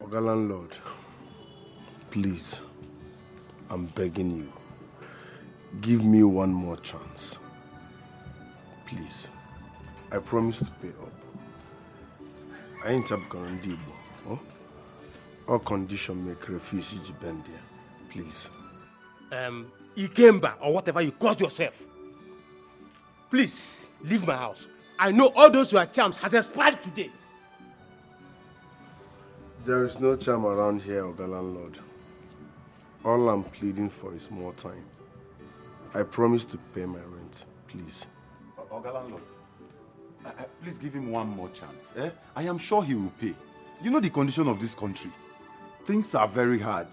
Oga landlord, please, I'm begging you. Give me one more chance. Please. I promise to pay up. I ain't up going to do. All condition make refuse you bend there. Please. Ikemba or whatever you call yourself. Please, leave my house. I know all those your charms has expired today. There is no charm around here, Oga landlord. All I'm pleading for is more time. I promise to pay my rent, please. Oga landlord, please give him one more chance. I am sure he will pay. You know the condition of this country. Things are very hard.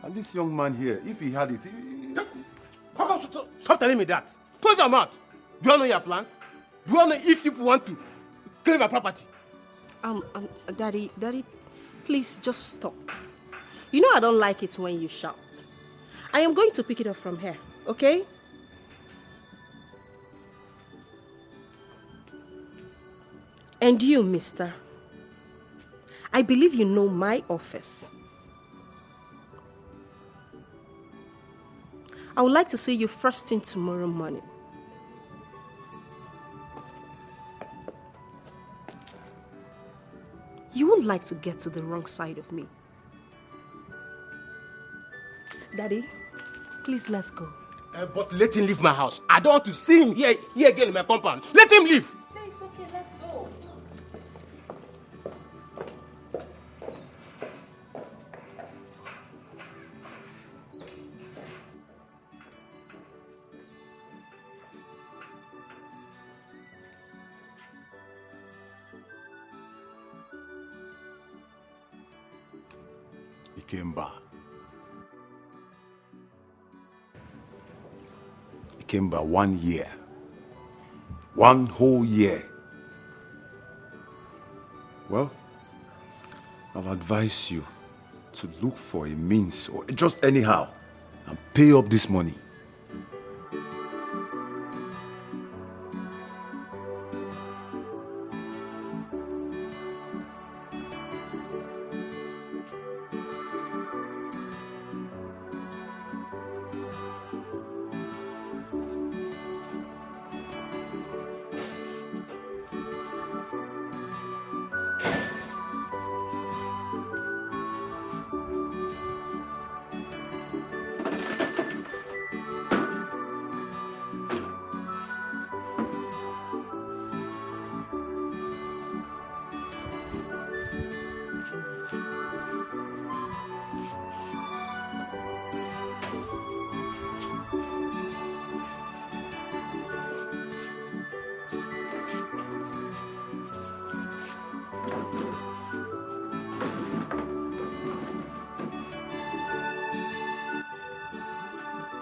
And this young man here, if he had it... Stop telling me that. Close your mouth. Do you know your plans? Do you know if you want to claim my property? Daddy, please just stop. You know I don't like it when you shout. I am going to pick it up from here, okay? And you, mister, I believe you know my office. I would like to see you first thing tomorrow morning. You won't like to get to the wrong side of me. Daddy, please let's go. But let him leave my house. I don't want to see him here again in my compound. Let him leave. Say it's okay, let's go. Ikemba, 1 year. 1 whole year. Well, I'll advise you to look for a means or just anyhow and pay up this money.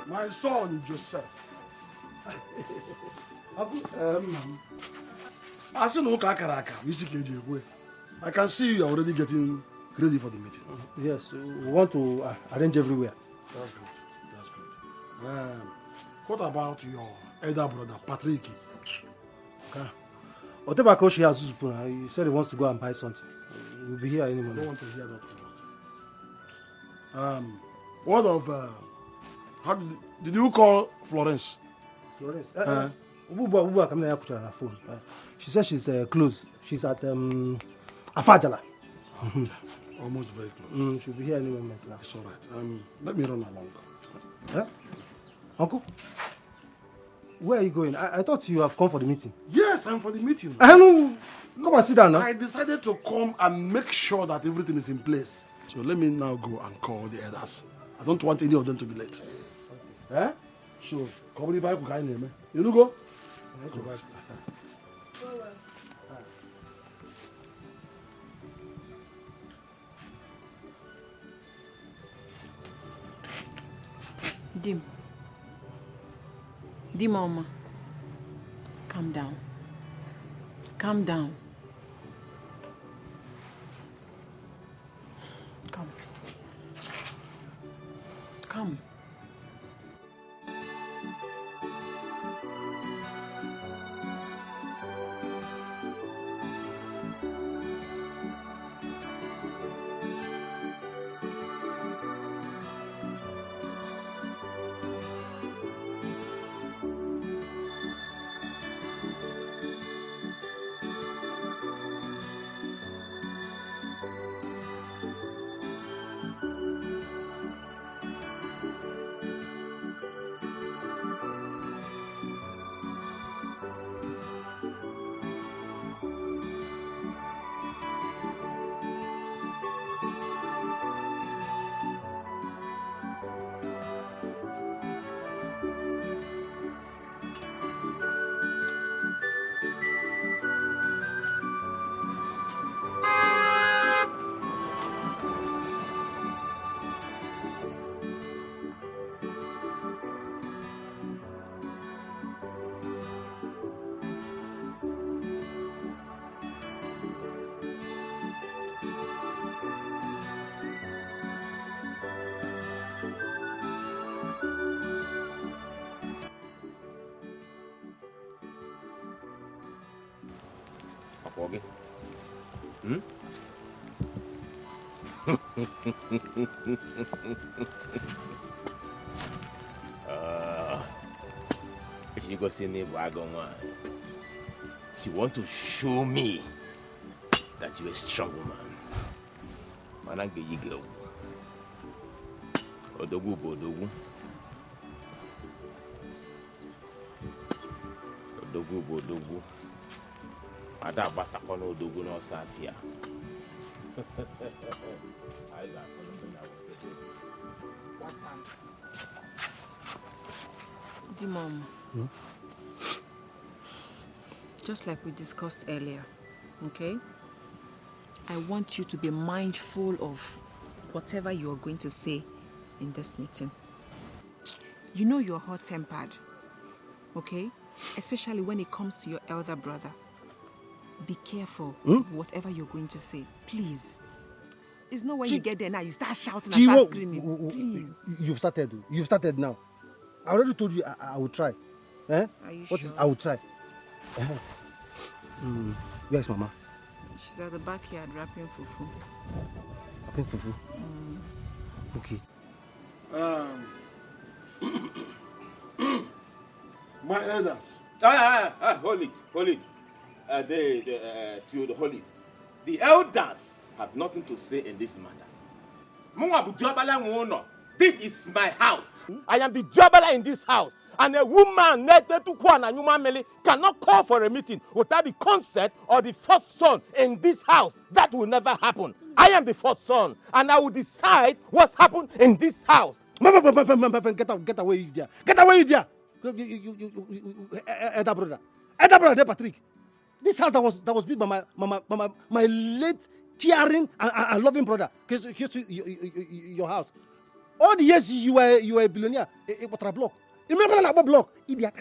My son, Joseph. I can see you are already getting ready for the meeting. Yes, we want to arrange everywhere. That's good. That's good. What about your elder brother, Patrick? Whatever she has, he said he wants to go and buy something. We'll be here any moment. I don't want to hear that word. What of how did you call Florence? Florence? Ububa come here on her phone. She says she's close. She's at Afajala. Almost very close. She'll be here any moment now. It's all right. Let me run along. Huh? Uncle? Where are you going? I thought you have come for the meeting. Yes, I'm for the meeting. Come and sit down now. I decided to come and make sure that everything is in place. So let me now go and call the elders. I don't want any of them to be late. Okay. So, come if I can. You know go? Let's go. Dim Mama, calm down. Calm down. Come. Come. Okay. She go see me wagon one. She want to show me that you're a strong woman. Man, I get you girl. Odogu bodogu. Odogu bodogu. Ada bata kono odogu no safia. Mom, just like we discussed earlier, okay? I want you to be mindful of whatever you are going to say in this meeting. You know you're hot-tempered, okay? Especially when it comes to your elder brother. Be careful whatever you're going to say, please. It's not when you get there now, you start shouting and start screaming, please. You've started now. I already told you I will try. Eh? Are you What sure? is I will try. Where's Mama? She's at the backyard wrapping fufu. Wrapping fufu? Okay. My elders. Hold it. Hold it. The elders have nothing to say in this matter. This is my house. I am the jobber in this house. And a woman cannot call for a meeting without the consent of the first son in this house. That will never happen. I am the first son, and I will decide what's happened in this house. My friend, get away, you there. Get away, you there. Elder brother, Patrick. This house that was built by my late caring and loving brother. Here's your house. All the years you were a billionaire, what a block. You remember that block? Idiot,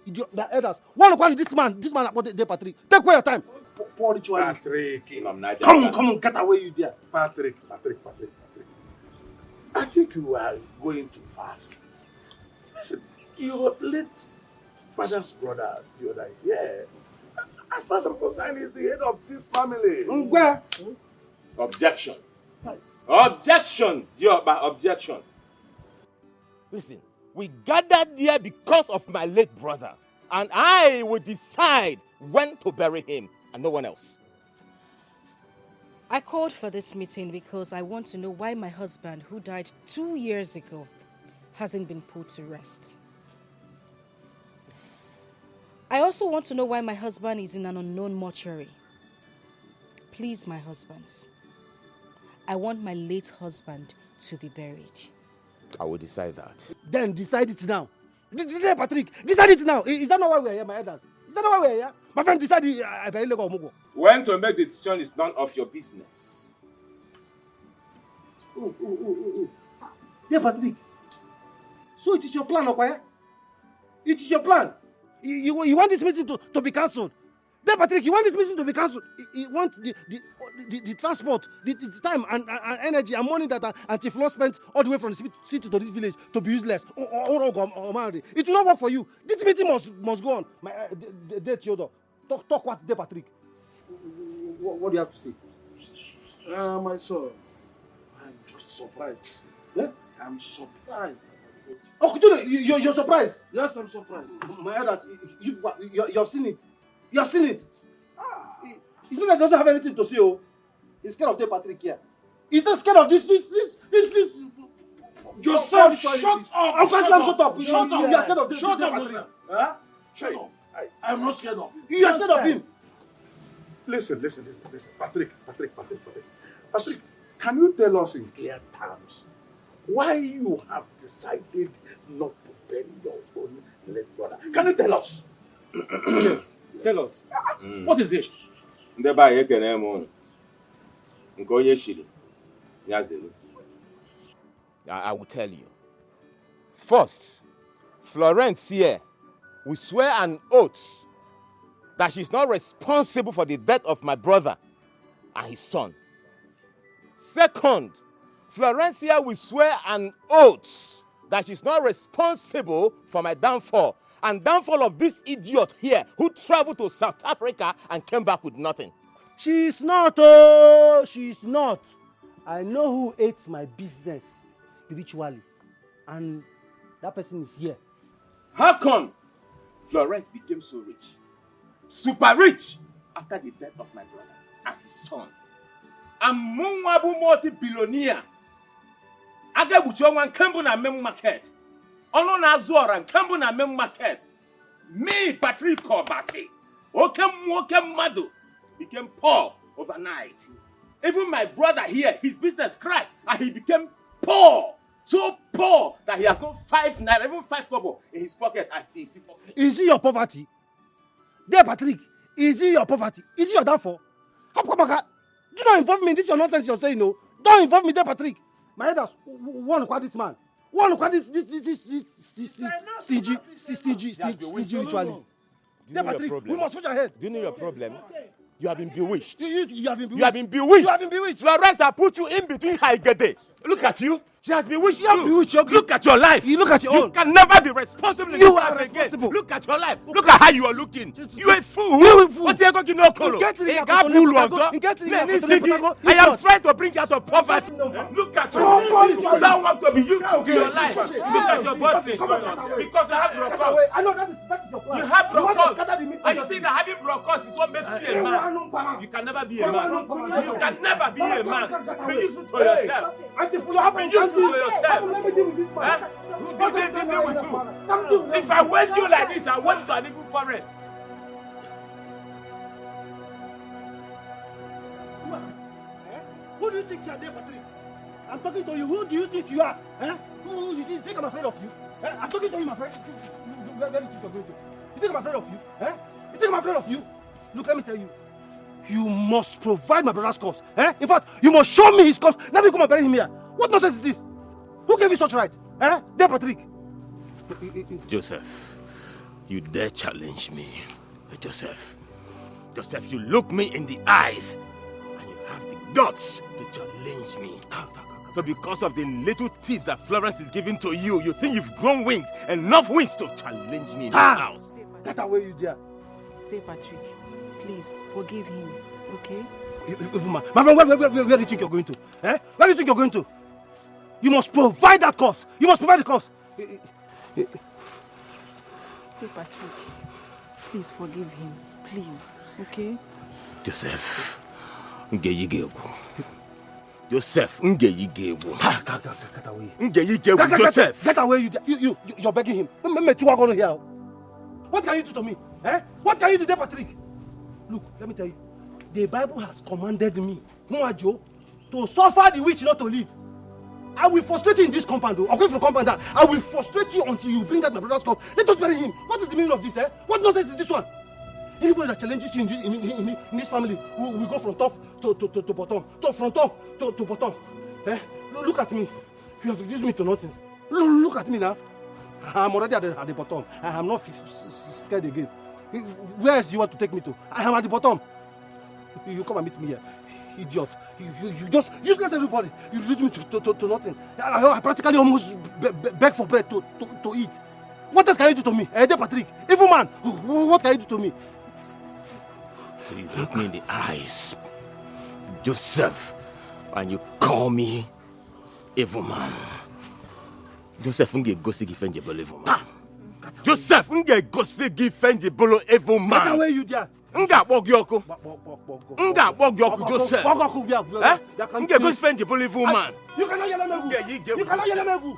the elders. One of this man about the Patrick. Take away your time. Patrick. Come on, get away, you there. Patrick. I think you are going too fast. Listen, your late father's brother, the other is here. As far as I'm concerned, he's the head of this family. Objection. Objection, Dioba, objection. Listen, we gathered here because of my late brother, and I will decide when to bury him and no one else. I called for this meeting because I want to know why my husband, who died 2 years ago, hasn't been put to rest. I also want to know why my husband is in an unknown mortuary. Please, my husbands, I want my late husband to be buried. I will decide that. Then decide it now. Patrick, decide it now. Is that not why we are here, my elders? Is that not why we are here? My friend, decide it. When to make the decision is none of your business. Yeah, Patrick. So it is your plan, Okwaya? It is your plan. You want this meeting to be cancelled. Then, Patrick, you want this meeting to be cancelled. You want the transport, the time and energy and money that Anti-Flow spent all the way from the city to this village to be useless. It will not work for you. This meeting must go on. My Theodore, talk what day, Patrick. What do you have to say? My son, I'm just surprised. Yeah? I'm surprised. Oh, you're surprised? Yes, I'm surprised. My elders, you have seen it. You have seen it. It's not that he doesn't have anything to say. Oh, he's scared of the Patrick here. He's not scared of this. Joseph, shut up! I'm Shut up! Shut up! You are scared of this. Shut up, Patrick. Huh? Shut up! I'm not scared of him. You are scared of him. Listen. Patrick, can you tell us in clear terms why you have decided not to bury your own late brother? Can you tell us? Yes. Tell us. What is it? I will tell you. First, Florence here will swear an oath that she's not responsible for the death of my brother and his son. Second, Florencia will swear an oath that she's not responsible for my downfall. and downfall of this idiot here who traveled to South Africa and came back with nothing. She's not, oh, she's not. I know who ate my business spiritually, and that person is here. How come Florence became so rich? Super rich after the death of my brother and his son. And Mwabu multi-billionaire. Agabuchonwan Kambu na mem market. Ono na Zora Kambu na mem market. Me, Patrick Kobasi. Okem Madu became poor overnight. Even my brother here, his business crashed and he became poor. So poor that he has no 5 naira, even 5 kobo in his pocket as he sits. Is it your poverty? There, Patrick, is it your poverty? Is it your downfall? Do not involve me in this your nonsense you're saying, no. Don't involve me there, Patrick. My elders want to quote this man. Want to quote this stingy ritualist. There, Patrick, we must forge ahead. Do you know your problem? You have been bewitched. You have been bewitched. You have been bewitched. You have been bewitched. Florence has put you in between Haigede. Look at you. She has bewitched you. Bewitched. Look at your life. You look at your own. You can never be responsible in You this are life responsible. again. Look at your life. Look at how you are looking. You a fool. You a fool. What are you going to know, Kolo? I am trying to bring you out of poverty. Look at you. You don't want to be useful to your life. Look at your body. Because you have brocos. I know that is your plan. You have brocos. And you think that having brocos is what makes you a man. You can never be a man. You can never be a man. Be useful to yourself. Be useful to yourself. Let me deal with this man. Who did they deal with you? If I wave you like this, I wave to an evil forest. Who do you think you are there, Patrick? I'm talking to you. Who do you think you are? Who do you think I'm afraid of you? I'm talking to you, my friend. Where do you think you're going to? You think I'm afraid of you? You think I'm afraid of you? Look, let me tell you. You must provide my brother's corpse. In fact, you must show me his corpse. Let me come and bury him here. What nonsense is this? Who gave you such right? There, Patrick. Joseph, you dare challenge me. Joseph, you look me in the eyes and you have the guts to challenge me. So because of the little tips that Florence is giving to you, you think you've grown wings, enough wings to challenge me in this house. Get away, you dear. Dear Patrick, please forgive him, okay? My friend, where do you think you're going to? Where do you think you're going to? You must provide that corpse. You must provide the corpse. Dear Patrick, please forgive him, please, okay? Joseph, Joseph, Get away. Joseph. Get away, you're begging him. What can you do to me? What can you do there, Patrick? Look, let me tell you. The Bible has commanded me, Muajo, to suffer the witch not to live. I will frustrate you in this compound, away from compound. I will frustrate you until you bring out my brother's corpse. Let us bury him. What is the meaning of this? What nonsense is this one? Anybody that challenges you in this family will go from top to bottom. From top to bottom. Look at me. You have reduced me to nothing. Look at me now. I'm already at the bottom. I am not scared again. Where else do you want to take me to? I am at the bottom. You come and meet me here. Idiot. You just useless everybody. You reduce me to nothing. I practically almost beg for bread to eat. What else can you do to me? Dear Patrick, evil man, what can you do to me? So you look me in the eyes, Joseph, and you call me evil man. Joseph, unge gosi gifenjebolo evil man. Joseph, unge gosi gifenjebolo evil man. Get away, you dear. Nga bogyoko. Nga bogyoko, Joseph. Unge gosi gifenjebolo evil man. You cannot yell at me. You cannot yell at me.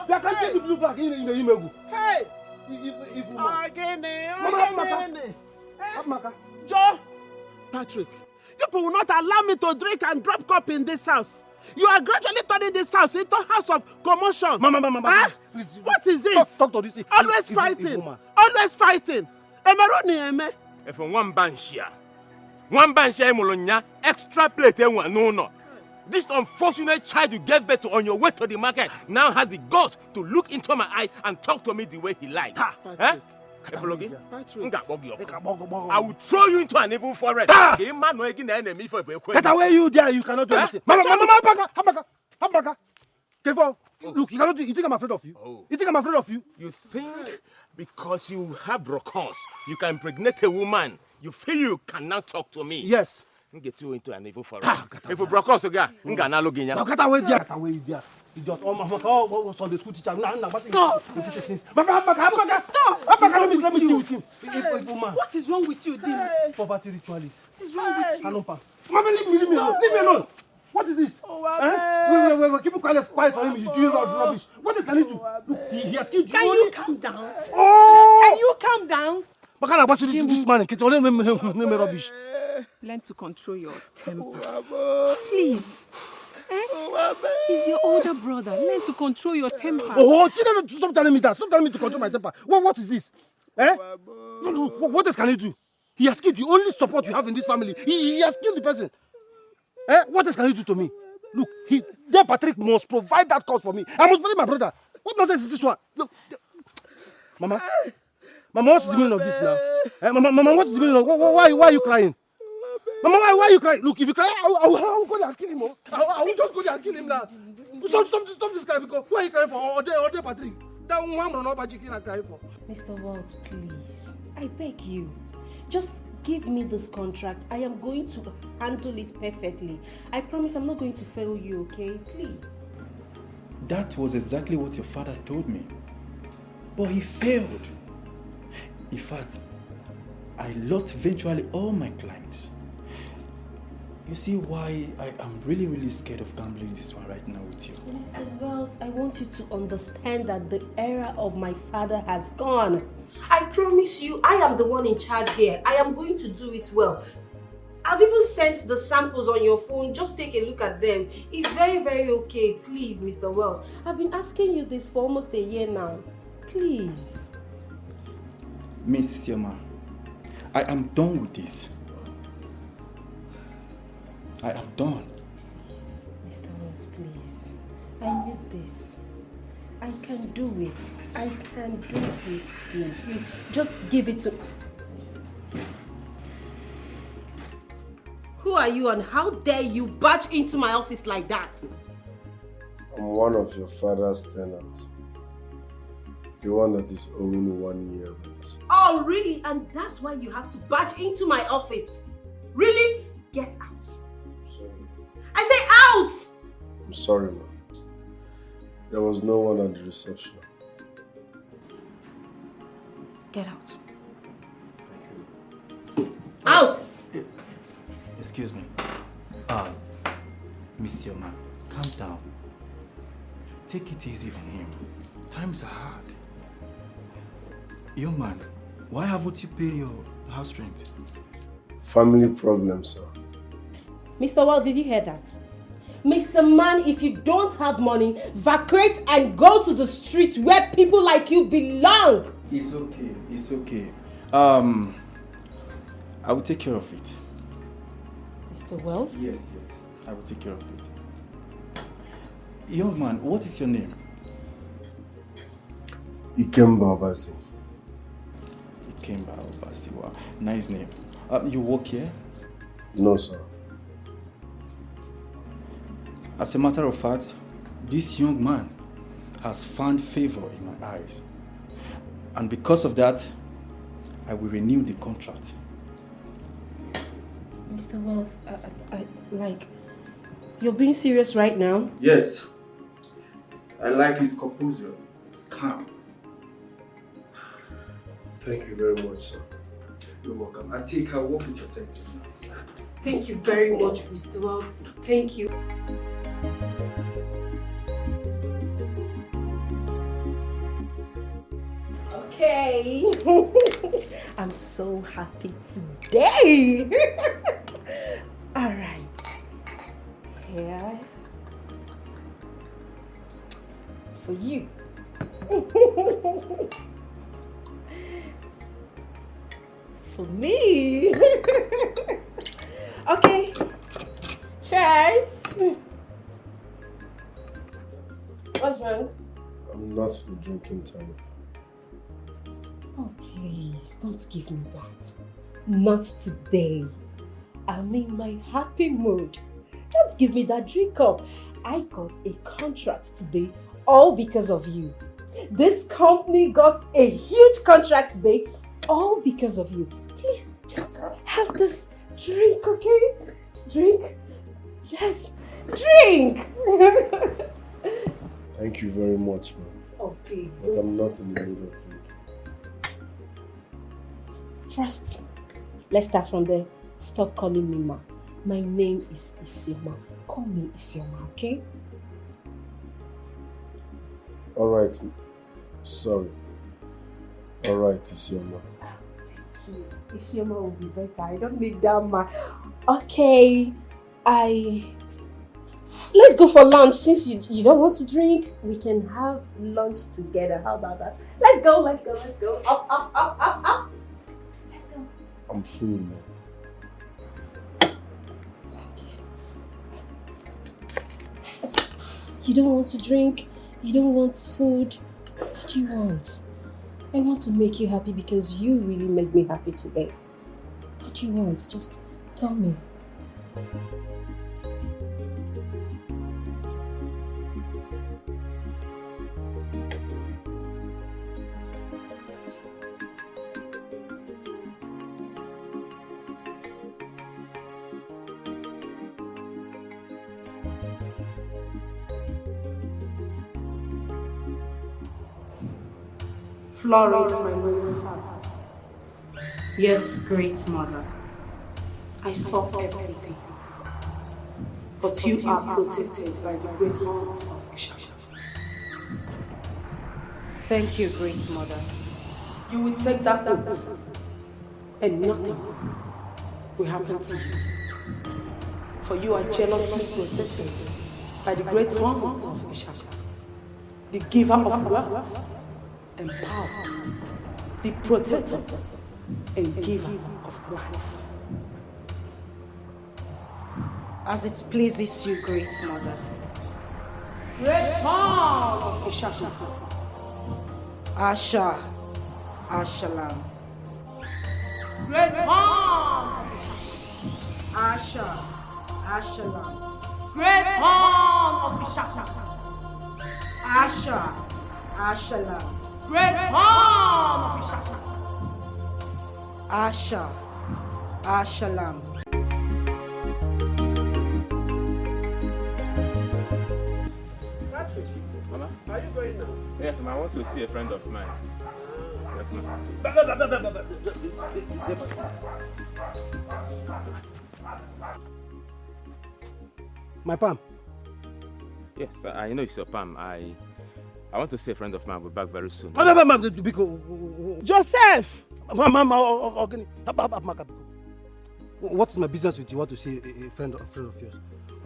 You can't take the blue bag in the email. Hey! Evil man. Mama, Joe! Patrick, you people will not allow me to drink and drop cup in this house. You are gradually turning this house into a house of commotion. Mama. Please, what is it? Talk to this. Always fighting. Always fighting. If one banshia molonya extra plate no. This unfortunate child you gave birth to on your way to the market now has the guts to look into my eyes and talk to me the way he likes. Patrick. I will throw you into an evil forest. Get away, you there. You cannot do anything. Mama. Hamburger. Careful. Look, you cannot do it. You think I'm afraid of you? Oh. You think I'm afraid of you? You think because you have brokos, you can impregnate a woman, you feel you cannot talk to me? Yes. Get you into an evil forest. If you brokos again, you can not look in Now, get away there. Get away there. You just, oh, Sunday school teacher. Stop. Stop. Let me deal with him. What is wrong with you, Dim? Poverty ritualist. What is wrong with you? Mama, leave me alone. What is this? Wait. Keep quiet for him. He's doing rubbish. What else can he do? Look, he has killed you. Can you calm down? Oh! Can you calm down? But can I pass this man? Can you rubbish? Learn to control your temper. Please. He's your older brother. Learn to control your temper. Stop telling me that. Stop telling me to control my temper. What is this? No. What else can he do? He has killed the only support you have in this family. He has killed the person. What else can he do to me? Look, Patrick must provide that cause for me. I must believe my brother. What nonsense is this one? Look, Mama, what is the meaning of this now? Mama, what is the meaning of why are you crying? Mama, why are you crying? Look, if you cry, I will go there and kill him. I will just go there and kill him now. Stop this cry because who are you crying for? Or Patrick? That one run up and chicken and crying for. Mr. Waltz, please. I beg you. Just give me this contract. I am going to handle it perfectly. I promise I'm not going to fail you, okay? Please. That was exactly what your father told me. But he failed. In fact, I lost virtually all my clients. You see why I am really scared of gambling this one right now with you. Mr. Wells, I want you to understand that the era of my father has gone. I promise you, I am the one in charge here. I am going to do it well. I've even sent the samples on your phone. Just take a look at them. It's very okay. Please, Mr. Wells. I've been asking you this for almost a year now. Please. Miss Sioma, I am done with this. I am done. Mr. Wells, please. I need this. I can do it. I can do this thing. Please, just give it to... Who are you and how dare you barge into my office like that? I'm one of your father's tenants. The one that is owing 1 year rent. Oh, really? And that's why you have to barge into my office? Really? Get out. Sorry. I say out! I'm sorry, ma'am. There was no one at the reception. Get out. Thank you. Out! Excuse me. Miss Sioma, calm down. Take it easy on him. Times are hard. Young man, why haven't you paid your house rent? Family problem, sir. Mr. Wall, did you hear that? Mr. Man, if you don't have money, vacate and go to the streets where people like you belong. It's okay. I will take care of it. Mr. Wells? Yes, I will take care of it. Young man, what is your name? Ikemba Obasi. Ikemba Obasi, wow. Nice name. You work here? No, sir. As a matter of fact, this young man has found favor in my eyes. And because of that, I will renew the contract. Mr. Wells, you're being serious right now? Yes. I like his composure. It's calm. Thank you very much, sir. You're welcome. I think I'll work with your tech now. Thank you very much, Mr. Wells. Thank you. Okay. I'm so happy today. All right. Here. For you. For me. Okay. Cheers. What's wrong? I'm not the drinking type. Oh, please, don't give me that. Not today. I'm in my happy mood. Don't give me that drink up. I got a contract today all because of you. This company got a huge contract today, all because of you. Please, just have this drink, okay? Drink. Just drink. Thank you very much, ma'am. Oh, please. But I'm not in the mood of drinking. First, let's start from there. Stop calling me Ma. My name is Isioma. Call me Isioma, okay? Alright. Sorry. Alright, Isioma. Thank you. Isioma will be better. I don't need that Ma. Okay. Let's go for lunch. Since you don't want to drink, we can have lunch together. How about that? Let's go. Up. Let's go. I'm full now. You don't want to drink? You don't want food? What do you want? I want to make you happy because you really made me happy today. What do you want? Just tell me. Flores, my loyal servant. Yes, great mother. I saw everything. But you are protected by the great horns of Ishaka. Thank you, great mother. You will take that oath, and nothing will happen to you. For you are jealously protected by the great horns of Ishaka, the giver of wealth and power, the protector and giver of life. As it pleases you, great mother. Great horn of Ishaka. Asha, Ashalam. Great horn of Ishaka. Asha, Ashalam. Great horn of Ishaka. Asha, Ashalam. Great horn of Ishaka. Asha, Ashalam. Mama? Are you going now? Yes, ma'am. I want to see a friend of mine. Yes, ma'am. My palm. Yes, I know it's your palm. I want to see a friend of mine. I'll be back very soon. Joseph! What is my business with you? Want to see a friend of yours?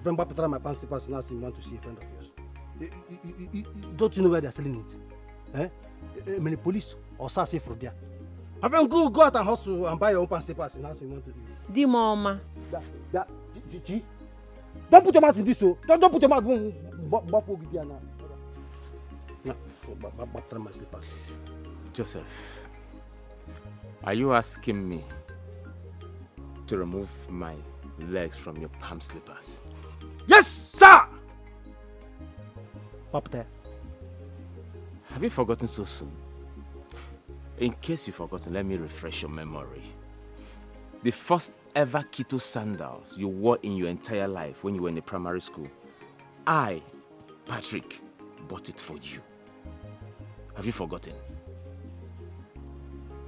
Friend Bapatra, my pants slippers, now you want to see a friend of yours. Don't you know where they're selling it? Eh? Many police or sassy for there. I friend go out and hustle and buy your own pants slippers, now you want to. Di mama. Don't put your mouth in this, so don't put your mouth now. My slippers. Joseph, are you asking me to remove my legs from your palm slippers? Yes, sir! Up there. Have you forgotten so soon? In case you've forgotten, let me refresh your memory. The first ever keto sandals you wore in your entire life when you were in the primary school, I, Patrick, bought it for you. Have you forgotten?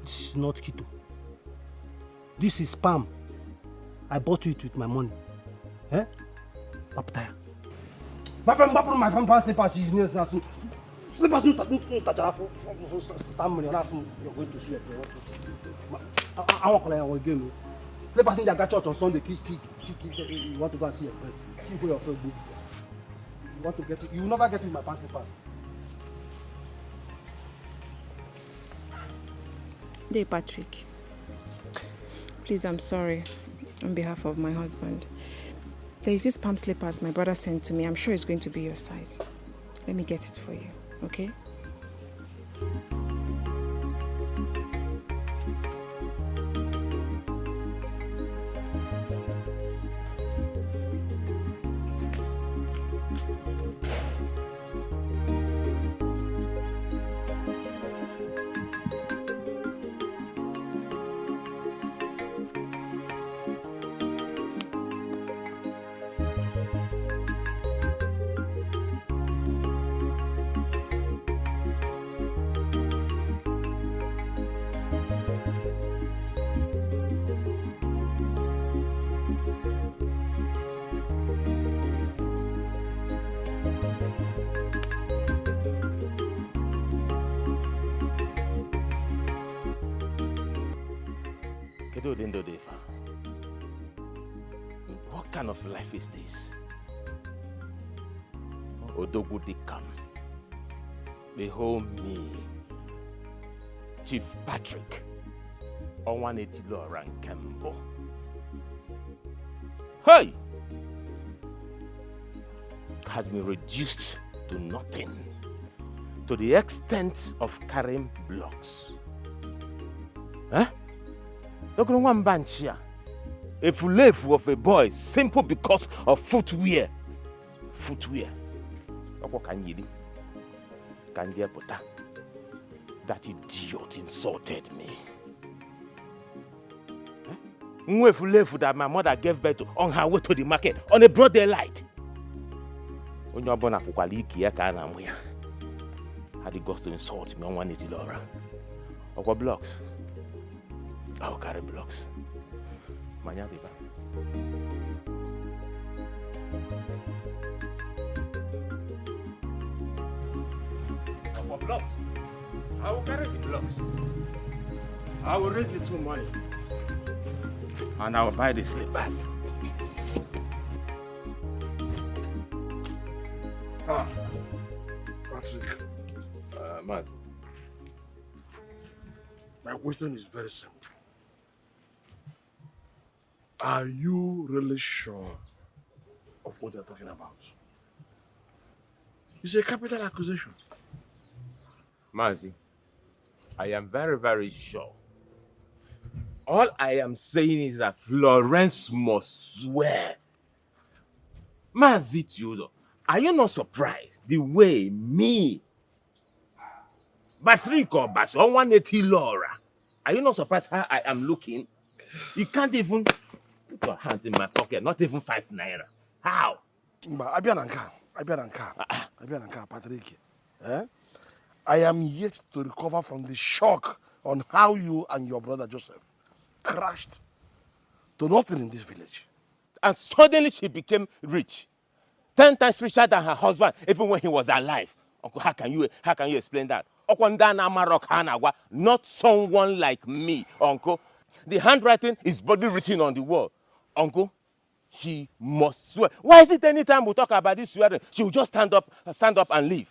This is not keto. This is spam. I bought it with my money. Eh? Papataya. My friend, my friend, slippers. Slippers, some money. You're going to see it. I want to play again. Slippers in your church on Sunday. You want to go and see your friend. See who your friend will. You want to get it. You will never get it with my pants slippers. Dear Patrick, please, I'm sorry on behalf of my husband. There is this palm slippers my brother sent to me. I'm sure it's going to be your size. Let me get it for you, okay? What kind of life is this? Odogu Dikam. Behold me, Chief Patrick, Onwanetilo Rankembo. Hey! Has been reduced to nothing, to the extent of carrying blocks. Huh? Look at one bench here. A slave of a boy, simple because of footwear. Footwear. That idiot insulted me. Huh? That my mother gave birth to on her way to the market on a broad daylight. Had the guts to insult me on 180 Laura. Or blocks. I will carry blocks. Manya Biba. Or blocks. I will carry the blocks. I will raise little money. And I will buy the slippers. Patrick. Maz. My question is very simple. Are you really sure of what you're talking about? It's a capital accusation. Mazi, I am very, very sure. All I am saying is that Florence must swear. Mazi Tudo, are you not surprised the way me, Patrick or Bash, 180 Laura, are you not surprised how I am looking? You can't even put your hands in my pocket, not even 5 naira. How? Abiananka, Patrick. I am yet to recover from the shock on how you and your brother Joseph crashed to nothing in this village. And suddenly she became rich. 10 times richer than her husband, even when he was alive. Uncle, how can you explain that? Not someone like me, Uncle. The handwriting is boldly written on the wall. Uncle, she must swear. Why is it anytime we talk about this swearing, she will just stand up and leave?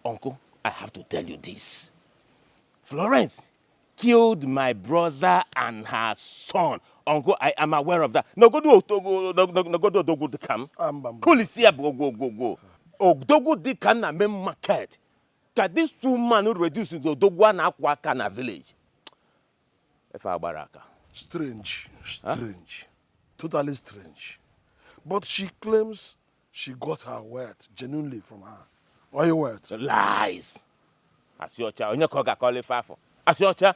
Uncle, I have to tell you this. Florence killed my brother and her son. Uncle, I am aware of that. No go do Dogu Dikam. Kulisia go. Dogu Dikam na main market. Can this woman reduce the Dogu na Akwaka na village? Strange. Totally strange. But she claims she got her words genuinely from her. Or your words? Lies. Asiocha, onye koga call fafo. Asiocha,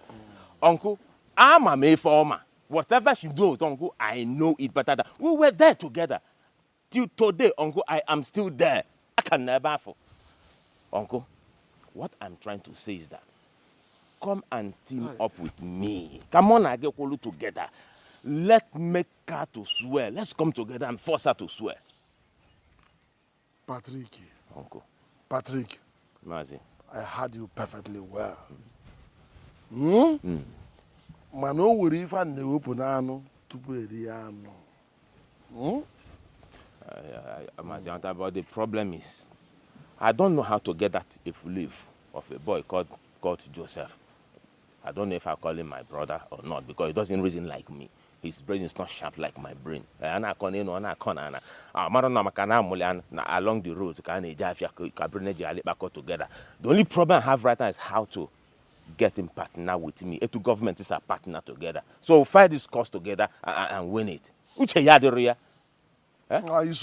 Uncle, I'm a Mayformer. Whatever she does, Uncle, I know it better than we were there together. Till today, Uncle, I am still there. I can never fall. Uncle, what I'm trying to say is that come and team up with me. Come on, I get Okoli together. Let's make her to swear. Let's come together and force her to swear. Patrick. Uncle. Patrick. Mazi. I heard you perfectly well. Mano wuri ifa ne open anu tupu eri anu. Mazi, but the problem is, I don't know how to get that if we live of a boy called Joseph. I don't know if I call him my brother or not because he doesn't reason like me. His brain is not sharp like my brain. Along the road, together. The only problem I have right now is how to get him partner with me. The government is a partner together. So we'll fight this cause together and win it. It's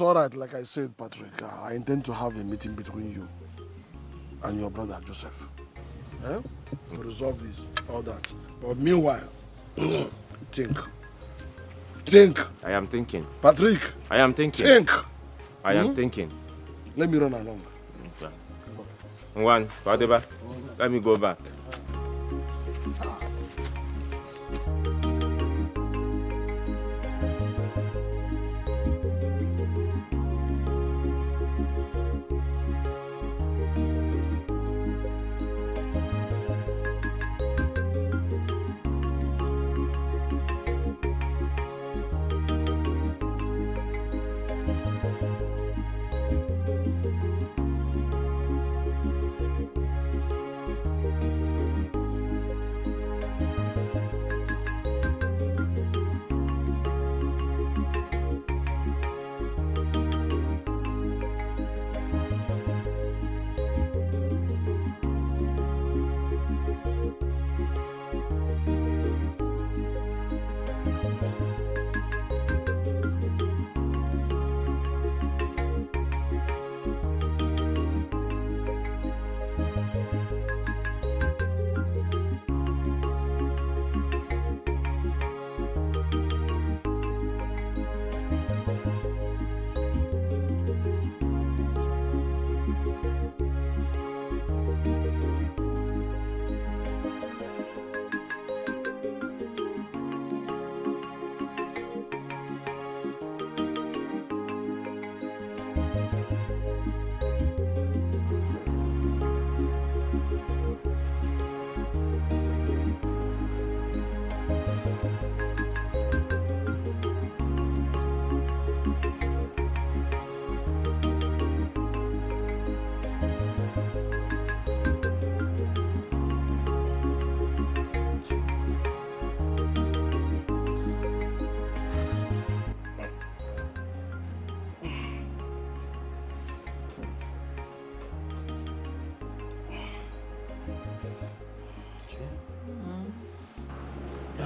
all right, like I said, Patrick. I intend to have a meeting between you and your brother Joseph. To resolve this, all that. But meanwhile, think. I am thinking. Patrick. I am thinking. Think. I am thinking. Let me run along. One, whatever. Let me go back.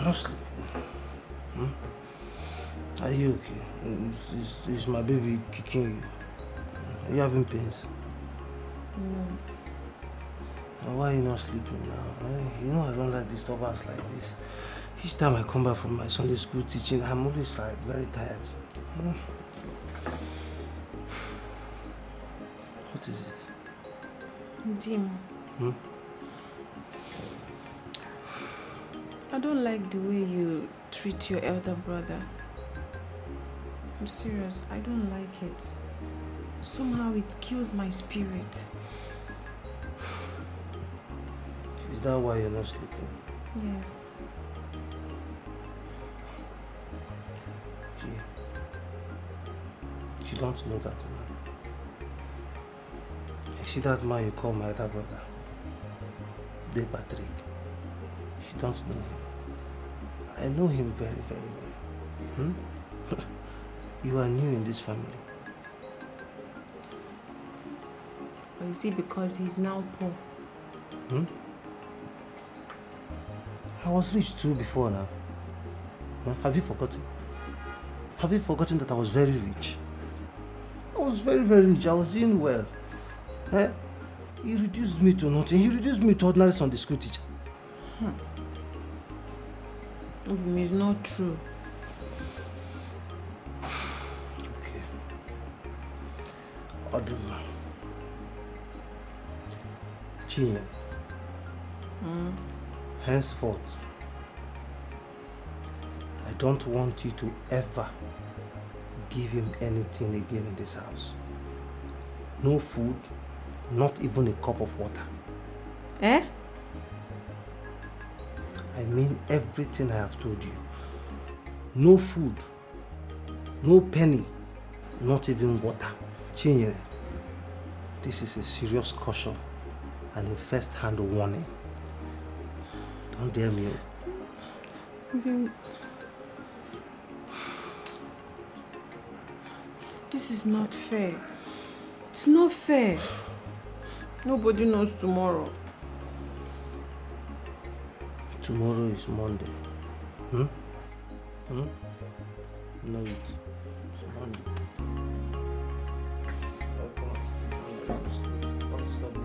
not sleeping. Are you okay? Is my baby kicking you? Are you having pains? No. And why are you not sleeping now? You know I don't like disturbance like this. Each time I come back from my Sunday school teaching, I'm always like very tired. What is it? Dim. I don't like the way you treat your elder brother. I'm serious, I don't like it. Somehow it kills my spirit. Is that why you're not sleeping? Yes. She don't know that man. You see that man you call my elder brother? Patrick. She don't know him. I know him very, very well. You are new in this family. Or is it because he's now poor? I was rich too before now. Have you forgotten? Have you forgotten that I was very rich? I was very, very rich. I was doing well. He reduced me to nothing. He reduced me to ordinary Sunday school teacher. It's not true. Okay. Oduma. Chinyere. Henceforth, I don't want you to ever give him anything again in this house. No food, not even a cup of water. Eh? I mean everything I have told you. No food, no penny, not even water. Chinyere, this is a serious caution and a first-hand warning. Don't dare me. This is not fair. It's not fair. Nobody knows tomorrow. Tomorrow is Monday. No, it's Monday. Come on, sleep. Don't stop me.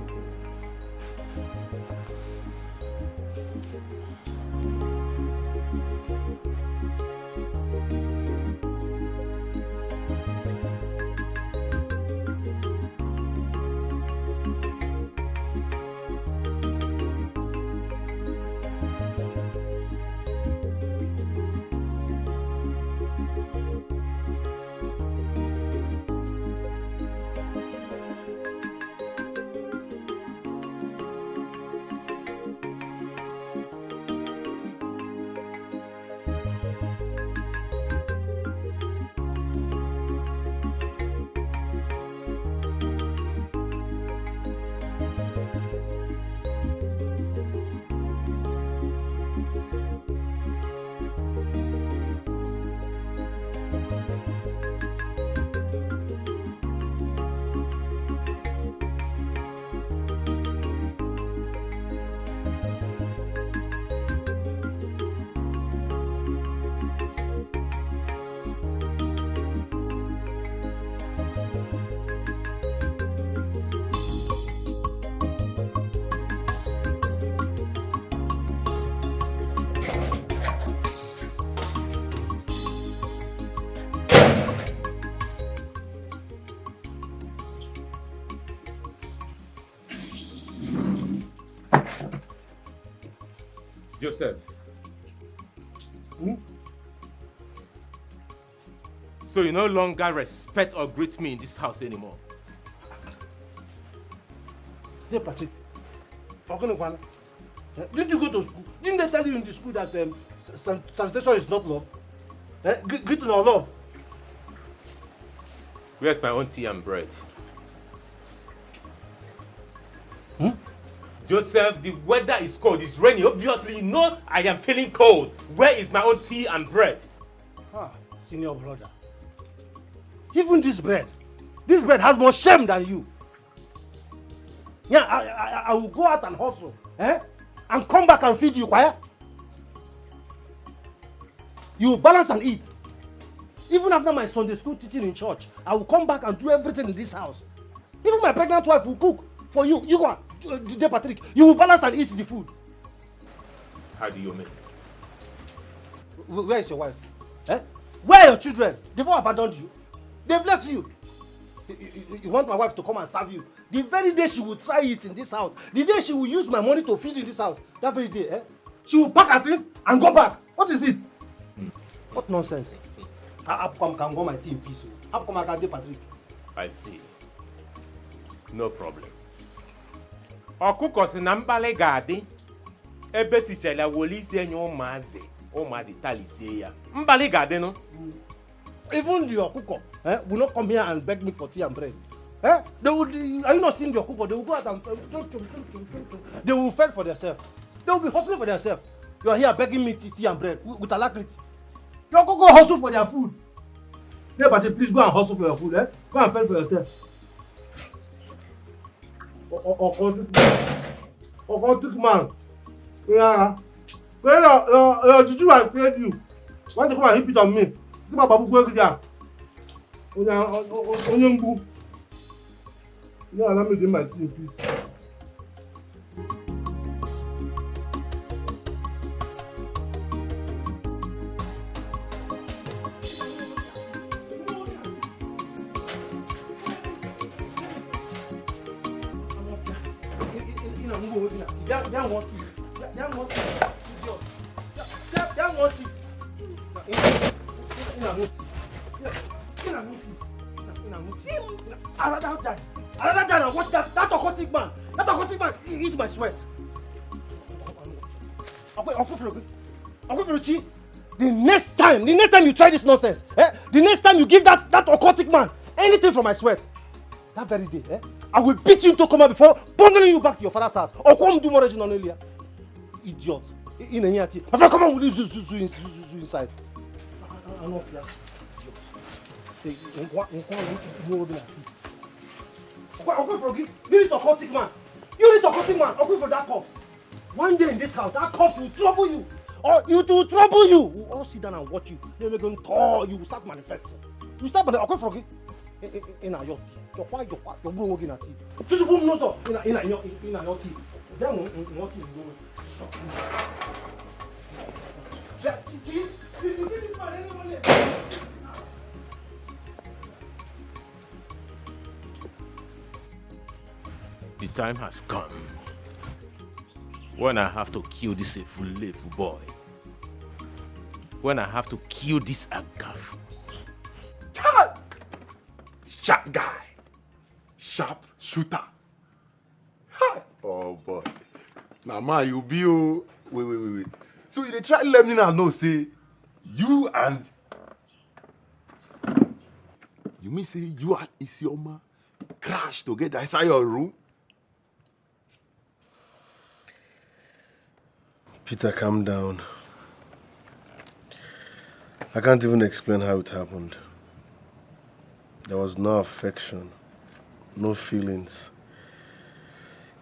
Joseph. So you no longer respect or greet me in this house anymore? Hey, Patrick. Didn't you go to school? Didn't they tell you in the school that sanitation is not love? Greeting or love? Where's my own tea and bread? Joseph, the weather is cold, it's raining. Obviously, you know I am feeling cold. Where is my own tea and bread? Senior brother. Even this bread has more shame than you. Yeah, I will go out and hustle, and come back and feed you, quiet. You will balance and eat. Even after my Sunday school teaching in church, I will come back and do everything in this house. Even my pregnant wife will cook for you. You go on, dear Patrick. You will balance and eat the food. How do you mean? Where is your wife? Eh? Where are your children? They've all abandoned you. They've left you. You want my wife to come and serve you. The very day she will try it in this house, the day she will use my money to feed in this house, that very day, she will pack her things and go back. What is it? What nonsense? I can go my tea in peace. How come I can do Patrick? I see. No problem. Ọkụkọ si na mbale ga-adị ebe sichara wole isi enye ụmụazị talisie ya. Mbale ga-adị no? Even the ọkụkọ will not come here and beg me for tea and bread. They would, are you not seeing the ọkụkọ? They will go out and they will fend for themselves. They will be hustling for themselves. You are here begging me tea and bread with alacrity. Your ọkụkọ hustle for their food. Yeah, but please go and hustle for your food. Go and fend for yourself. Okoli man. Yeah. Your juju has paid you. Why do you come and hit it on me? Give my babu go there. Onyembu. You don't allow me to do my thing, please. Another guy and watch that occultic man. That occultic man eat my sweat. Okoli, the next time you try this nonsense, the next time you give that occultic man anything from my sweat, that very day, I will beat you into coma before bundling you back to your father's house. Or come do more original earlier. Idiot. In a year, my friend, come on, will you zoo inside? I'm not here. Okoli, you this occultic man. You this occultic man. Okoli for that corpse. One day in this house, that corpse will trouble you. Or it will trouble you. We'll all sit down and watch you. Then we're going to talk. You will start manifesting. You start manifesting. Okoli, in your tea. You're going to tea. Just boom no so. In your tea. Then what is going? The time has come when I have to kill this Efule boy. When I have to kill this Agaf. Sharp guy. Sharp shooter. Oh boy. Now man, you be wait. So you dey try let me now know say you and you mean say you and Isioma crash together inside your room? Peter, calm down. I can't even explain how it happened. There was no affection, no feelings.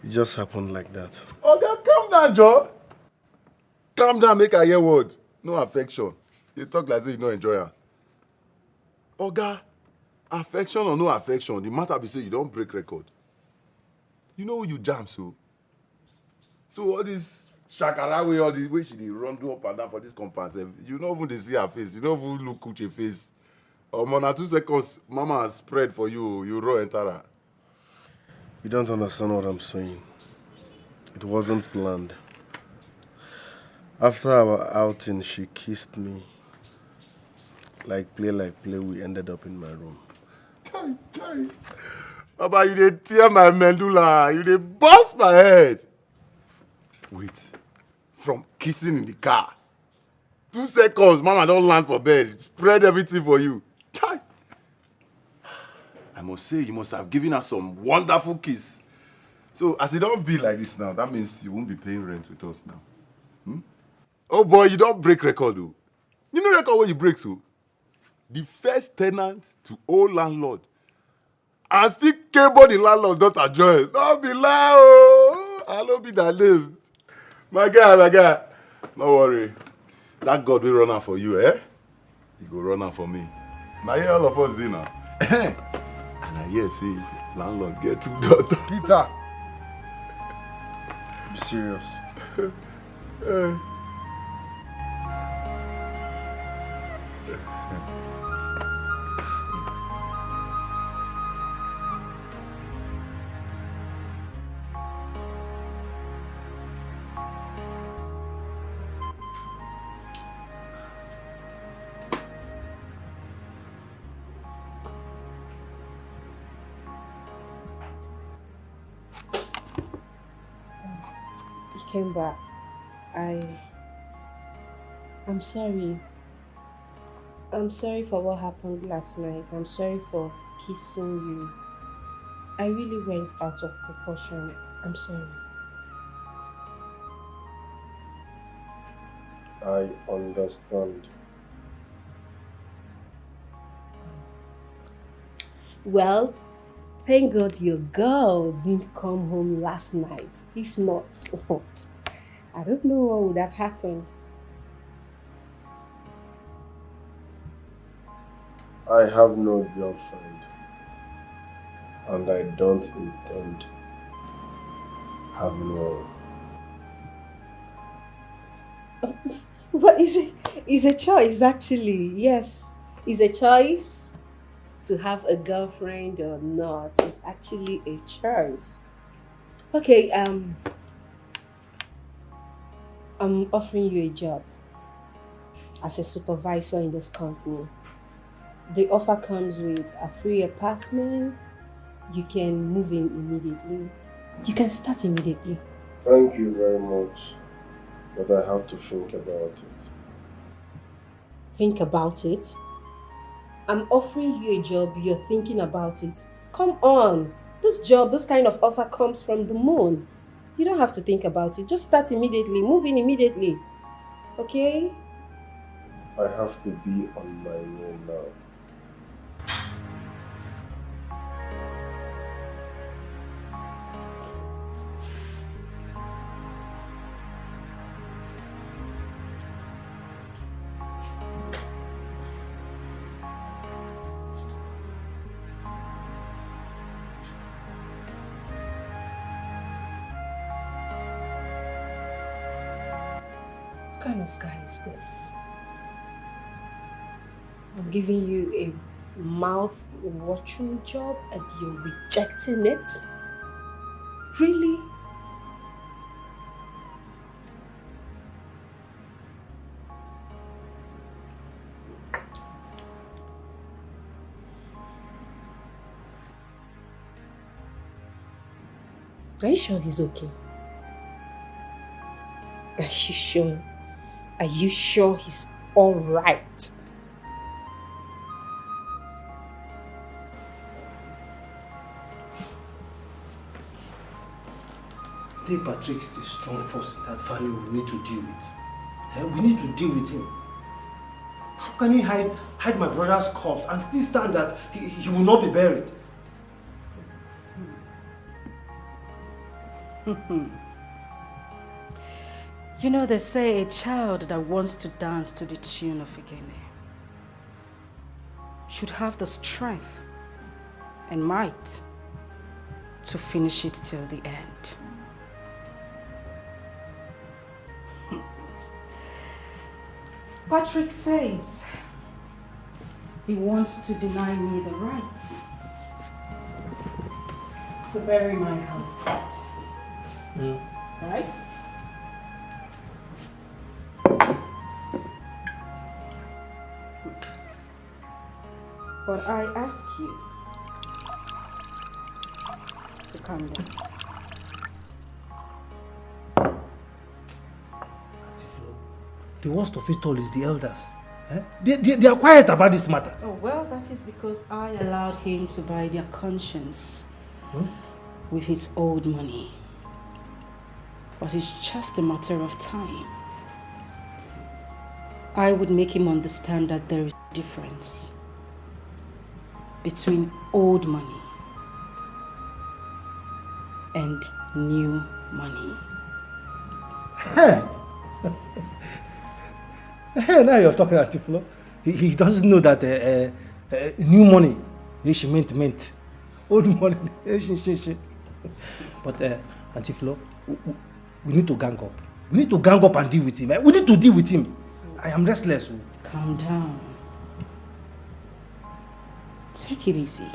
It just happened like that. Oh, God, calm down, Joe. Calm down, make I hear word. No affection. You talk like this, you don't enjoy her. Oga, affection or no affection, the matter be say you don't break record. You know you jam so. So all this shakara way, all the way she dey run do up and down for this compound, you don't even see her face. You don't even look at your face. Na 2 seconds, mama has spread for you. You run enter her. You don't understand what I'm saying. It wasn't planned. After our outing, she kissed me. Like play, we ended up in my room. Chai. Baba, you dey tear my medulla. You dey bust my head. Wait. From kissing in the car. 2 seconds, mama don't land for bed. Spread everything for you. Chai. I must say, you must have given her some wonderful kiss. So, as it don't be like this now, that means you won't be paying rent with us now. Oh boy, you don't break record, though. You know record where you break, so? The first tenant to old landlord. And still cable the landlord don't join. Don't be loud. I don't be that name. My guy. Don't worry. That God will run out for you, eh? He go run am for me. Now here all of us dey now. And I hear say landlord get 2 daughters. Peter! Be serious. Came back. I'm sorry. I'm sorry for what happened last night. I'm sorry for kissing you. I really went out of proportion. I'm sorry. I understand. Well, thank God your girl didn't come home last night. If not, I don't know what would have happened. I have no girlfriend. And I don't intend having one. But it's a choice, actually. Yes, it's a choice to have a girlfriend or not. It's actually a choice. Okay, I'm offering you a job as a supervisor in this company. The offer comes with a free apartment. You can move in immediately. You can start immediately. Thank you very much, but I have to think about it. Think about it? I'm offering you a job, you're thinking about it. Come on, this job, this kind of offer comes from the moon. You don't have to think about it, just start immediately, move in immediately. Okay? I have to be on my way now. What kind of guy is this? I'm giving you a mouth-watering job and you're rejecting it? Really? Are you sure he's okay? Are you sure? Are you sure he's all right? Patrick is a strong force in that family we need to deal with. We need to deal with him. How can he hide my brother's corpse and still stand that he will not be buried? You know, they say a child that wants to dance to the tune of Igene should have the strength and might to finish it till the end. Patrick says he wants to deny me the right to bury my husband. Right? But I ask you to calm down. The worst of it all is the elders. They are quiet about this matter. Oh, well, that is because I allowed him to buy their conscience with his old money. But it's just a matter of time. I would make him understand that there is a difference between old money and new money. Hey, now you're talking, Atiflo. He doesn't know that new money, she meant. Old money, she. But Auntie Flo, we need to gang up. We need to gang up and deal with him. We need to deal with him. I am restless. Calm down. Take it easy.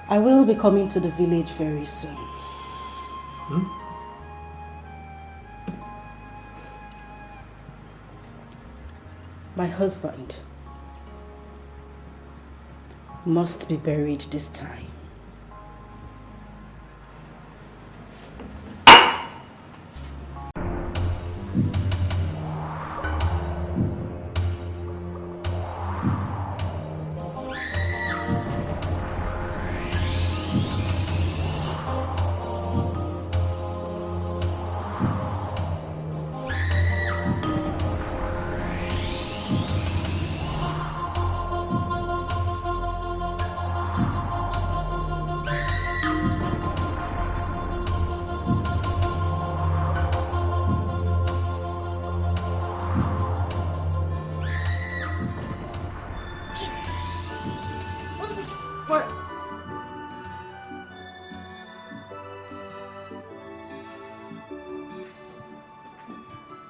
I will be coming to the village very soon. My husband must be buried this time.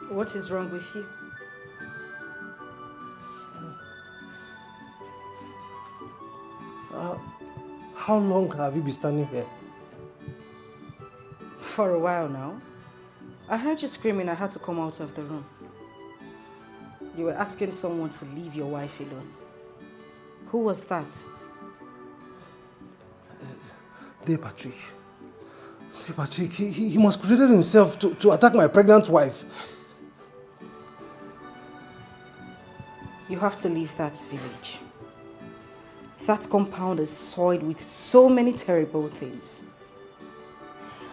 What is wrong with you? How long have you been standing here? For a while now. I heard you screaming. I had to come out of the room. You were asking someone to leave your wife alone. Who was that? Dear Patrick. Dear Patrick, he masqueraded himself to attack my pregnant wife. You have to leave that village. That compound is soiled with so many terrible things.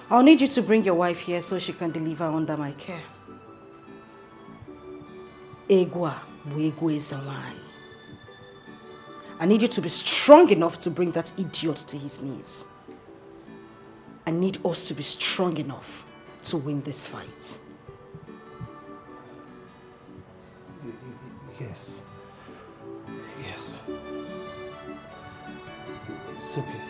I'll need you to bring your wife here so she can deliver under my care. Egwa Bwegwe Zawani. I need you to be strong enough to bring that idiot to his knees. I need us to be strong enough to win this fight. Yes. Yes. It's okay.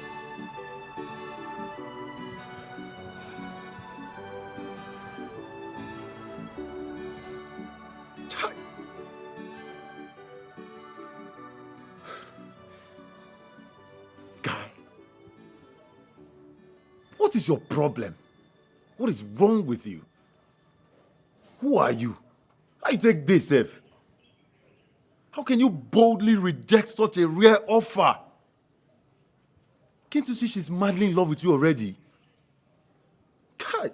What is your problem? What is wrong with you? Who are you? How you take this, F? How can you boldly reject such a rare offer? Can't you see she's madly in love with you already? God.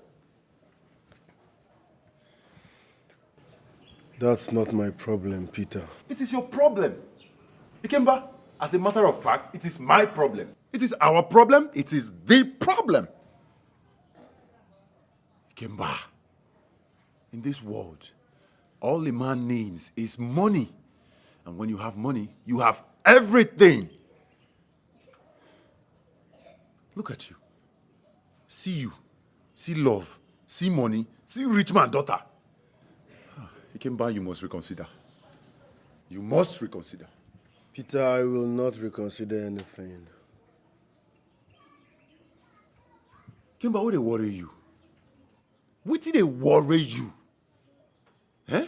That's not my problem, Peter. It is your problem. Ikemba, as a matter of fact, it is my problem. It is our problem. It is the problem. Ikemba, in this world, all a man needs is money. And when you have money, you have everything. Look at you. See love, see money, see rich man daughter. Ikemba, you must reconsider. You must reconsider. Peter, I will not reconsider anything. Ikemba, what they worry you? What did they worry you? Eh?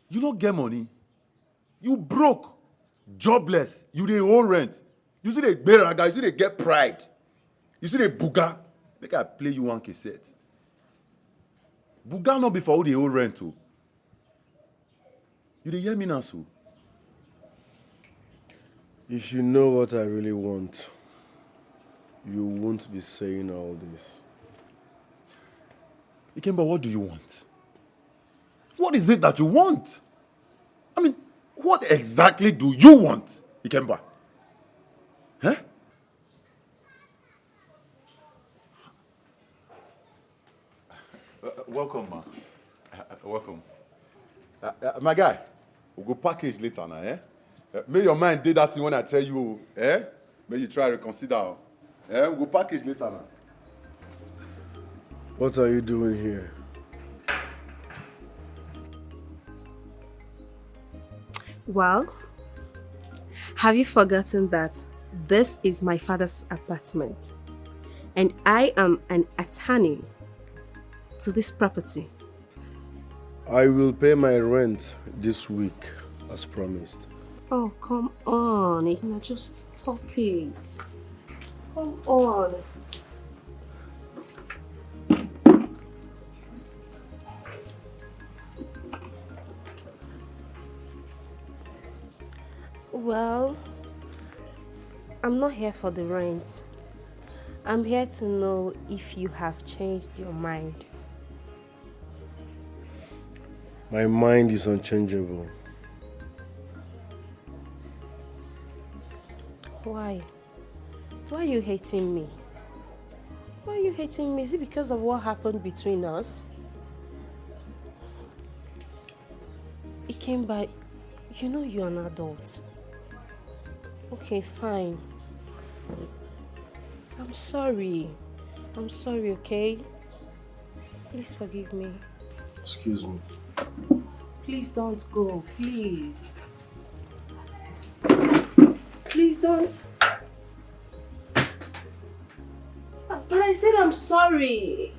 You don't get money. You broke, jobless. You dey owe rent. You see they beraga. You see they get pride. You see they buga. Make I play you one cassette. Buga not before they owe rent too. You dey hear me now, so? If you know what I really want, you won't be saying all this. Ikemba, what do you want? What is it that you want? I mean, what exactly do you want, Ikemba? Huh? Welcome, ma. Welcome. My guy, we'll go package later now, eh? May your mind do that thing when I tell you, eh? May you try to reconsider. Eh? We'll go package later now. What are you doing here? Well, have you forgotten that this is my father's apartment and I am an attorney to this property? I will pay my rent this week as promised. Oh, come on. Igna, just stop it. Come on. Well, I'm not here for the rent. I'm here to know if you have changed your mind. My mind is unchangeable. Why? Why are you hating me? Why are you hating me? Is it because of what happened between us? It came by, you know you're an adult. Okay, fine. I'm sorry. I'm sorry, okay? Please forgive me. Excuse me. Please don't go, please. Please don't. But I said I'm sorry.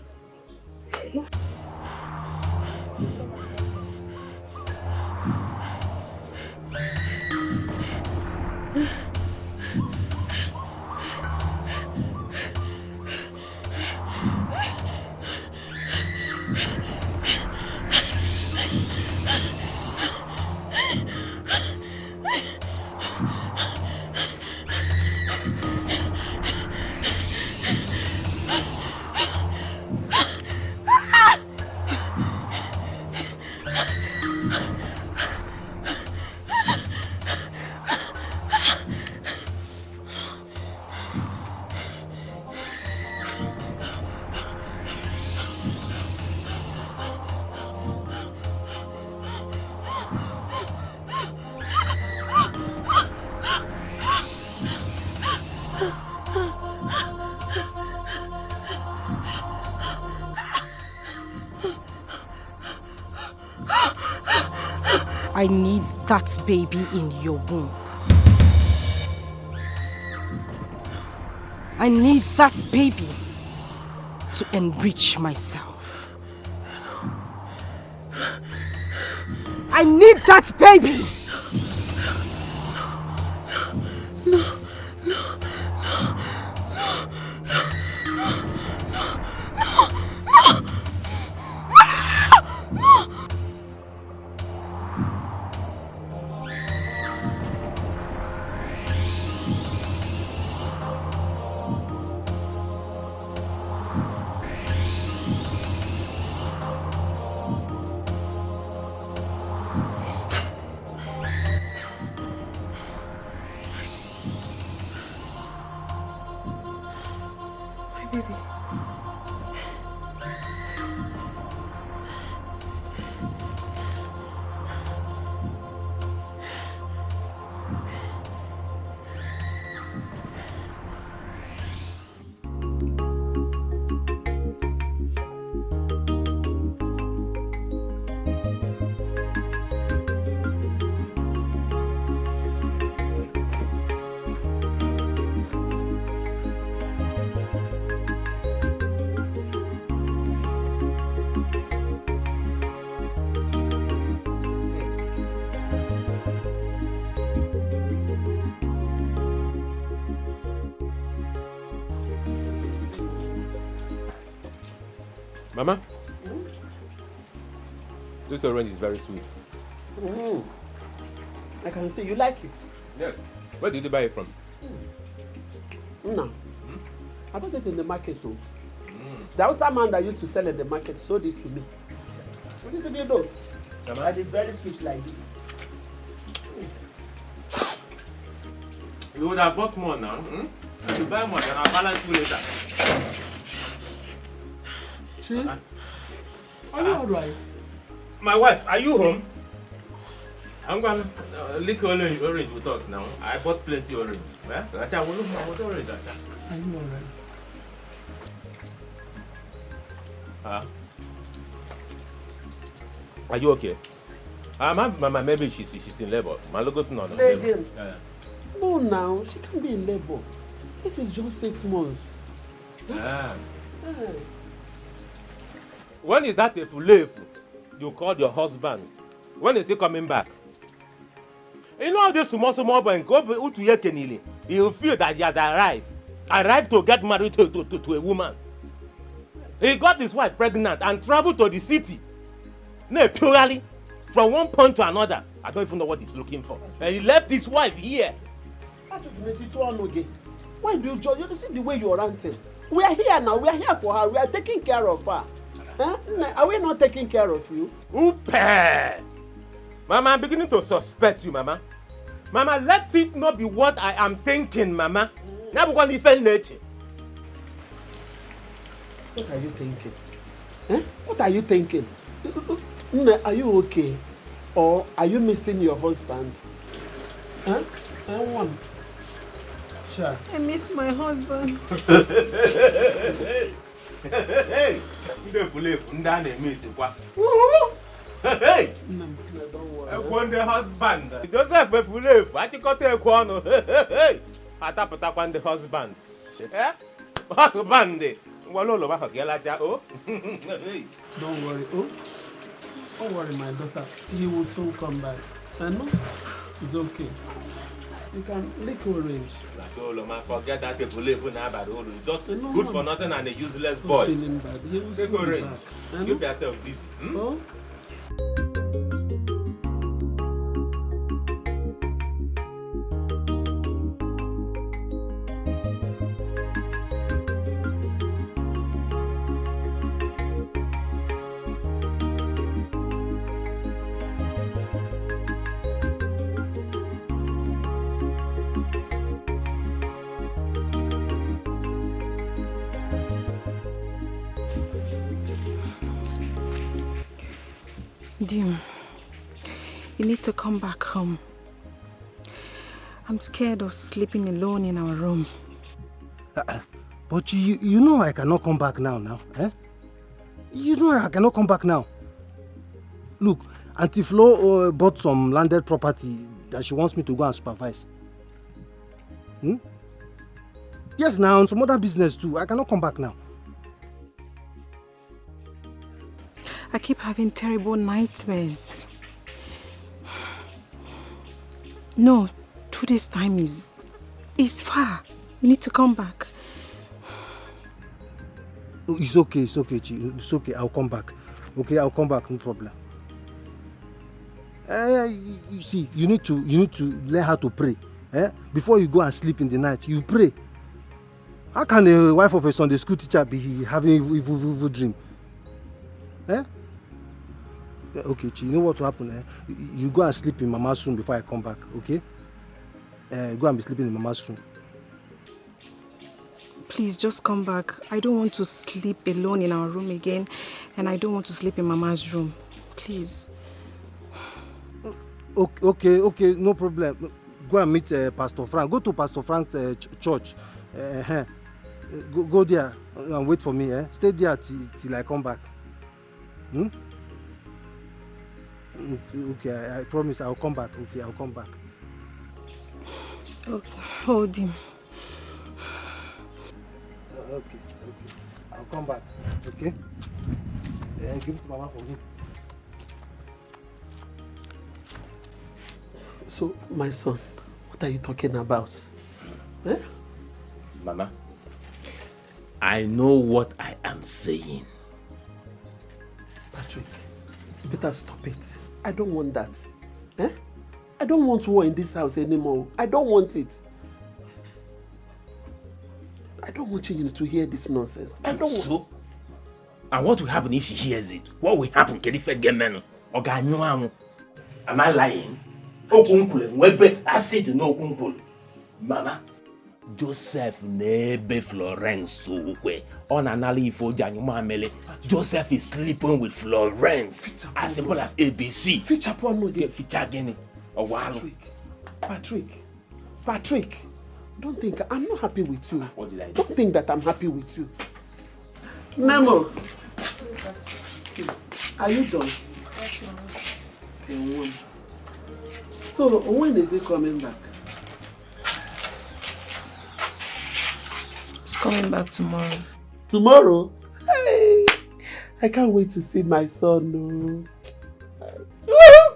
I need that baby in your womb. I need that baby to enrich myself. I need that baby! Mama, this orange is very sweet. I can see you like it. Yes. Where did you buy it from? No. I bought it in the market too. The Hausa man that used to sell in the market sold it to me. What did you do? Mama? And it's very sweet like this. You would have bought more now. You buy more, then I'll balance you later. Are you alright? My wife, are you home? I'm going to lick orange with us now. I bought plenty orange. Yeah? I will look for orange. Are you alright? Are you okay? Mama, maybe she's in labor. Labor. No, now she can't be in labor. This is just 6 months. When is that if you called your husband? When is he coming back? You know this small boy go to Yekenili. He'll feel that he has arrived to get married to a woman. He got his wife pregnant and traveled to the city. No, purely from one point to another. I don't even know what he's looking for. And he left his wife here. Why do you see the way you're ranting? We are here now. We are here for her. We are taking care of her. Huh? Are we not taking care of you? Upe! Mama, I'm beginning to suspect you, Mama. Mama, let it not be what I am thinking, Mama. Now we're going to defend nature. What are you thinking? Eh? What are you thinking? Are you okay? Or are you missing your husband? Huh? One. Sure. I miss my husband. Hey! Hey! I want the husband. Joseph Fulef, I think I'll take one. Hey! I tap the husband. Eh? Husband. Don't worry. Oh, don't worry, my daughter. He will soon come back. I know. It's okay. You can lick orange. Forget that they believe in about just good for nothing and a useless boy. Feeling bad. He will soon orange. Back. Keep yourself busy. Oh? Dim, you need to come back home. I'm scared of sleeping alone in our room. But you know I cannot come back now, eh? You know I cannot come back now. Look, Auntie Flo bought some landed property that she wants me to go and supervise. Yes, now, and some other business too. I cannot come back now. I keep having terrible nightmares. No, 2 days' time is far. You need to come back. It's okay, Chi. It's okay, I'll come back. Okay, I'll come back, no problem. You see, you need to learn how to pray. Before you go and sleep in the night, you pray. How can a wife of a Sunday school teacher be having evil dream? Okay, Chi, you know what will happen? You go and sleep in Mama's room before I come back, okay? Go and be sleeping in Mama's room. Please, just come back. I don't want to sleep alone in our room again, and I don't want to sleep in Mama's room. Please. Okay, no problem. Go and meet Pastor Frank. Go to Pastor Frank's church. Go there and wait for me. Stay there till I come back. Okay, I promise I'll come back. Okay, I'll come back. Okay, hold him. Okay. I'll come back. Okay? Give it to Mama for me. So, my son, what are you talking about? Mama, I know what I am saying. Patrick, you better stop it. I don't want that. I don't want war in this house anymore. I don't want it. I don't want you to hear this nonsense. I don't want. So, and what will happen if she hears it? What will happen? Am I lying? I said no. Mama, Joseph nebe Florence on anali for Janyuma. Joseph is sleeping with Florence. As simple as ABC. Feature porn again. Feature again. Oh wow. Patrick. Don't think I'm not happy with you. What did I do? Don't think that I'm happy with you. Nemo. Are you done? Yes, Mama. So, when is he coming back? He's coming back tomorrow. Tomorrow? Hey, I can't wait to see my son. No.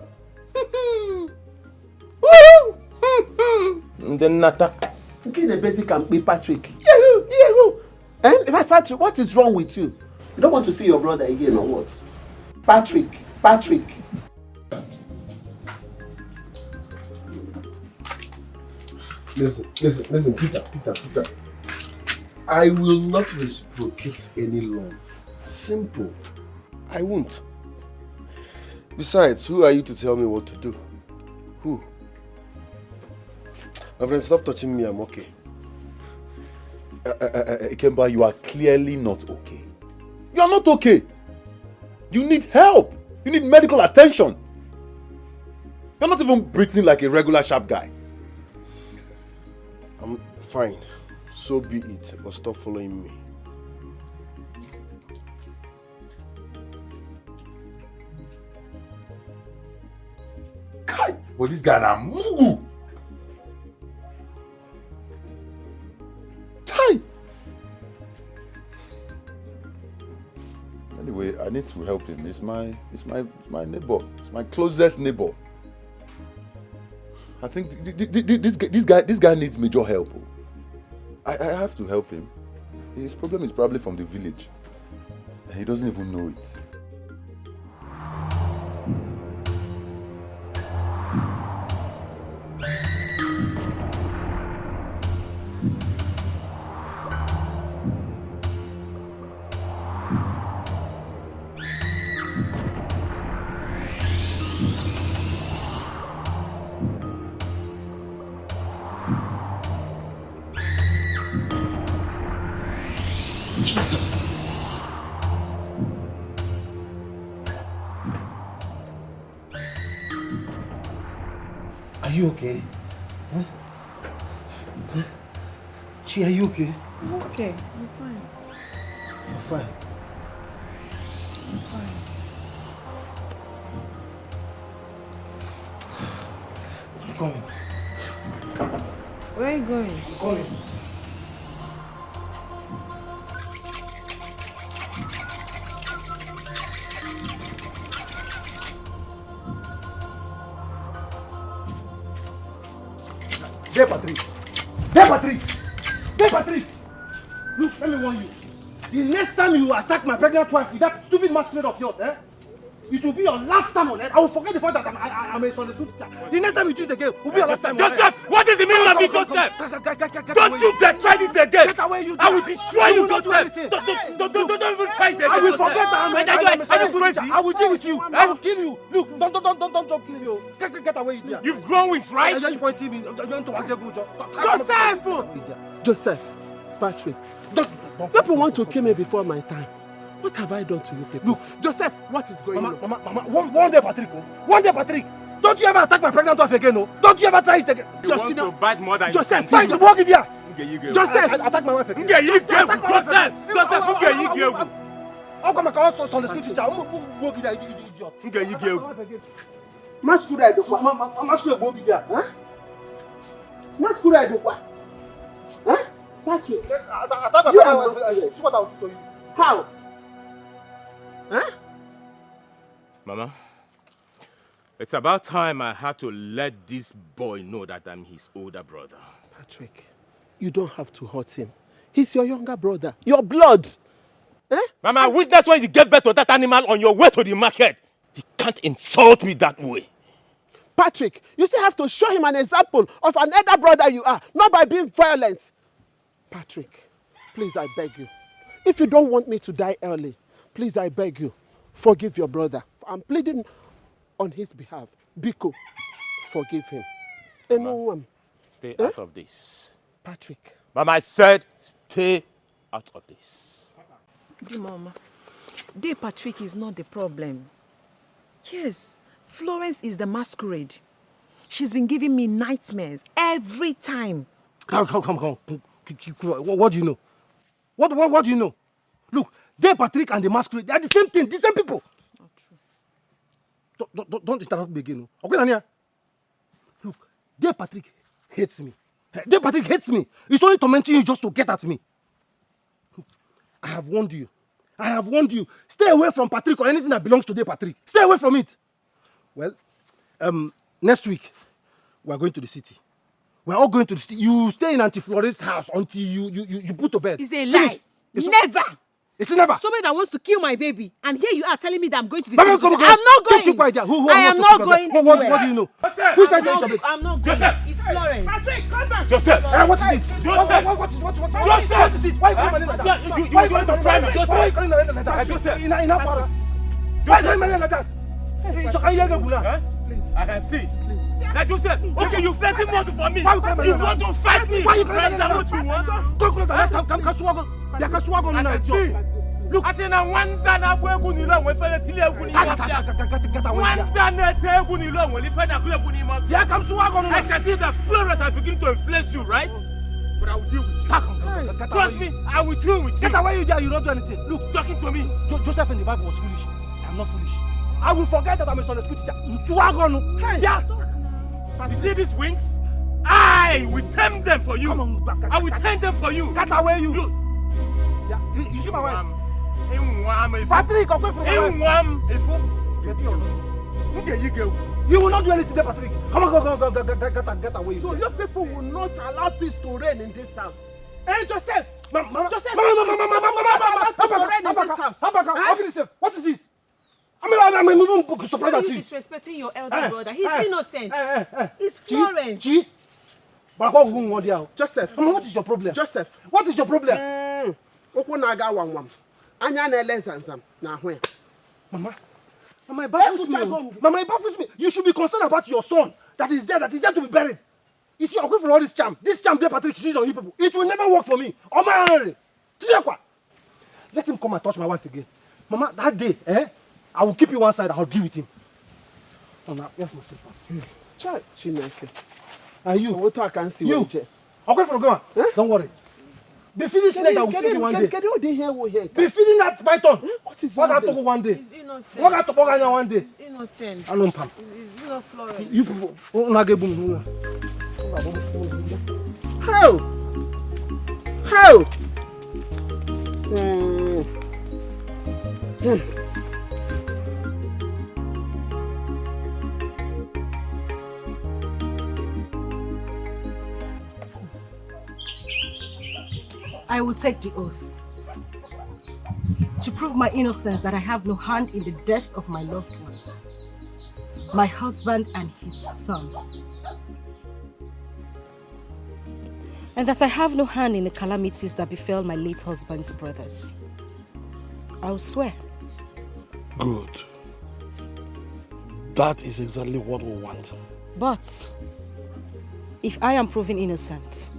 Then Nata. Okay, the basic can be Patrick. And Patrick, what is wrong with you? You don't want to see your brother again or what? Patrick. Listen, Peter. I will not reciprocate any love. Simple. I won't. Besides, who are you to tell me what to do? Who? My friend, stop touching me, I'm okay. Ikemba, you are clearly not okay. You are not okay. You need help. You need medical attention. You're not even breathing like a regular sharp guy. I'm fine. So be it. But stop following me. Kai! But this guy na mugu. Kai! Anyway, I need to help him. It's my neighbor. It's my closest neighbor. I think this guy needs major help. I have to help him. His problem is probably from the village. And he doesn't even know it. Are you okay? Huh? Chi, are you okay? I'm okay. I'm fine. You're fine. I'm fine. I'm coming. Where are you going? I'm coming. Hey, Patrick! Look, let me warn you. The next time you attack my pregnant wife with that stupid masquerade of yours, it will be your last time on earth. I will forget the fact that I'm a Sunday school teacher. The next time you do it again will be your last time on earth. Joseph, what is the meaning of it, Joseph? Don't you dare try this again! Get away, you! I will destroy you, Joseph! Don't even try it again! I will forget that I'm a Sunday school teacher. I will deal with you. I will kill you. Look, don't kill me. Get away, you! You've grown wings, right? Joseph, Patrick, people want to kill me before my time. What have I done to you people? Look, Joseph, what is going on? Mama, one day, Patrick. One day, Patrick. Don't you ever attack my pregnant wife again, no? Don't you ever try it again? You want to bite more than Joseph, try to walk it here. Joseph, attack my wife again. Joseph, How come I can't Sunday school teacher? Walk it here, idiot. Masquerade, Masquerade, walk it here. huh? Masquerade, what? Huh? Patrick, Attack my You pregnant are wife. See what I will do to you. how? Huh? Mama, it's about time I had to let this boy know that I'm his older brother. Patrick, you don't have to hurt him. He's your younger brother, your blood. Mama, I witnessed when you gave birth to that animal on your way to the market. You can't insult me that way. Patrick, you still have to show him an example of an elder brother you are, not by being violent. Patrick, please, I beg you. If you don't want me to die early, please, I beg you, forgive your brother. I'm pleading on his behalf. Biko, forgive him. And no one. Stay out of this. Patrick. Mama, I said stay out of this. Mama, Day Patrick is not the problem. Yes, Florence is the masquerade. She's been giving me nightmares every time. Come. What do you know? What do you know? Look, Day Patrick and the masquerade, they are the same thing, the same people. Not true. Don't interrupt me again. Okay, Nania. Look, dear Patrick hates me. Dear Patrick hates me. He's only tormenting you just to get at me. Look, I have warned you. Stay away from Patrick or anything that belongs to dear Patrick. Stay away from it. Well, next week, we are going to the city. We are all going to the city. You stay in Auntie Flore's house until you put to bed. It's a lie. Never. It's never. Somebody that wants to kill my baby, and here you are telling me that I'm going to the city. I'm not going. Keep quiet there. I am not going anywhere. What do you know? Who said that? I'm not going. It's Florence. Patrick, come back. Joseph. What is it? Joseph. What is it? Why are you calling like that? Why are you going to try me? Why are you calling like that? Joseph. In a para. Why are you calling like that? It's okay. Please. I can see. Now Joseph, okay, you flirting more for me. Why you You want to fight me? Why you calling like what you want? Come closer. Come swaggle. I can see. Look, I think one time I will go to when fella tell you get away. one time I tell you when you find a club when you must. Yeah, come swaggle. I can see that Florence has begun to influence you, right? But I will deal with you. Trust me, I will deal with you. Get away, you there. You don't do anything. Look, talking to me. Joseph in the Bible was foolish. I'm not foolish. I will forget that I'm a Sunday school teacher. Swaggle. Hey, yeah. You see these wings? I will tame them for you. Come on, back. I will tame them for you. Get away, you. Yeah, you see my wife. Patrick, away from my wife. You will not do anything there, Patrick. Come on, get away. So your people will not allow peace to reign in this house. Hey, Joseph! Mama! What is it? I'm even surprised at you. You're disrespecting your elder brother. He's innocent. It's Florence. Joseph, what is your problem? Joseph, what is your problem? Mama, it baffles me. You should be concerned about your son that is there to be buried. You see, I'm going for all this charm. This charm there, Patrick, she's on you people. It will never work for me. Let him come and touch my wife again. Mama, that day, I will keep you one side. I'll deal with him. Mama, here's my slippers. Child, Chineke. And you? What I can see. You? I'll go for the girl. Don't worry. Be feeding snake that will feed you one day. Be feeding that python. What is that? One day. He's innocent. What got to one day? He's innocent. I know Pam. He's not Florence. You people. How? I will take the oath to prove my innocence that I have no hand in the death of my loved ones, my husband and his son, and that I have no hand in the calamities that befell my late husband's brothers. I will swear. Good. That is exactly what we want. But if I am proven innocent,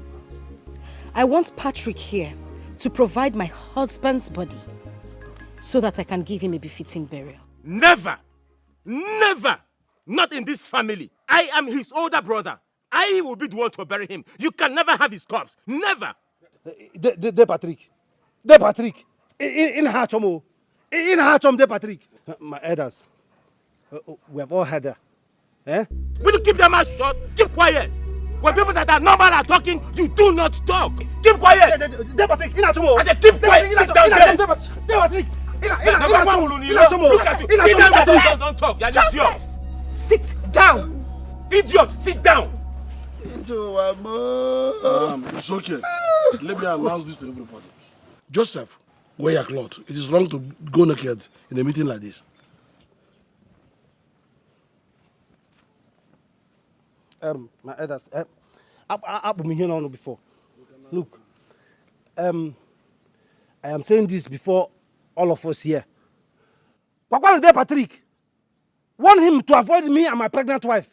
I want Patrick here to provide my husband's body so that I can give him a befitting burial. Never! Never! Not in this family. I am his older brother. I will be the one to bury him. You can never have his corpse. Never! De Patrick. De Patrick. In Hachomo. In Hachom, De Patrick. My elders. We have all had that. Will you keep your mouth shut? Keep quiet! When people that are normal are talking, you do not talk. Keep quiet. I said keep quiet. Sit down there. Look at you. Sit down. Don't talk. You're an idiot. Sit down. Idiot. Sit down. It's okay. Let me announce this to everybody. Joseph, wear your clothes. It is wrong to go naked in a meeting like this. My elders, I've been here now before. Look, I am saying this before all of us here. Patrick, warn him to avoid me and my pregnant wife.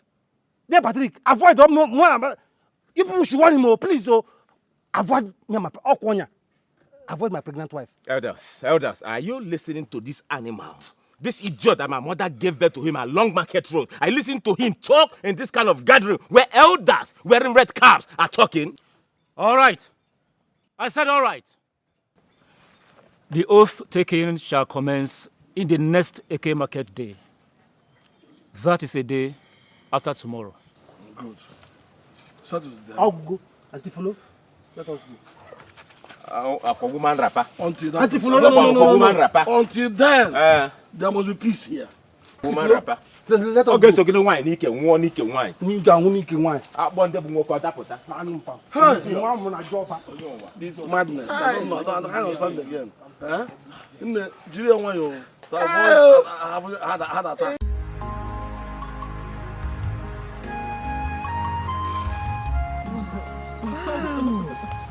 There, Patrick, avoid more. You people should warn him, please. Avoid me and avoid my pregnant wife. Elders, are you listening to this animal? This idiot that my mother gave birth to him along Market Road. I listened to him talk in this kind of gathering where elders wearing red caps are talking. All right. I said all right. The oath taking shall commence in the next Eke Market Day. That is a day after tomorrow. Good. Saturday. I'll go. Antifulo, let us go. Woman rapper. Until that. Antifulo, no. Until then, there must be peace here. Woman rapper. Let us Okay, so go. get wine, Nike wine. Nike wine. Bond the bungo tapota. It's madness. I don't know. I don't understand again. In the Nigerian one, I have had a time.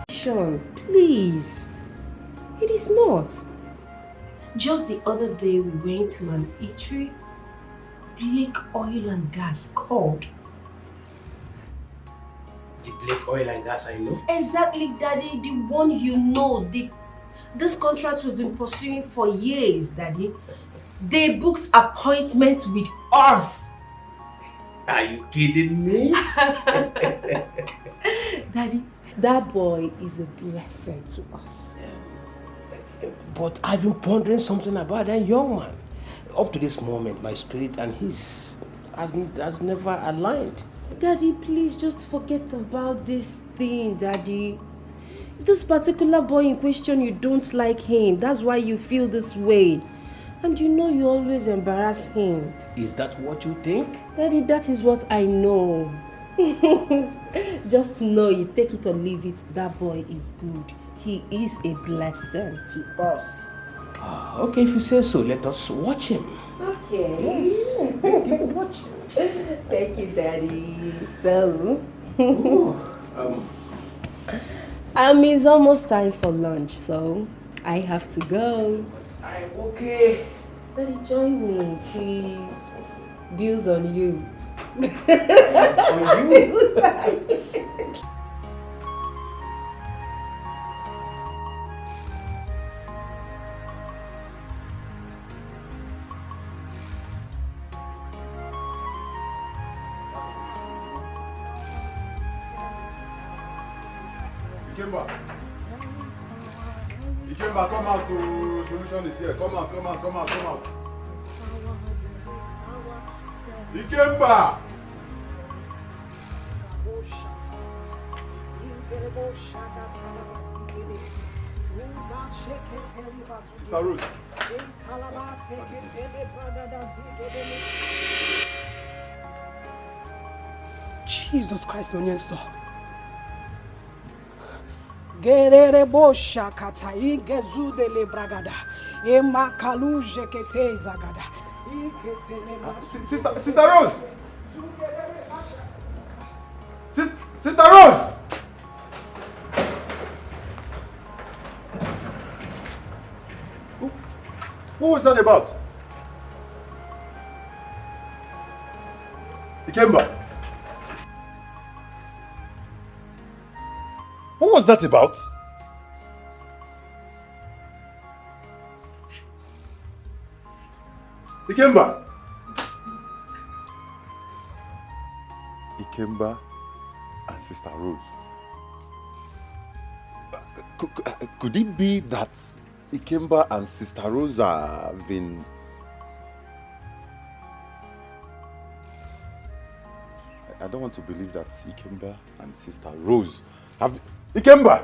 Sean, please. It is not. Just the other day we went to an eatery. Blake Oil and Gas called. The Blake Oil and Gas, I know. Exactly, Daddy. The one you know. This contract we've been pursuing for years, Daddy. They booked appointments with us. Are you kidding me? Daddy, that boy is a blessing to us. But I've been pondering something about that young man. Up to this moment, my spirit and his has never aligned. Daddy, please just forget about this thing, Daddy. This particular boy in question, you don't like him. That's why you feel this way. And you know you always embarrass him. Is that what you think? Daddy, that is what I know. Just know it, take it or leave it, that boy is good. He is a blessing to us. Okay, if you say so, let us watch him. Okay. Yes. Let's keep watching. Thank you, Daddy. So, it's almost time for lunch, so I have to go. I'm okay. Daddy, join me, please. Bills on you. On you? Ikemba, come out to solution is here. Come out. Ikemba! Sister Rose. Jesus Christ, Onyenso. Gerere bosha kata ingezude le bragada. Ema kaluje kete zagada. Sister Rose! Sister Rose! What was that about? Ikemba. What was that about? Ikemba. Ikemba and Sister Rose. Could it be that Ikemba and Sister Rose have been... I don't want to believe that Ikemba and Sister Rose have... Ikemba!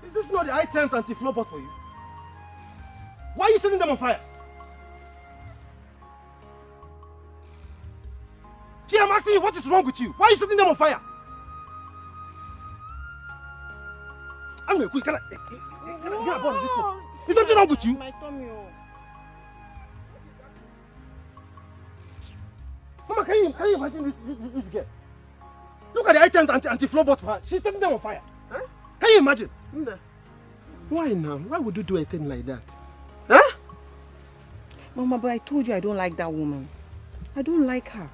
Is this not the items anti-flow bought for you? Why are you setting them on fire? Gee, I'm asking you, what is wrong with you? Why are you setting them on fire? I'm quick, can I get a ball this thing? Is something wrong with you? My tummy. Mama, can you imagine this girl? Look at the items anti-floor bought for her. She's setting them on fire. Huh? Can you imagine? Nna, why now? Why would you do a thing like that? Huh? Mama, but I told you I don't like that woman. I don't like her.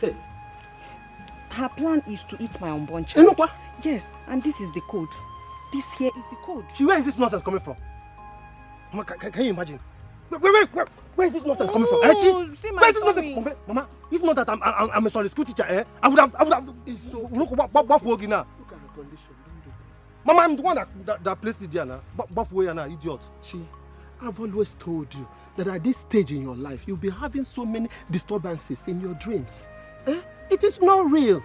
Hey. Her plan is to eat my unborn child. You know what? Yes, and this is the code. This here is the code. Where is this nonsense coming from? Mama, can you imagine? Where is this nonsense coming from? Where is this nonsense? Mama, if not that I'm a solid school teacher, I would have. It's so Look what working now. Look at her condition. Don't do that. Mama, I'm the one that placed it there now. Buff way now, idiot. Chi, I've always told you that at this stage in your life, you'll be having so many disturbances in your dreams. Eh? It is not real.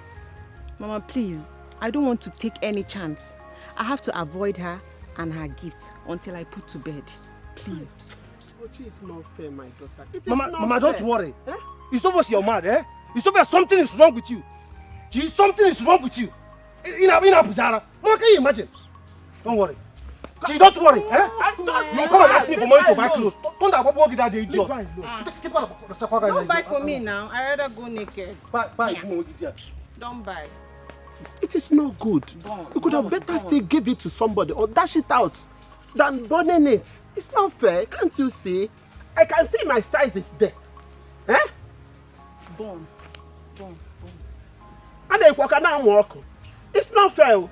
Mama, please. I don't want to take any chance. I have to avoid her and her gifts until I put to bed. Please. Ochi, it's not fair, my daughter. It is Mama, not Mama, fair. don't worry. Eh? It's obvious you're mad, eh? It's obvious something is wrong with you. Gee, something is wrong with you. In a Mama, can you imagine? Don't worry. Gee, don't worry, eh? You come and ask me for money to buy clothes. Don't have a that idiot. Don't buy for me now. I'd rather go naked. Buy. Don't buy. It is not good. You could have better still give it to somebody or dash it out than burning it. It's not fair. Can't you see? I can see my size is there. Eh? Born. And then walk. It's not fair.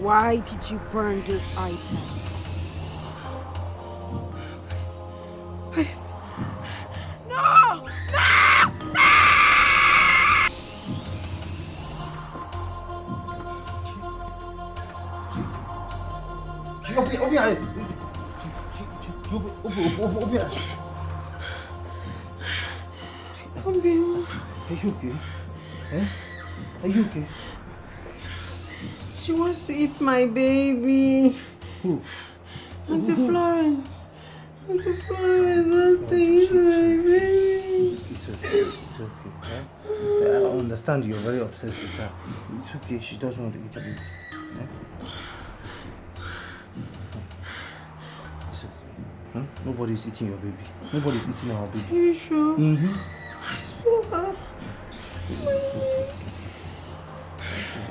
Why did you burn those items? Please. No! Are you okay? Eh? Are you okay? She wants to eat my baby. Who? Auntie Florence. Auntie Florence wants to eat my baby. It's okay. Eh? I understand you're very obsessed with her. It's okay. She doesn't want to eat your baby. Eh? It's okay. Huh? Nobody's eating your baby. Nobody's eating our baby. Are you sure? Mm-hmm. I saw her.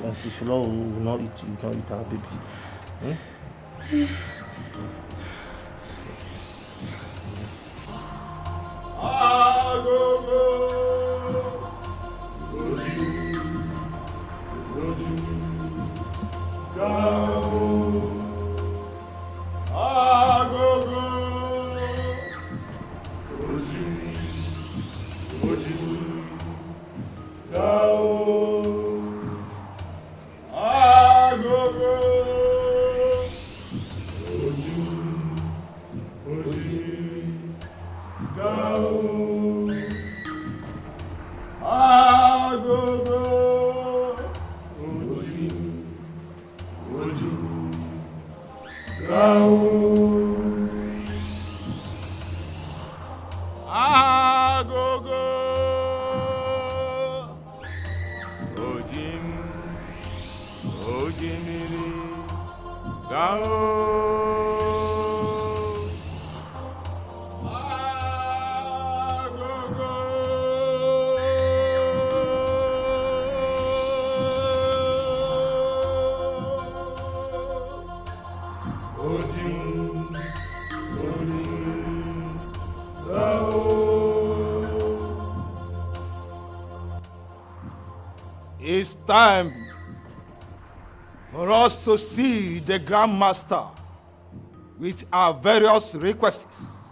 Auntie Shula will not eat our baby. Eh? is time for us to see the Grand Master with our various requests.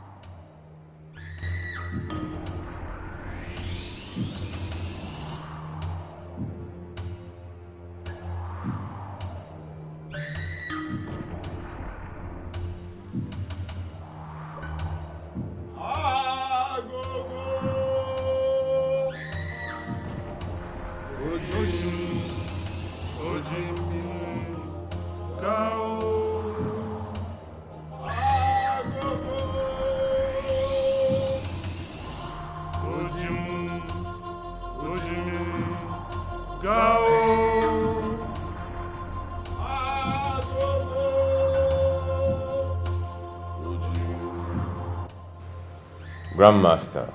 Grandmaster,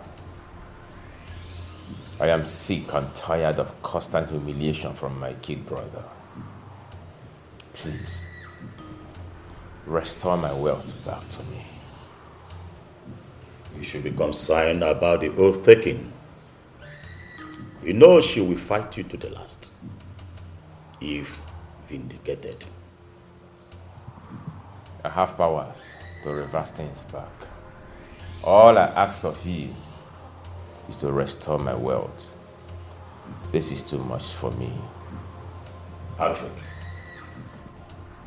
I am sick and tired of constant humiliation from my kid brother. Please, restore my wealth back to me. You should be concerned about the oath taking. You know she will fight you to the last, if vindicated. I have powers to reverse things back. All I ask of you is to restore my wealth. This is too much for me. Fredrick,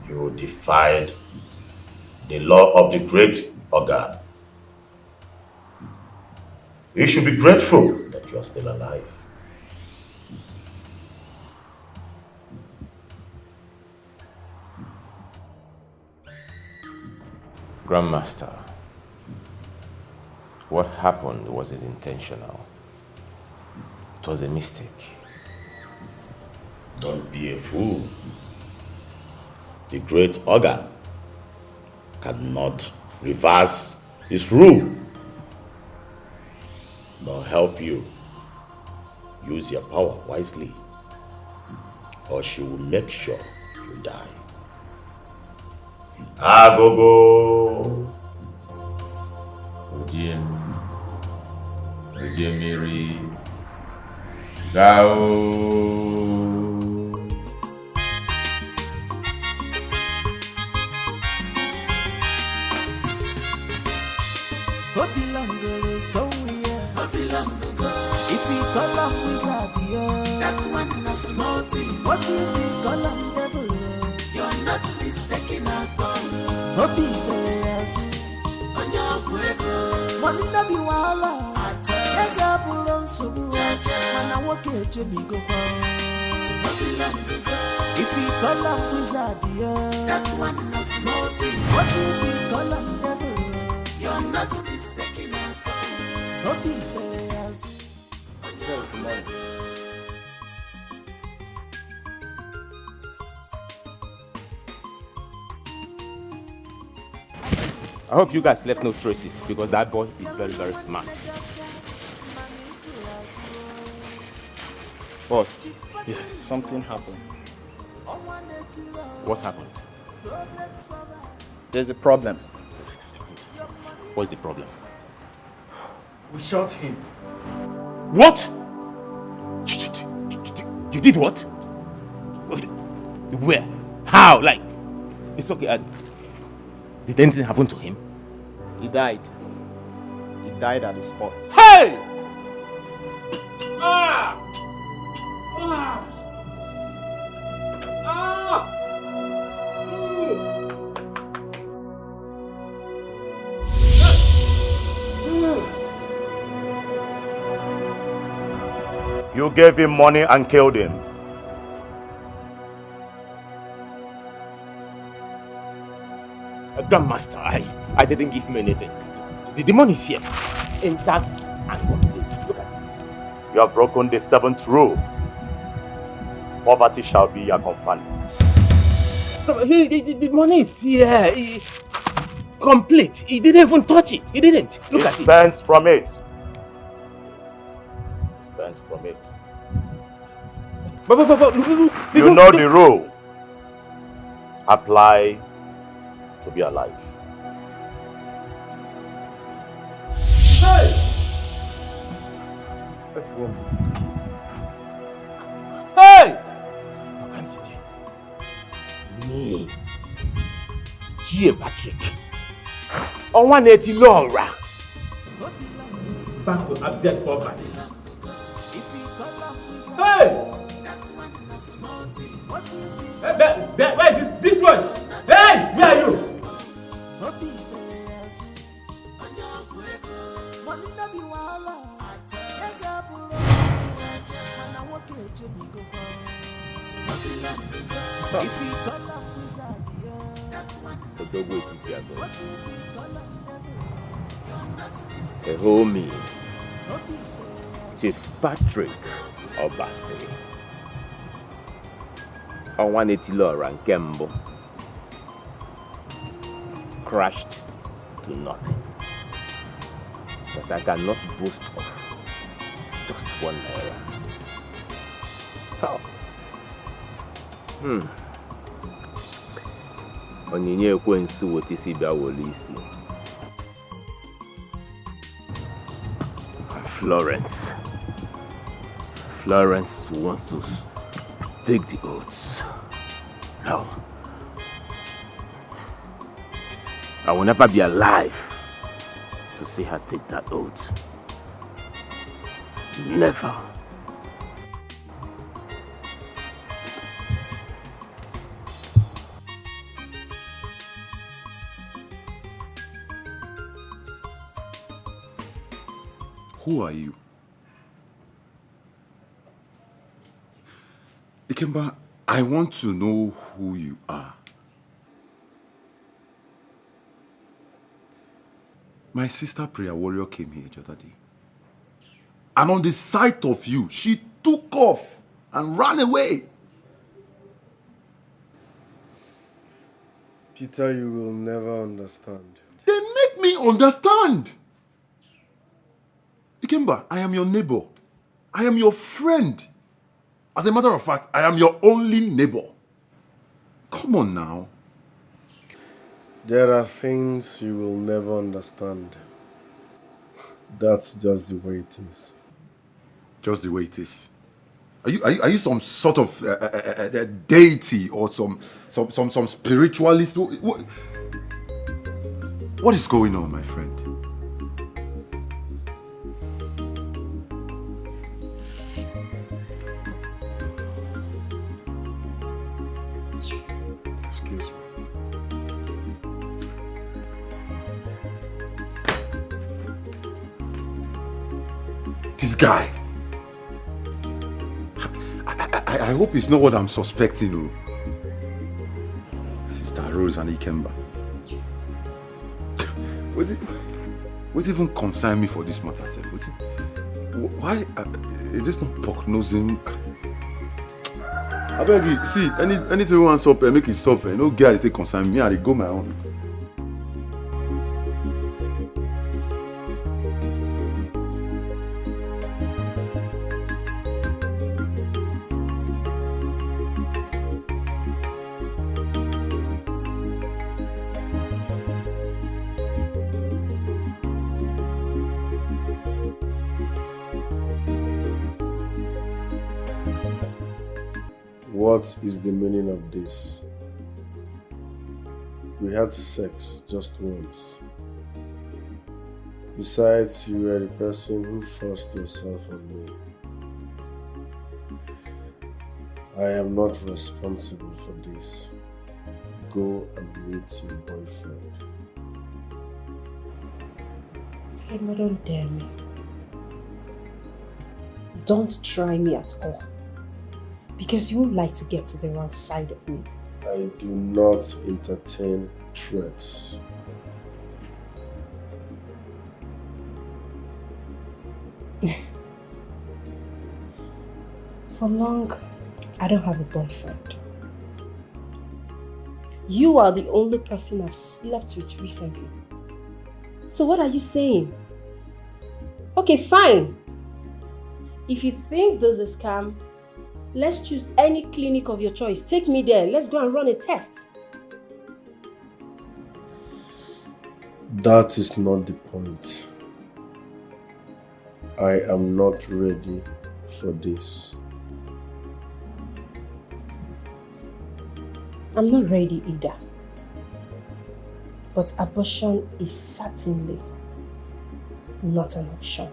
you defied the law of the great organ. You should be grateful that you are still alive. Grandmaster, what happened wasn't intentional. It was a mistake. Don't be a fool. The great organ cannot reverse its rule, nor help you use your power wisely, or she will make sure you die. Agogo. Ojim, Ojimiri, Gao. Obilangolo somewhere. Obilangogo. If you call him wizard, that's one a small thing. What if you call him devil? You're not mistaken at all. Obi Feleazu. Onyabuego. Wanna be wala. Ega bulon sobu. Mana woke Jimmy go. Obilangogo. If you call him wizard, that's one a small thing. What if you call him devil? You're not mistaken at all. Obi Feleazu. Onyabuego. I hope you guys left no traces because that boy is very, very smart. Boss. Yes, something happened. What happened? There's a problem. What's the problem? We shot him. What? You did what? Where? How? Like, it's okay. Did anything happen to him? He died. He died at the spot. Hey! Ah! Ah! Ah! You gave him money and killed him. Grandmaster, I didn't give him anything. The money is here. Intact and complete. Look at it. You have broken the 7th rule. Poverty shall be your companion. The money is here. Complete. He didn't even touch it. He didn't. Look at it. Dispense from it. Dispense from it. But, you know the rule. Apply to be alive. Hey! Hey! Dear Patrick. On 180 Laura. Back to abject poverty. Hey! Wait, this one! Hey! Where are you? Homie, Chief Patrick Obasi. On 180 Laura and Kembo crashed to nothing. But I cannot boast of just 1 naira. How? Onyinye ekwensu wotisi bia wolisi. Florence wants to take the oaths. No. I will never be alive to see her take that oath. Never. Who are you? Ikemba, I want to know who you are. My sister prayer warrior came here the other day. And on the sight of you, she took off and ran away. Peter, you will never understand. Then make me understand. Ikemba, I am your neighbor. I am your friend. As a matter of fact, I am your only neighbor. Come on now. There are things you will never understand. That's just the way it is. Just the way it is. Are you some sort of deity or some spiritualist? What is going on, my friend? Excuse me. This guy. I hope it's not what I'm suspecting. Sister Rose and Ikemba. What even concern me for this matter, sir? Why is this not prognosing? I beg you, see, anything you want to stop, make it stop. No girl take concern me, I go my own. What is the meaning of this? We had sex just once. Besides, you were the person who forced yourself on me. I am not responsible for this. Go and meet your boyfriend. Emma, don't dare me. Don't try me at all. Because you would like to get to the wrong side of me. I do not entertain threats. For long, I don't have a boyfriend. You are the only person I've slept with recently. So what are you saying? Okay, fine. If you think this is a scam, let's choose any clinic of your choice. Take me there. Let's go and run a test. That is not the point. I am not ready for this. I'm not ready either. But abortion is certainly not an option.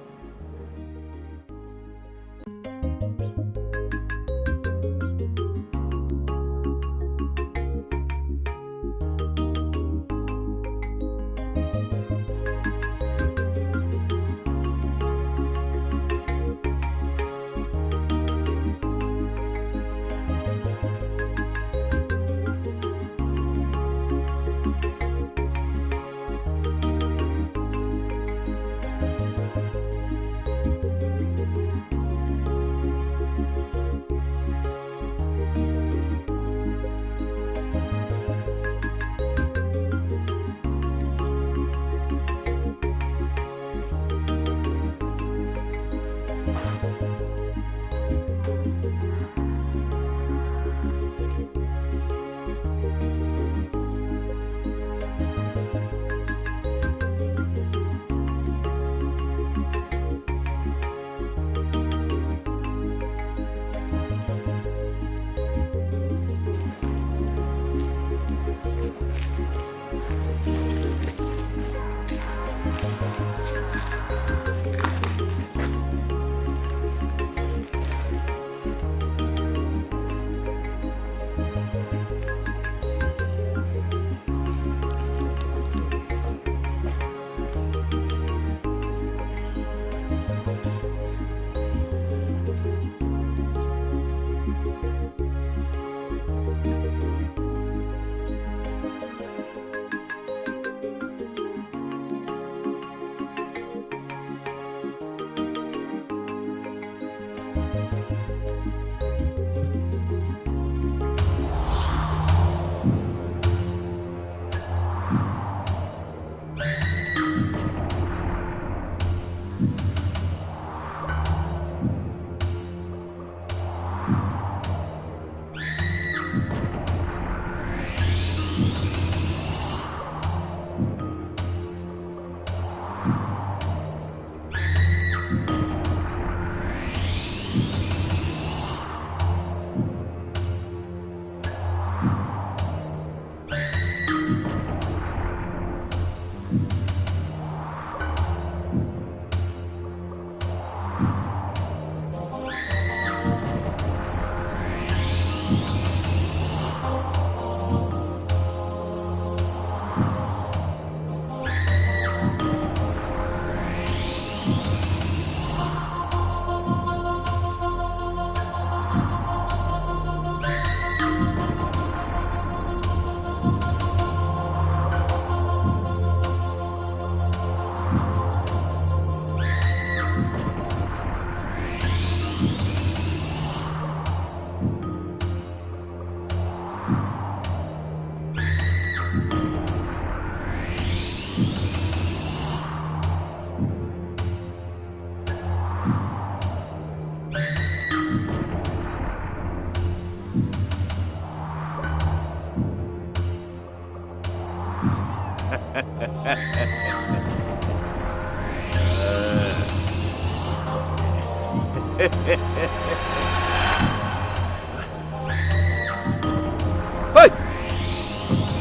Hey!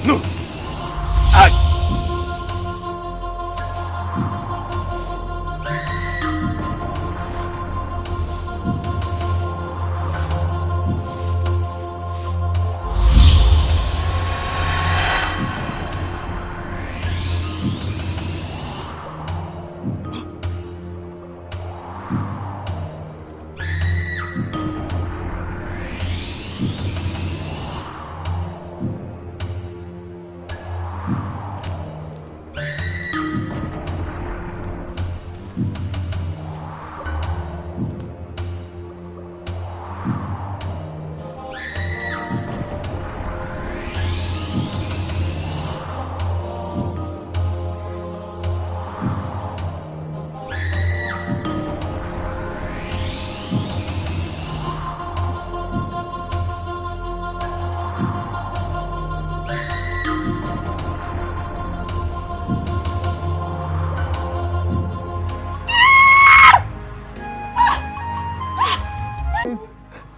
No! Ay!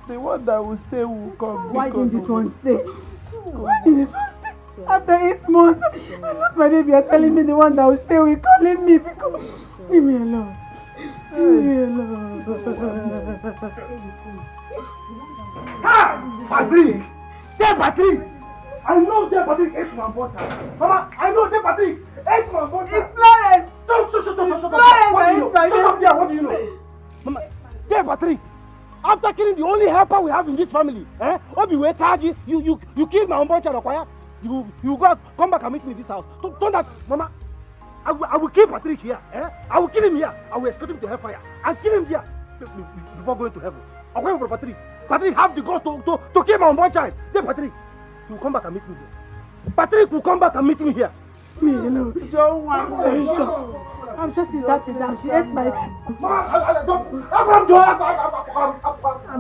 The one that will stay will come. Why didn't this one stay? Why did this one stay? After 8 months, I lost my baby. You're telling me the one that will stay with calling me because... Leave me alone. Leave me alone. Ah! Patrick! Dear Patrick! I know dear Patrick hates my daughter. Mama, I know dear Patrick hates my daughter. It's Florence! Shut up! Florence! Shut up there, what do you know? Mama, dear Patrick, after killing the only helper we have in this family, Obi Wetagi, you killed my unborn child, Okwaya. You go come back and meet me in this house. Don't that, Mama. I will kill Patrick here. I will kill him here. I will escort him to hellfire and kill him here before going to heaven. Okay, for Patrick. Patrick have the guts to kill my unborn child. Then Patrick, he will come back and meet me here. Patrick will come back and meet me here. Me alone. I'm very sure. I'm just in that exam. She ate my... I'm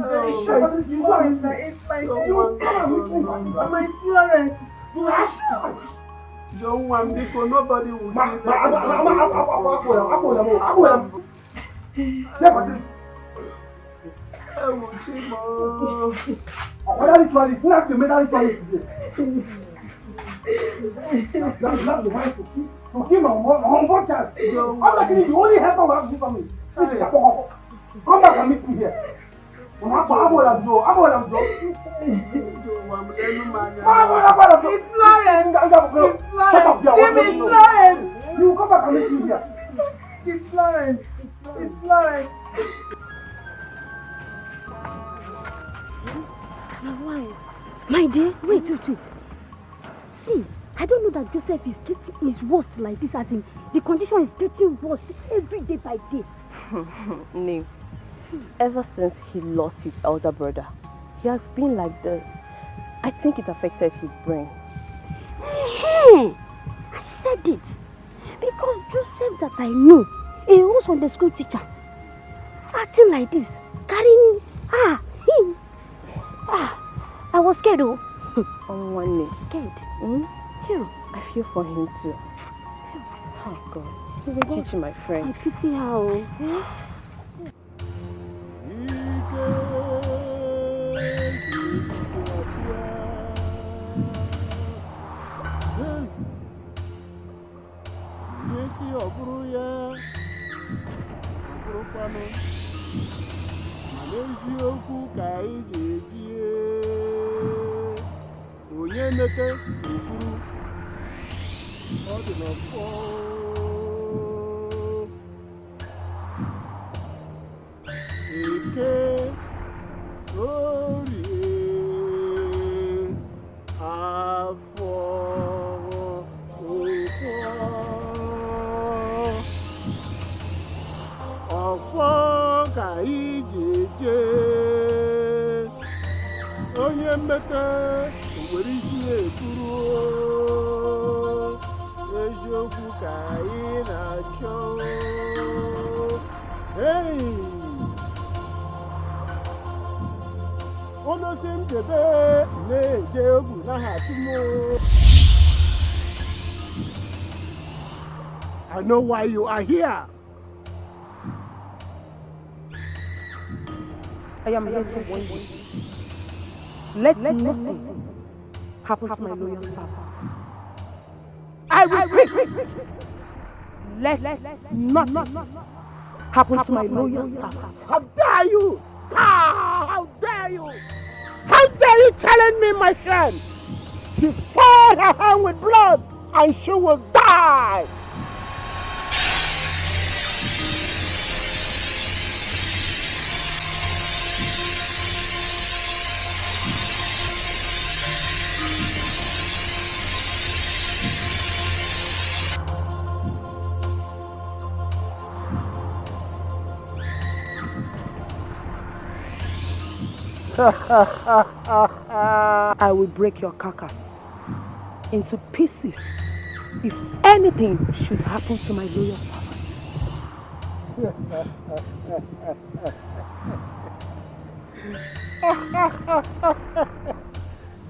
very sure. Florence, I ate my... Mama, it's Florence. Don't want because nobody will Come back and meet me here. It's Florence! Shut up, give me Florence! You come back and meet me here. It's Florence! It's Florence! My wife. My dear, wait. See, I don't know that Joseph is getting his worst like this, as in the condition is getting worse every day by day. Nee. Ever since he lost his elder brother, he has been like this. I think it affected his brain. Hey, I said it. Because Joseph that I know, he was on the school teacher. Acting like this, carrying him. I was scared though. On one knee. Scared. Yeah. I feel for him too. Oh God. Chichi, my friend. I pity her. I know why you are here. I am here to warn you. Let nothing happen to my loyal servant. I repeat, let nothing happen to my loyal servant. How dare you? How dare you? How dare you challenge me, my friend? She stained her hand with blood and she will die. I will break your carcass into pieces if anything should happen to my loyal servant.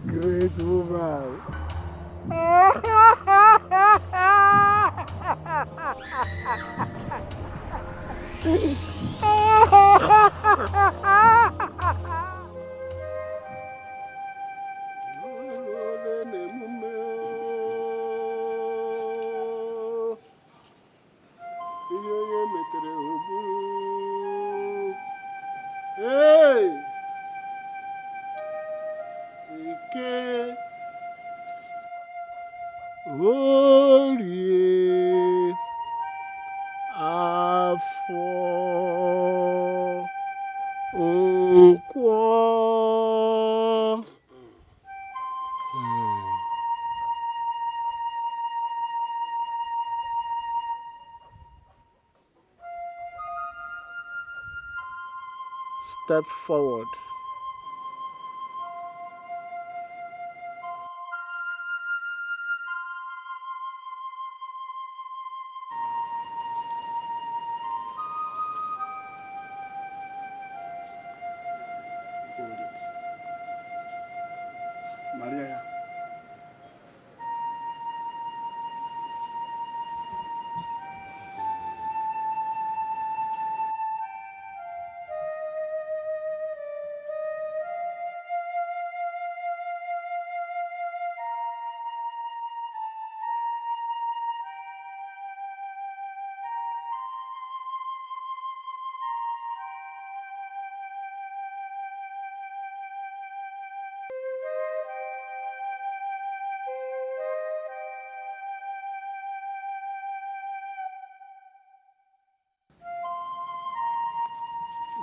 Great woman. ihe onye metere oburu. Hey! Ike Orie Afọ Nkwọ. Step forward. Hold it. Maria.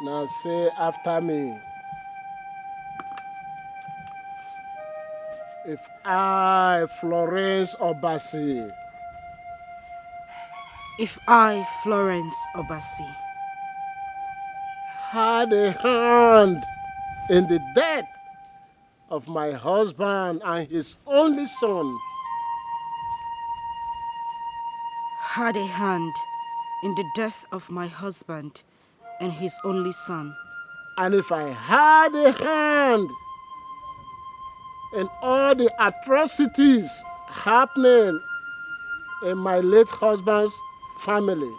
Now say after me. If I, Florence Obasi, If I, Florence Obasi, had a hand in the death of my husband and his only son, had a hand in the death of my husband and his only son, and if I had a hand in all the atrocities happening in my late husband's family,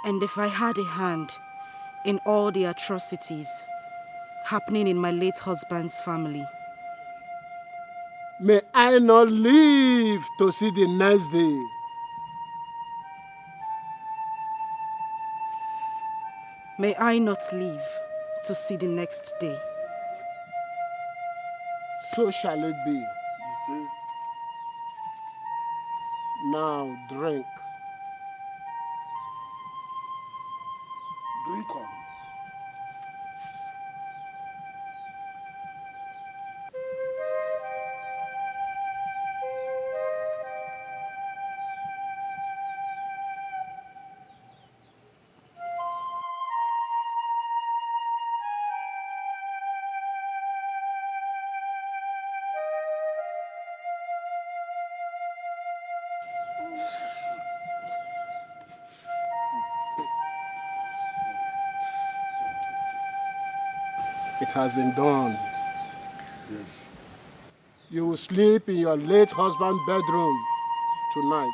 and if I had a hand in all the atrocities happening in my late husband's family, may I not live to see the next day. may I not live to see the next day. So shall it be. You see? Now drink. Drink on. It has been done. Yes. You will sleep in your late husband's bedroom tonight.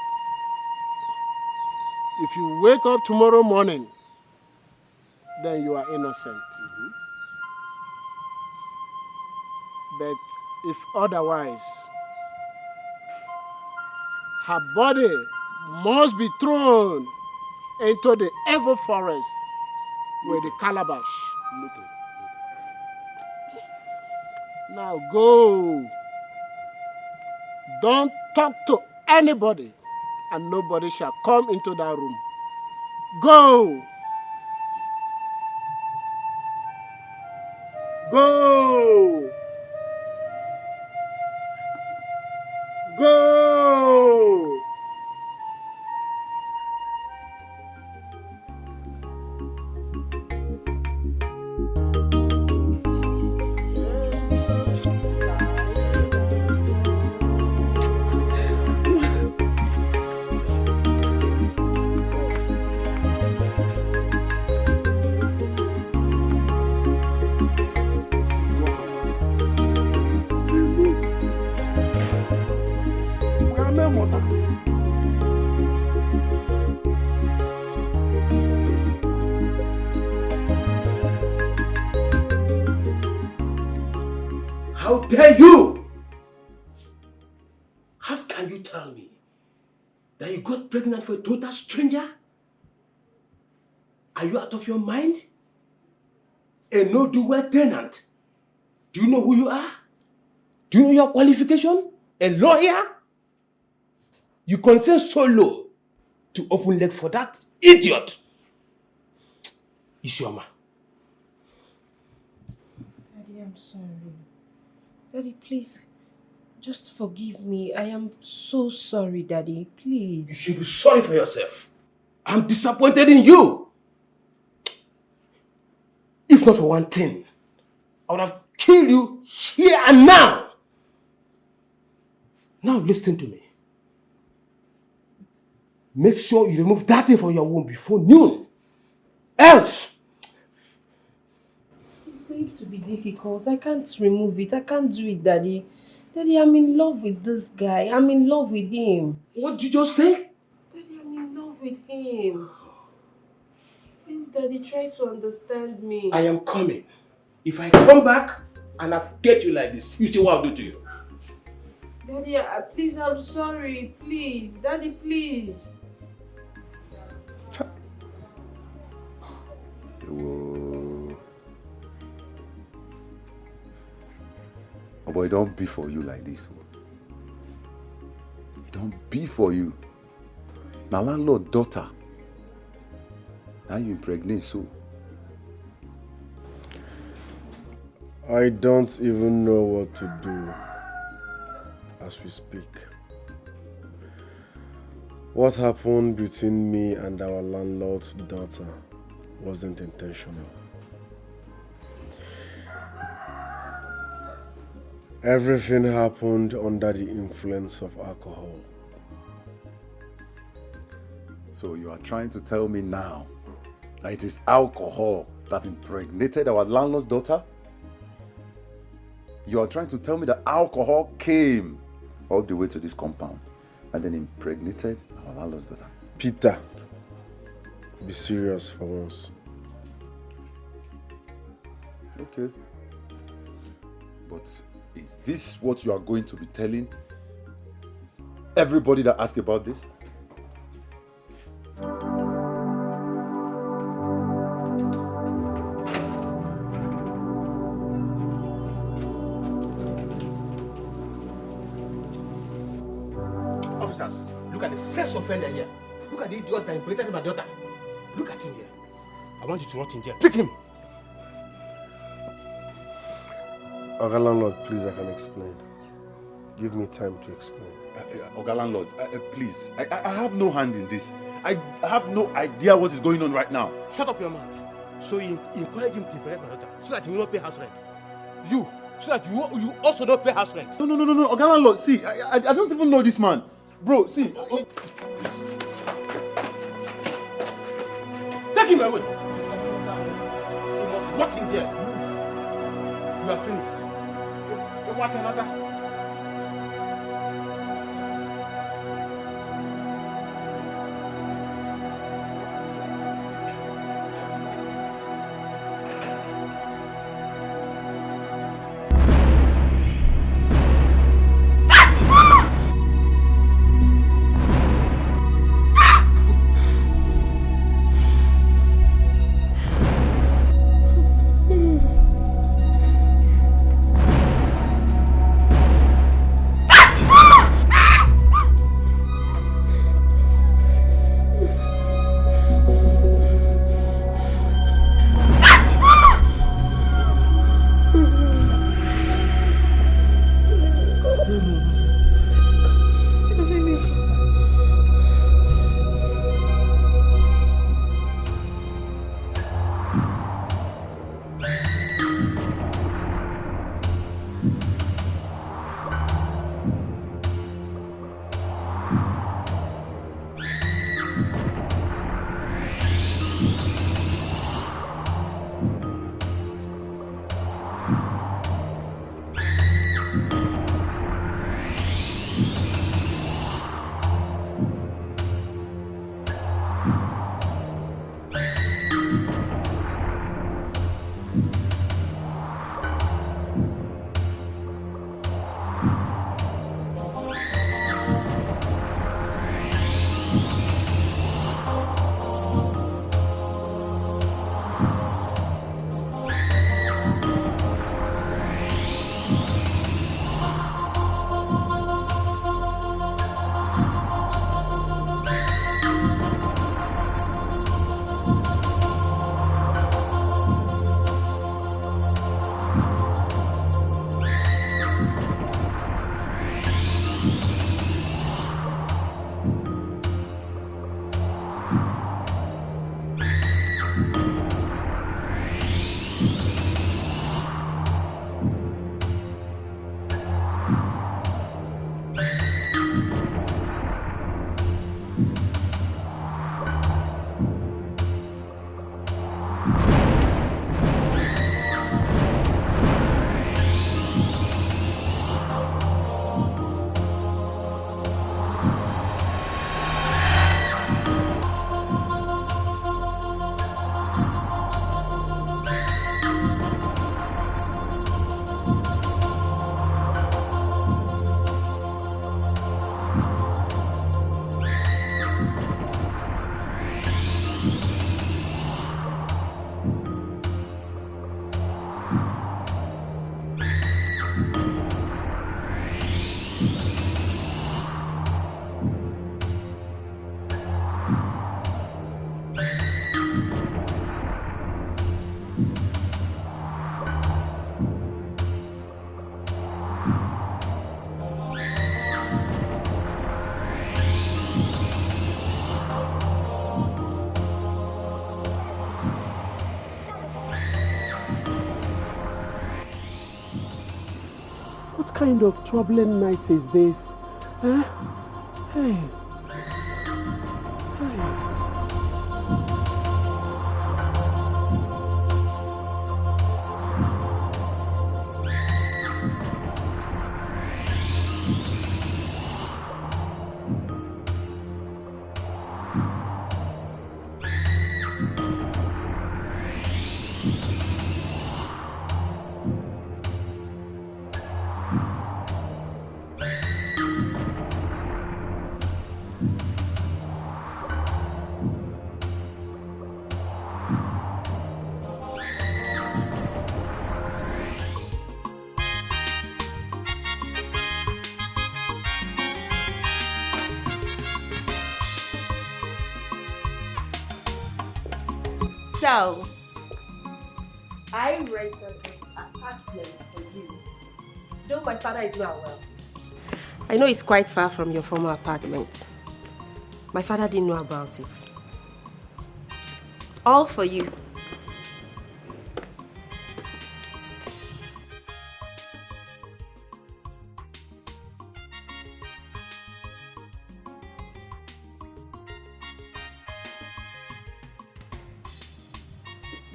If you wake up tomorrow morning, then you are innocent. But if otherwise, her body must be thrown into the evil forest with the calabash. Noted. Now go. Don't talk to anybody, and nobody shall come into that room. Go. Go. Go. How dare you? How can you tell me that you got pregnant for a total stranger? Are you out of your mind? A no-do-well tenant. Do you know who you are? Do you know your qualification? A lawyer? You consent so low to open leg for that idiot. Isioma. Daddy, I'm sorry. Daddy, please, just forgive me. I am so sorry, Daddy. Please. You should be sorry for yourself. I'm disappointed in you. If not for one thing, I would have killed you here and now. Now listen to me. Make sure you remove that thing from your womb before noon. Else! It's going to be difficult. I can't remove it. I can't do it, Daddy. Daddy, I'm in love with this guy. I'm in love with him. What did you just say? Daddy, I'm in love with him. Please, Daddy, try to understand me. I am coming. If I come back and I forget you like this, you see what I'll do to you. Daddy, please, I'm sorry. Please. Daddy, please. Whoa. Oh boy, don't be for you like this. It don't be for you. Now landlord daughter. Now you impregnate so. I don't even know what to do as we speak. What happened between me and our landlord's daughter wasn't intentional. Everything happened under the influence of alcohol. So you are trying to tell me now that it is alcohol that impregnated our landlord's daughter? You are trying to tell me that alcohol came all the way to this compound and then impregnated our landlord's daughter? Peter, be serious for once. Okay. But is this what you are going to be telling everybody that asks about this? Officers, look at the sex offender here. Look at the idiot that impregnated my daughter. Look at him here. I want you to rot in jail. Pick him. Oga landlord, please, I can explain. Give me time to explain. Oga landlord, please. I have no hand in this. I have no idea what is going on right now. Shut up your mouth. So you encourage him to impregnate my daughter so that he will not pay house rent. You, so that you also don't pay house rent. No, Oga landlord, see, I don't even know this man. Bro, see. Please. Take him away. He must rot in jail. Move. You are finished. Watch another. kind of troubling night is this? Huh? Hey. So, I rented this apartment for you. Though my father is not well. I know it's quite far from your former apartment. My father didn't know about it. All for you.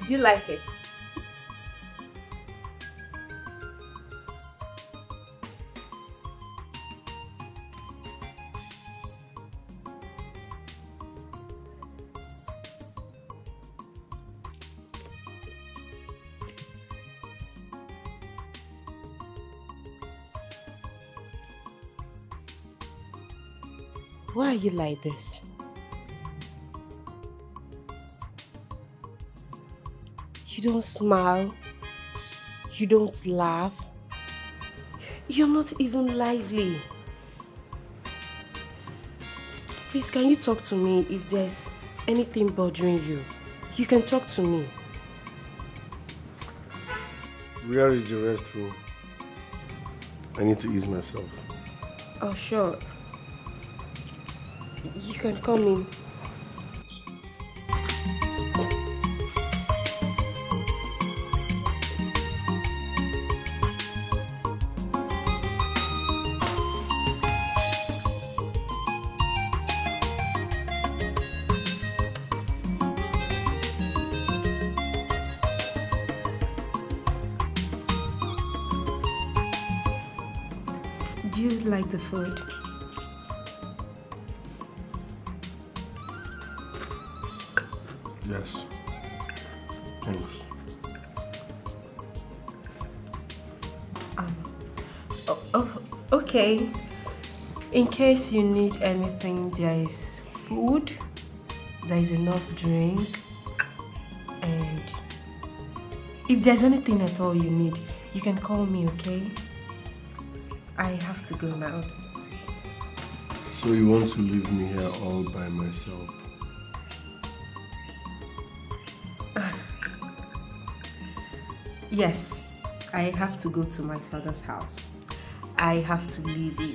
Do you like it? Why are you like this? You don't smile. You don't laugh. You're not even lively. Please, can you talk to me if there's anything bothering you? You can talk to me. Where is the restroom? I need to ease myself. Oh, sure. You can come in. Do you like the food? Yes. Thanks. Okay. In case you need anything, there is food, there is enough drink, and if there's anything at all you need, you can call me, okay? I have to go now. So you want to leave me here all by myself? Yes, I have to go to my father's house. I have to leave you.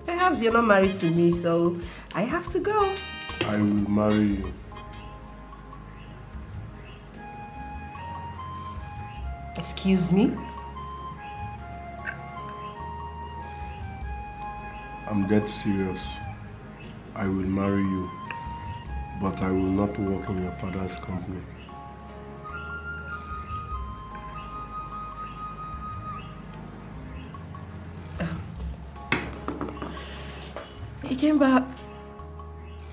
Perhaps you're not married to me, so I have to go. I will marry you. Excuse me? I'm dead serious. I will marry you, but I will not work in your father's company. Ikemba,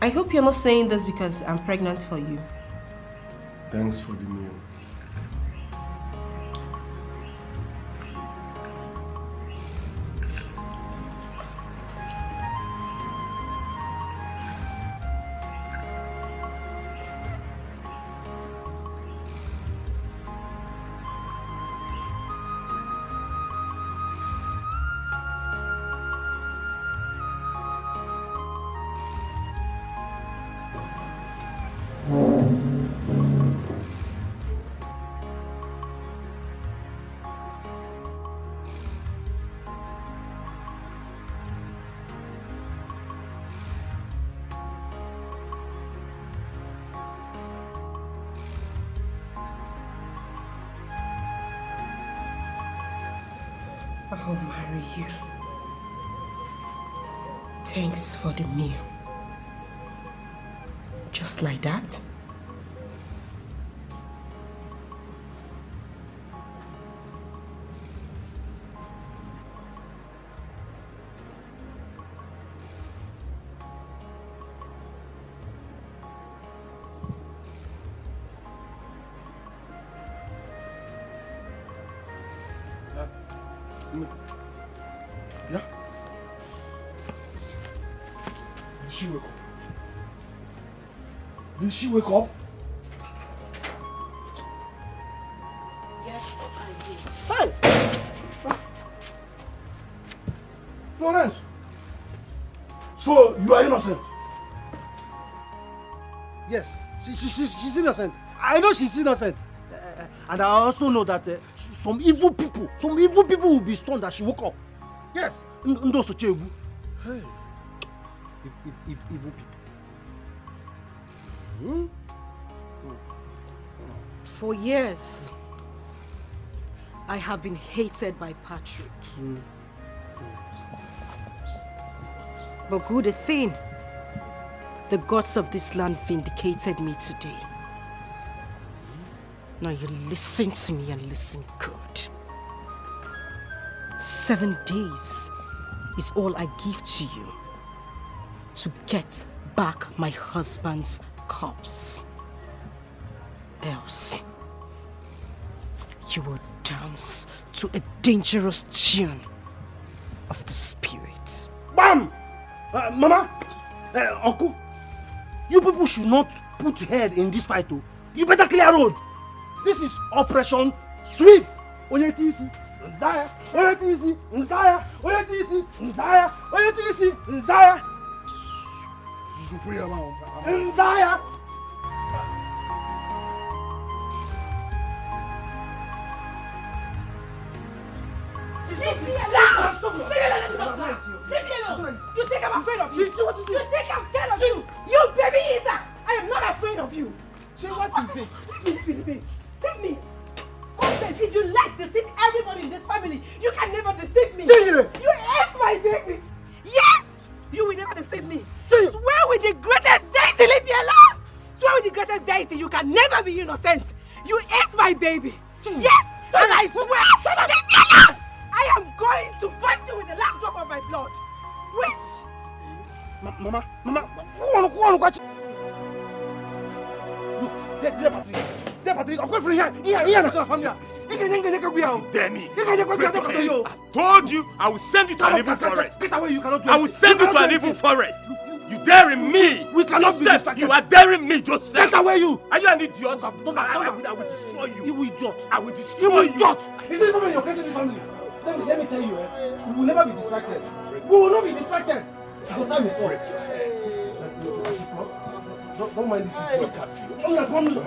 I hope you're not saying this because I'm pregnant for you. Thanks for the meal. I'll marry you. Thanks for the meal. Just like that. Yeah? Did she wake up? Did she wake up? Yes, I did. Hey! Florence! So, you are innocent? Yes, she's innocent. I know she's innocent. And I also know that some evil people will be stunned that she woke up. Yes, those hey, evil people. For years, I have been hated by Patrick. But good thing, the gods of this land vindicated me today. Now you listen to me and listen good. 7 days is all I give to you to get back my husband's corpse. Else, you will dance to a dangerous tune of the spirit. Bam! Mama, Uncle, you people should not put head in this fight, though. You better clear road. This is Operation Sweep. Onyetisi, Nzaya, Onyetisi, Nzaya, Onyetisi, Nzaya, Onyetisi, Nzaya. Nzaya. Leave me alone! You think I'm afraid of you? You think I'm scared of you? You baby eater! I am not afraid of you! What is it? Leave me. If you like to deceive everybody in this family, you can never deceive me. You ate my baby. Yes! You will never deceive me. Swear with the greatest deity, leave me alone! Swear with the greatest deity, you can never be innocent. You ate my baby. Yes! And I swear, leave me alone! I am going to fight you with the last drop of my blood. Which? Mama, go on, watch. Dear Patrick, I'm going for here. Here, that's family. Dare me. I told you I will send you to an evil forest. Get away, you cannot do I will send you to an evil forest. You daring me? We cannot be distracted. You are daring me, Joseph. Get away, you. Are you an idiot? I will destroy you. You idiot. I will destroy you. Idiot. This is the problem you're creating this family. Let me tell you, we will never be distracted. We will not be distracted. The time is up. Don't mind this. Hey, Chi, don't mind the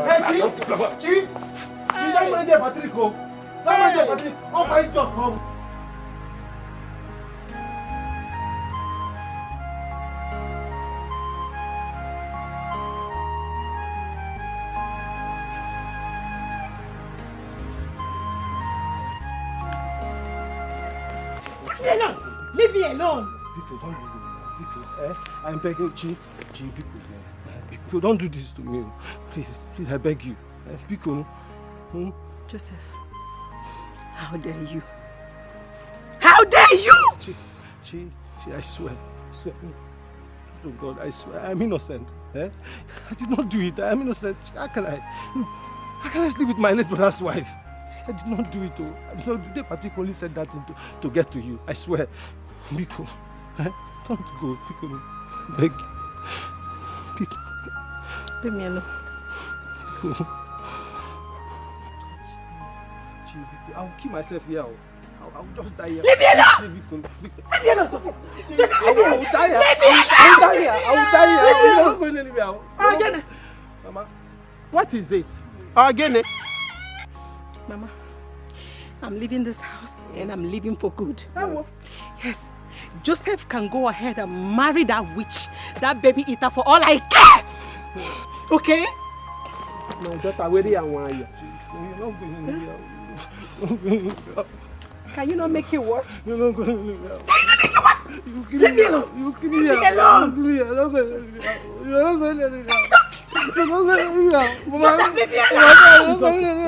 Patrick. Don't mind the Patrick. Don't mind your home. Leave me alone! Biko, don't leave me now. Biko, I'm begging Chi, Biko, Biko, don't do this to me. Please, I beg you. Biko, Joseph, how dare you? How dare you! Chi, I swear. To God, I swear, I'm innocent. I did not do it. I'm innocent. How can I sleep with my late brother's wife? I did not do it, though. I did not do it. Particularly said that to get to you. I swear. Biko, don't go. Biko, beg. Biko. Leave me alone. Biko. Biko, I'll kill myself here. I'll just die here. Leave me alone! Biko. Leave me alone, Sophie! Just I will die here. I will die here. I'm not going anywhere. Again. Mama. What is it? Again. Mama, I'm leaving this house and I'm leaving for good. Yes, Joseph can go ahead and marry that witch, that baby eater, for all I care. Okay? My daughter, where are you? You're not going anywhere. Can you not make it worse? No, Can you not make it worse? Leave me alone. Leave me alone. You're not going to let me out. Joseph, leave me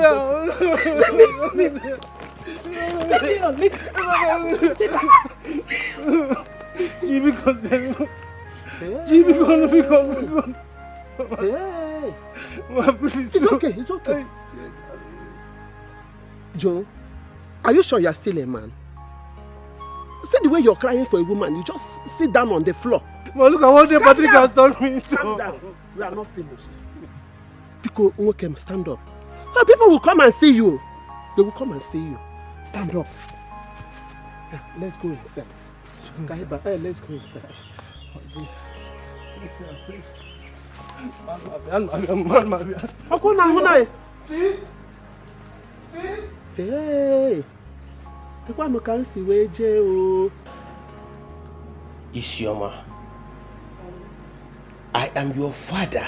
alone. Jimmy, hey. Please, it's okay. Joe, are you sure you're still a man? See the way you're crying for a woman, you just sit down on the floor. Well, look at what the Patrick has done me to. Calm down. We are not finished. People who can stand up. So people will come and see you. They will come and see you. Stand up. Yeah, let's go inside. Let's go inside. Hey. Isioma, I am your father.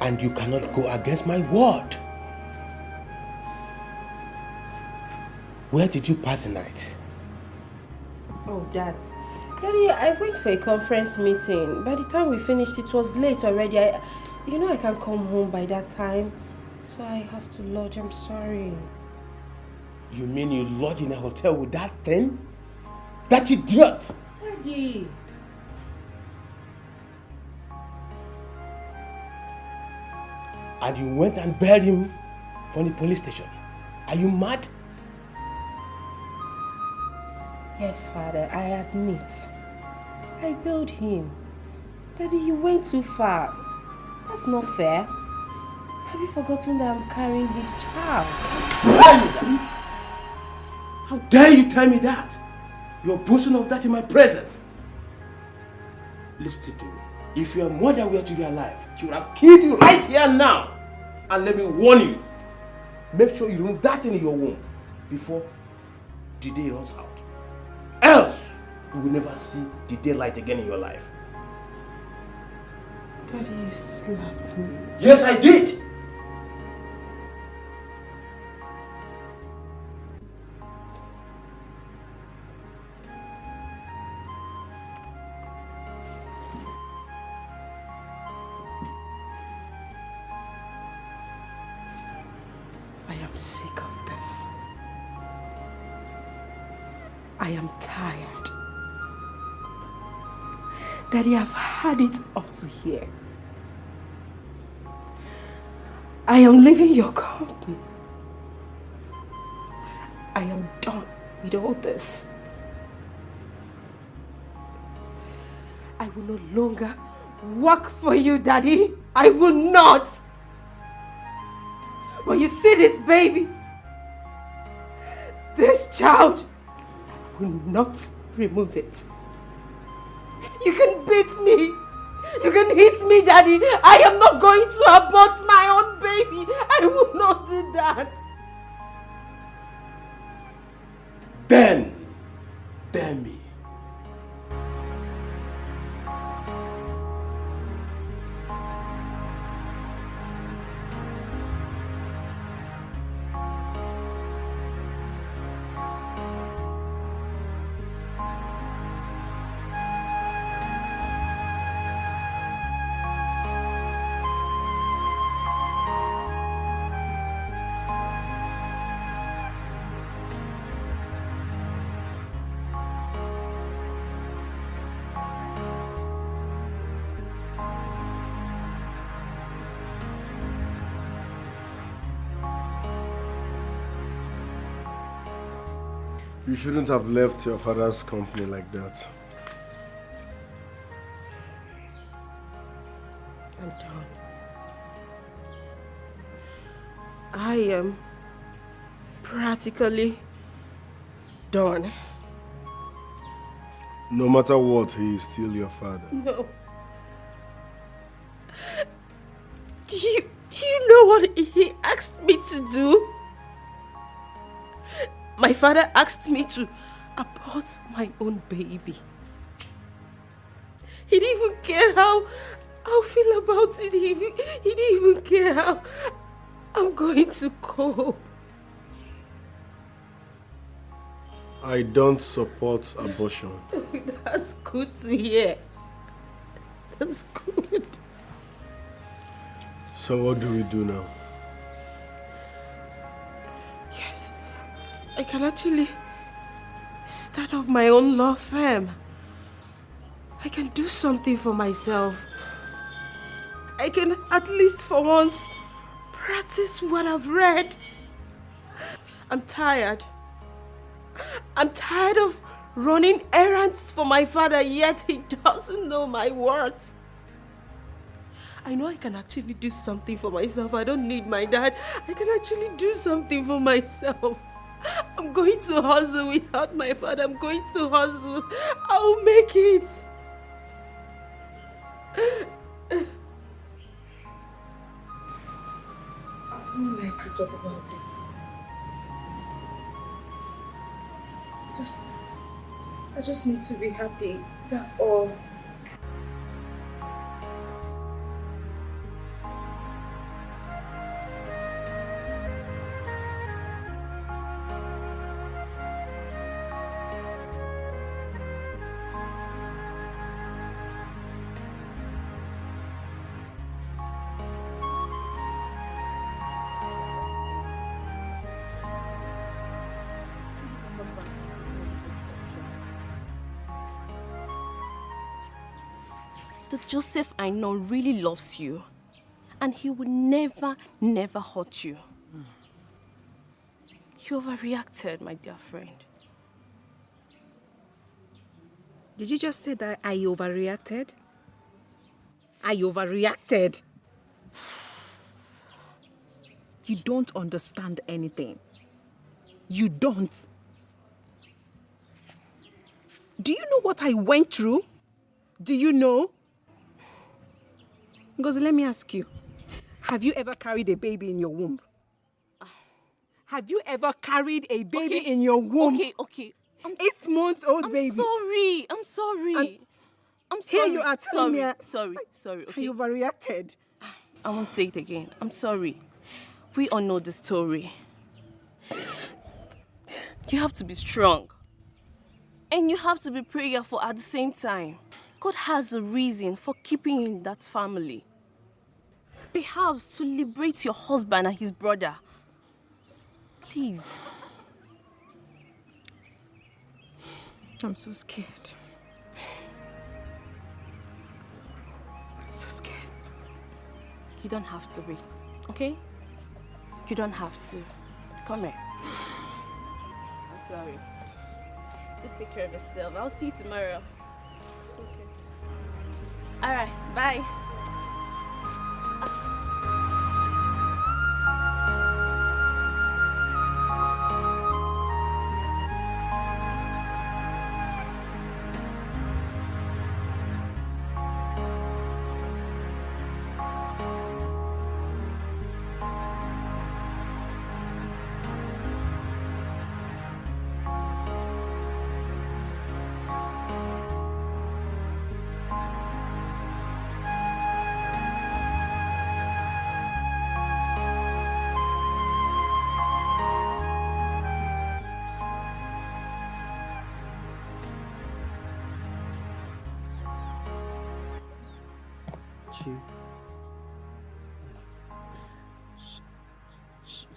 And you cannot go against my word. Where did you pass the night? Oh, Dad. Daddy, I went for a conference meeting. By the time we finished, it was late already. I can't come home by that time. So I have to lodge. I'm sorry. You mean you lodge in a hotel with that thing? That idiot! Daddy. And you went and buried him from the police station. Are you mad? Yes, Father, I admit. I bailed him. Daddy, you went too far. That's not fair. Have you forgotten that I'm carrying his child? How dare you tell me that? You're boasting of that in my presence. Listen to me. If your mother were to be alive, she would have killed you right here now. And let me warn you. Make sure you remove that thing in your womb before the day runs out. Else, you will never see the daylight again in your life. Daddy, you slapped me. Yes, I did. I am sick of this. I am tired. Daddy, I've had it up to here. I am leaving your company. I am done with all this. I will no longer work for you, Daddy. I will not. But you see this baby, this child, I will not remove it. You can beat me. You can hit me, Daddy. I am not going to abort my own baby. I will not do that. Then, dare me. You shouldn't have left your father's company like that. I'm done. I am practically done. No matter what, he is still your father. No. Do you know what he asked me to do? My father asked me to abort my own baby. He didn't even care how I feel about it. He didn't even care how I'm going to cope. I don't support abortion. That's good to hear. That's good. So what do we do now? Yes, I can actually start up my own law firm. I can do something for myself. I can at least for once practice what I've read. I'm tired. I'm tired of running errands for my father, yet he doesn't know my worth. I know I can actually do something for myself. I don't need my dad. I can actually do something for myself. I'm going to hustle without my father. I'm going to hustle. I'll make it. I don't like to talk about it. I just need to be happy. That's all. The Joseph I know really loves you, and he will never hurt you. You overreacted, my dear friend. Did you just say that I overreacted? I overreacted. You don't understand anything. You don't. Do you know what I went through? Do you know? Ngozi, let me ask you. Have you ever carried a baby in your womb? Have you ever carried a baby in your womb? Okay. 8 months old baby. I'm sorry. I'm sorry. Here you are telling me. Sorry. Okay. I overreacted. I won't say it again. I'm sorry. We all know the story. You have to be strong. And you have to be prayerful at the same time. God has a reason for keeping you in that family. Perhaps to liberate your husband and his brother. Please. I'm so scared. I'm so scared. You don't have to be, okay? You don't have to. Come here. I'm sorry. Do take care of yourself. I'll see you tomorrow. It's okay. All right, bye.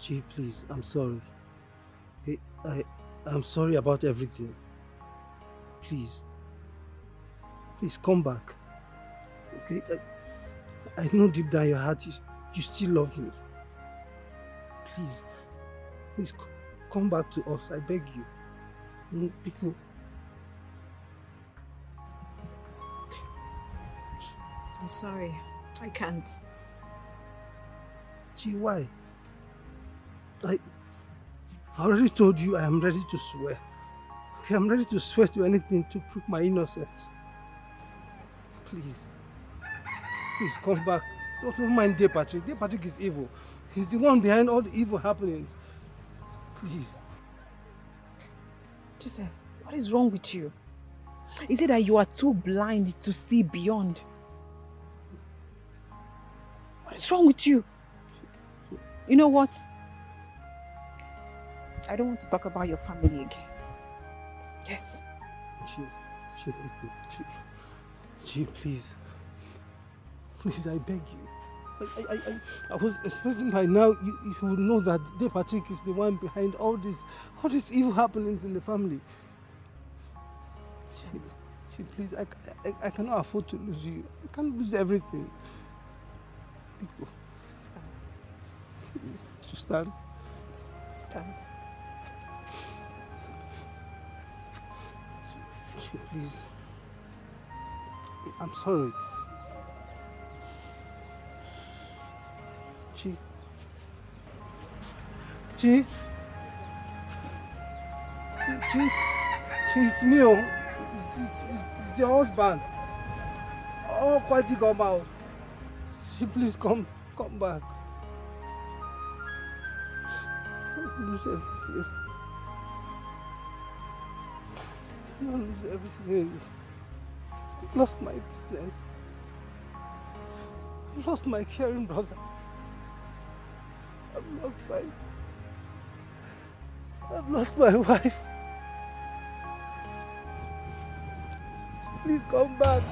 Chi, please, I'm sorry. Okay, I'm sorry about everything. Please come back. Okay, I know deep down your heart you still love me. Please come back to us. I beg you. Because I'm sorry. I can't. Chi, why? I already told you I am ready to swear. Okay, I'm ready to swear to anything to prove my innocence. Please come back. Don't mind Day Patrick. Day Patrick is evil. He's the one behind all the evil happenings. Please. Joseph, what is wrong with you? Is it that you are too blind to see beyond? What is wrong with you? You know what? I don't want to talk about your family again. Yes. Chi, please. Please, I beg you. I was expecting by now you would know that De Patrick is the one behind all these evil happenings in the family. Chi, please, I cannot afford to lose you. I can't lose everything. Biko. Stand. Please, to stand. Stand. Chi, please. I'm sorry. Chi, it's me. It's your husband. Oh, quite come out. Chi, please come back. Don't lose everything. Don't lose everything. I lost my business. I lost my caring brother. I've lost my wife. Please come back.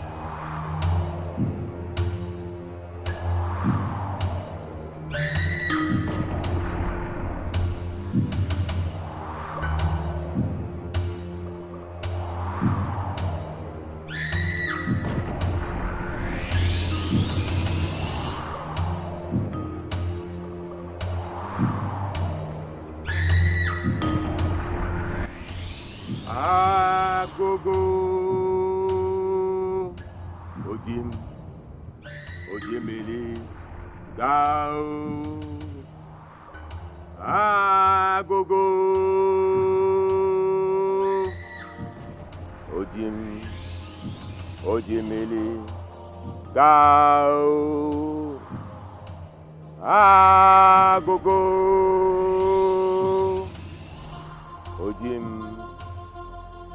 Ojimili Gao Agogo Ojimili Gao Agogo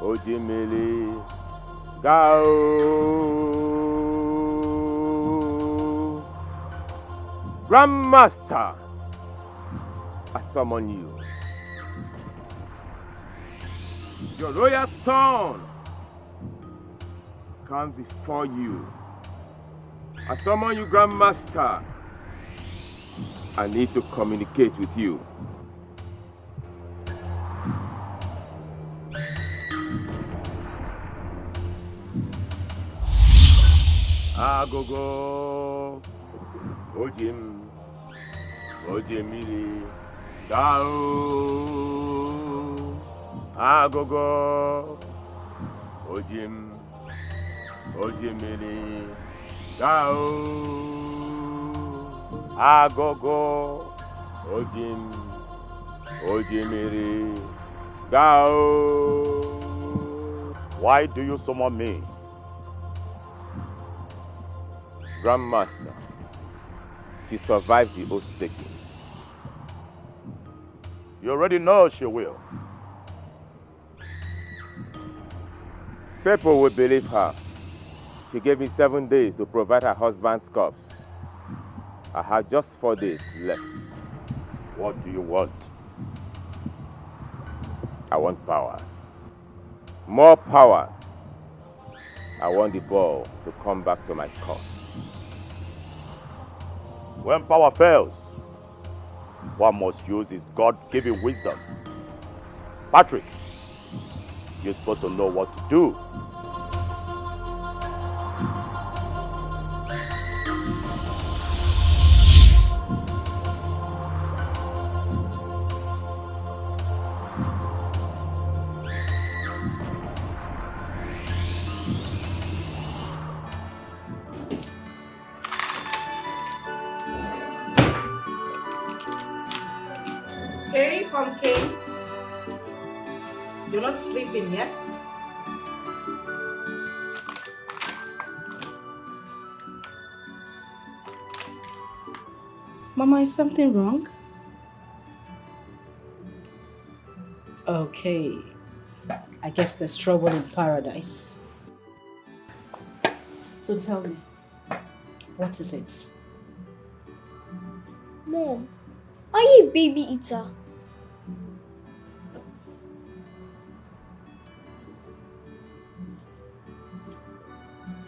Ojimili Gao. Grandmaster, I summon you. Your royal son comes before you. I summon you, Grandmaster. I need to communicate with you. Agogo, Ojimili, Gao, Agogo, Ojimili, Gao, Agogo, Ojimili, Gao. Why do you summon me? Grandmaster, she survived the oath taking. You already know she will. People will believe her. She gave me 7 days to provide her husband's corpse. I had just 4 days left. What do you want? I want powers. More powers. I want the ball to come back to my court. When power fails, one must use his God-given wisdom. Patrick, you're supposed to know what to do. Hey, Pumpkin. You're not sleeping yet? Mama, is something wrong? Okay. I guess there's trouble in paradise. So tell me, what is it? Mom, are you a baby eater?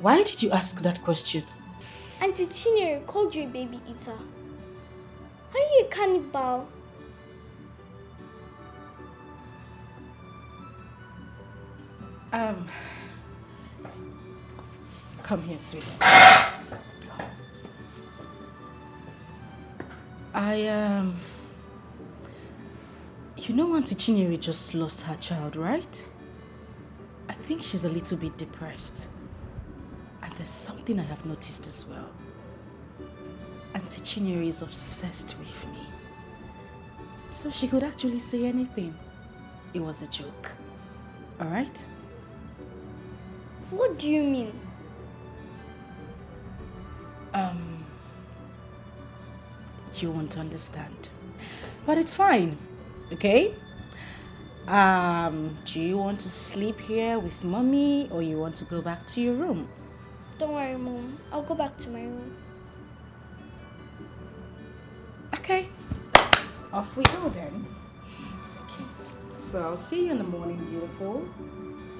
Why did you ask that question? Auntie Chinyere called you a baby eater. Are you a cannibal? Come here, sweetie. You know Auntie Chinyere just lost her child, right? I think she's a little bit depressed. And there's something I have noticed as well. Auntie Chinyere is obsessed with me. So she could actually say anything. It was a joke. Alright? What do you mean? You won't understand. But it's fine, okay? Do you want to sleep here with Mommy or you want to go back to your room? Don't worry, Mom. I'll go back to my room. Okay. Off we go then. Okay. So I'll see you in the morning, beautiful.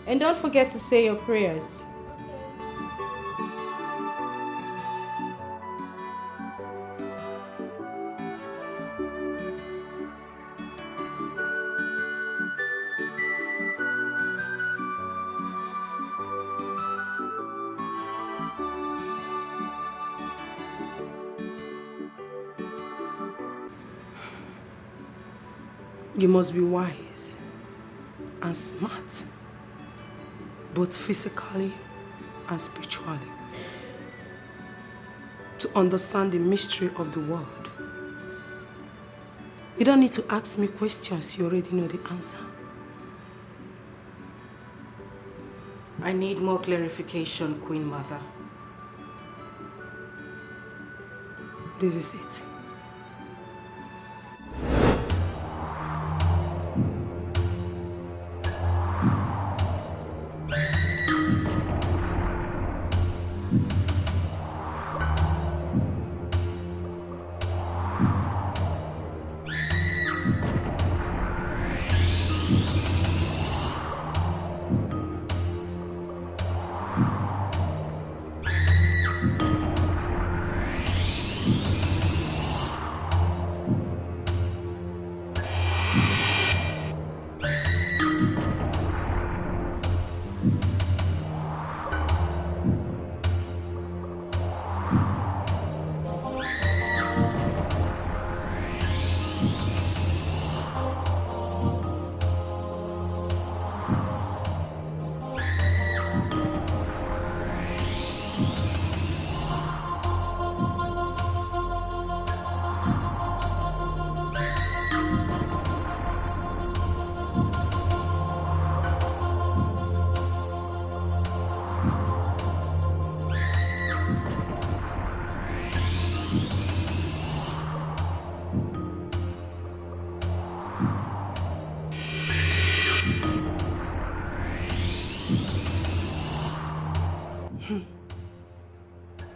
And don't forget to say your prayers. You must be wise and smart, both physically and spiritually, to understand the mystery of the world. You don't need to ask me questions, you already know the answer. I need more clarification, Queen Mother. This is it.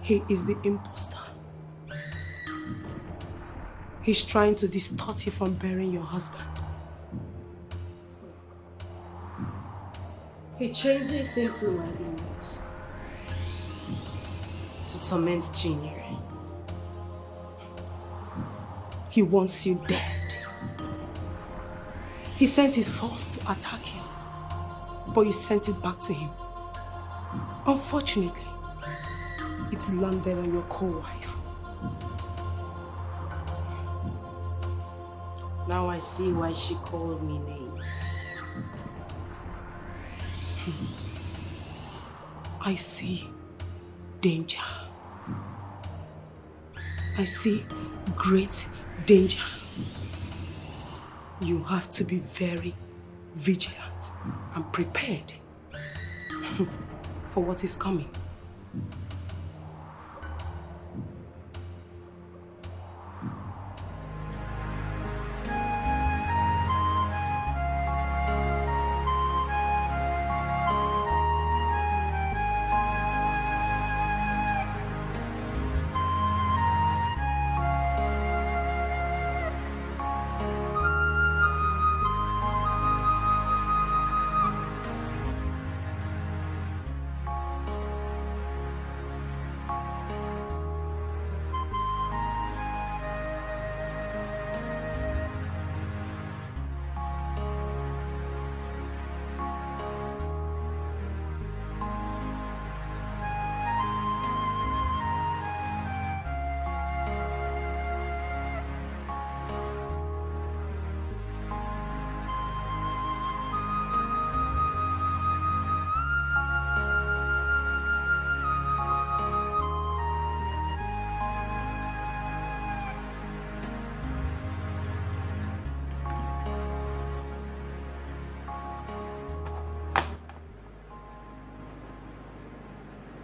He is the imposter. He's trying to distort you from burying your husband. He changes into my image to torment Chinyere. He wants you dead. He sent his force to attack you, but you sent it back to him. Unfortunately, it landed on your co-wife. Now I see why she called me names. I see danger. I see great danger. You have to be very vigilant and prepared for what is coming.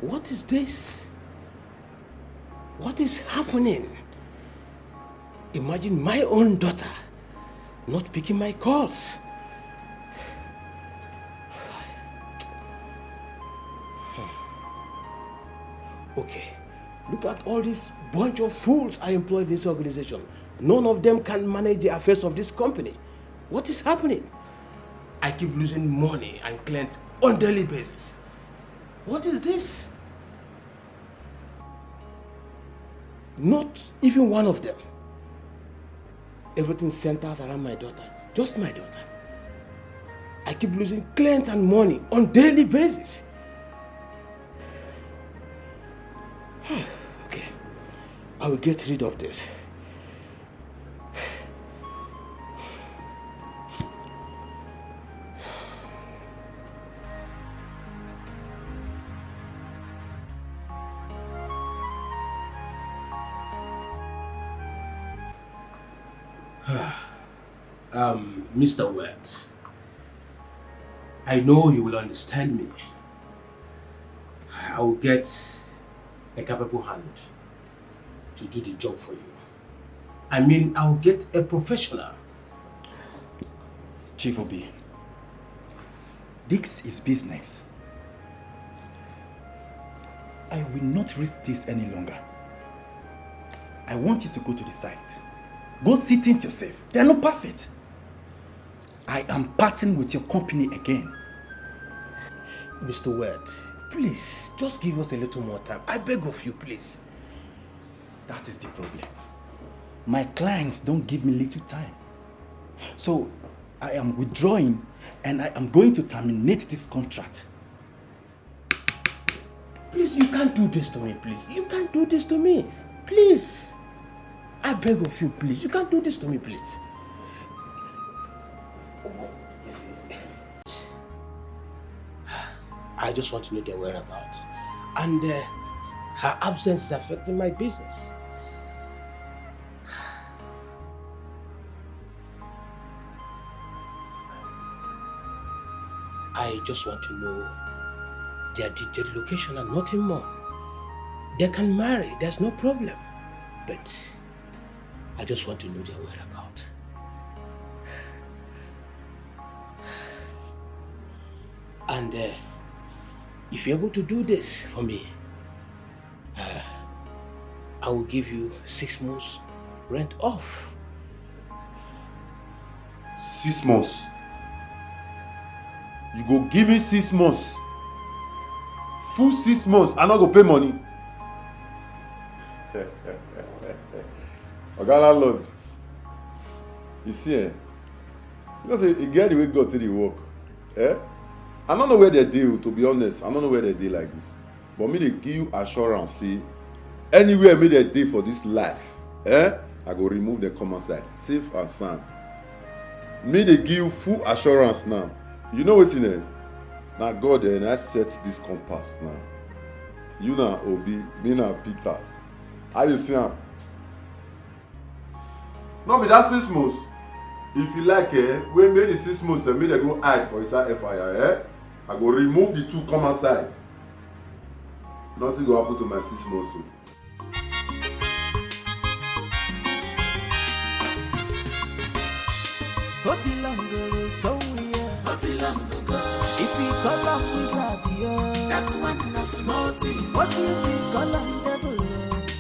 What is this? What is happening? Imagine my own daughter not picking my calls. Okay, look at all this bunch of fools I employ in this organization. None of them can manage the affairs of this company. What is happening? I keep losing money and clients on a daily basis. What is this? Not even one of them. Everything centers around my daughter. Just my daughter. I keep losing clients and money on a daily basis. Okay, I will get rid of this. Mr. Wet, I know you will understand me. I will get a capable hand to do the job for you. I mean, I will get a professional. Chief Obi, this is business. I will not risk this any longer. I want you to go to the site. Go see things yourself. They are not perfect. I am parting with your company again. Mr. Wet, please, just give us a little more time. I beg of you, please. That is the problem. My clients don't give me little time. So, I am withdrawing and I am going to terminate this contract. Please, you can't do this to me, please. You can't do this to me. Please. I beg of you, please. You can't do this to me, please. You see, I just want to know their whereabouts. And her absence is affecting my business. I just want to know their detailed location and nothing more. They can marry, there's no problem. But I just want to know their whereabouts. And if you're able to do this for me, I will give you 6 months rent off. 6 months? You go give me 6 months? Full 6 months, I not go pay money? Oga landlord, you see, because you get the way God till the work. I don't know where they deal, to be honest. I don't know where they deal like this. But me, they give you assurance, see, anywhere me they deal for this life, I go remove the common side, safe and sound. Me, they give you full assurance now. You know what's in it? Now God, I set this compass now. You now Obi, me now Peter. How you see him? No, but that's 6 months. If you like, when maybe 6 months, me they go hide for inside FIR, I go remove the 2 common side. Nothing go happen to my 6 months. If you call up wizard, that's one a small thing. What if you call up devil?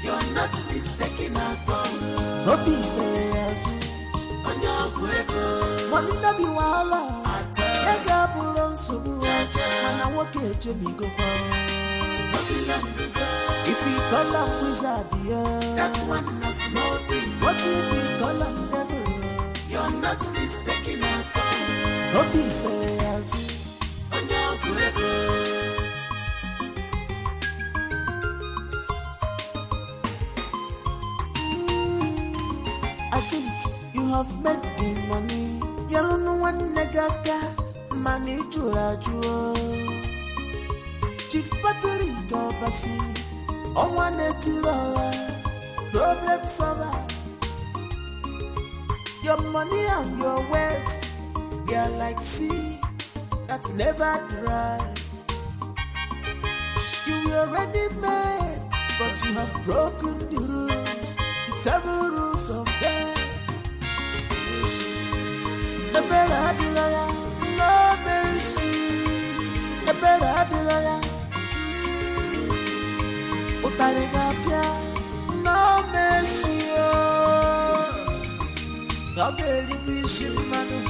You're not mistaken at all. No be fair, on your break. One in the Biwala, Ega Bulon Subu, and I walk at Jimmy Go. If you call up wizard, that's one a small thing. What if you call up devil? You're not mistaken at all. No be fair, on your break. I think you have made the money. You don't know one nigga money to rajuo. Chief Patrick Gobasi, on $180 problem solver. Your money and your wealth, they are like sea that's never dry. You you already made, but you have broken the rules, the 7 rules of death. The better the liar, no mercy. The better the liar, Utarigapia, no mercy. No baby, Simano,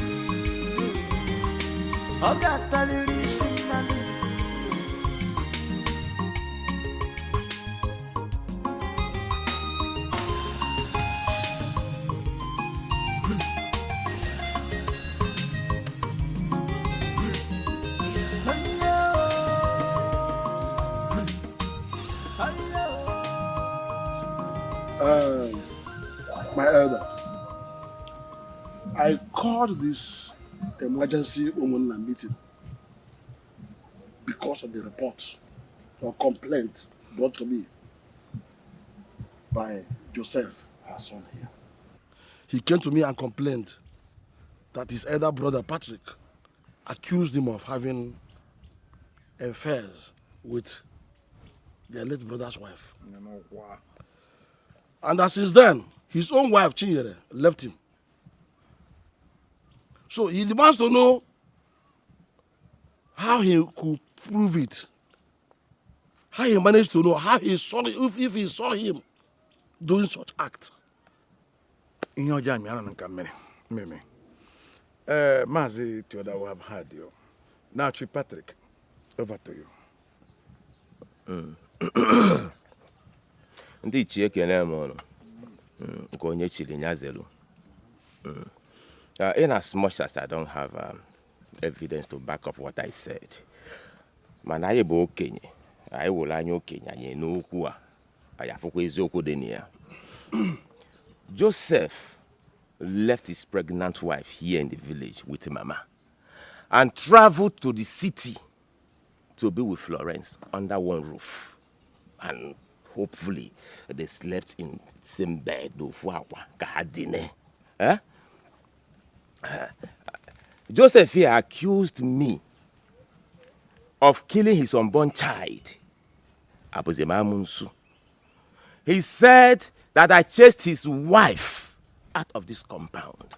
Ogatari, Simano. My elders, I called this emergency woman meeting because of the report or complaint brought to me by Joseph, her son here. He came to me and complained that his elder brother Patrick accused him of having affairs with their late brother's wife. And that since then, his own wife, Chinyere, left him. So he wants to know how he could prove it. How he managed to know, how he saw it, if he saw him doing such act. In your jam, I don't know, Mimi. Mazi, to other have had you. Now, Patrick, over to you. Ndị ichie ekele m ọnụ nke onye chiri nyazelu. In as much as I don't have evidence to back up what I said, mana anyị bụ okenye, anyị wụrụ anya okenye anyị n'okwu a, anyị afụkwa eziokwu dị na ya. Joseph left his pregnant wife here in the village with Mama and traveled to the city to be with Florence under one roof. And hopefully they slept in the same bed. Joseph here accused me of killing his unborn child. He said that I chased his wife out of this compound.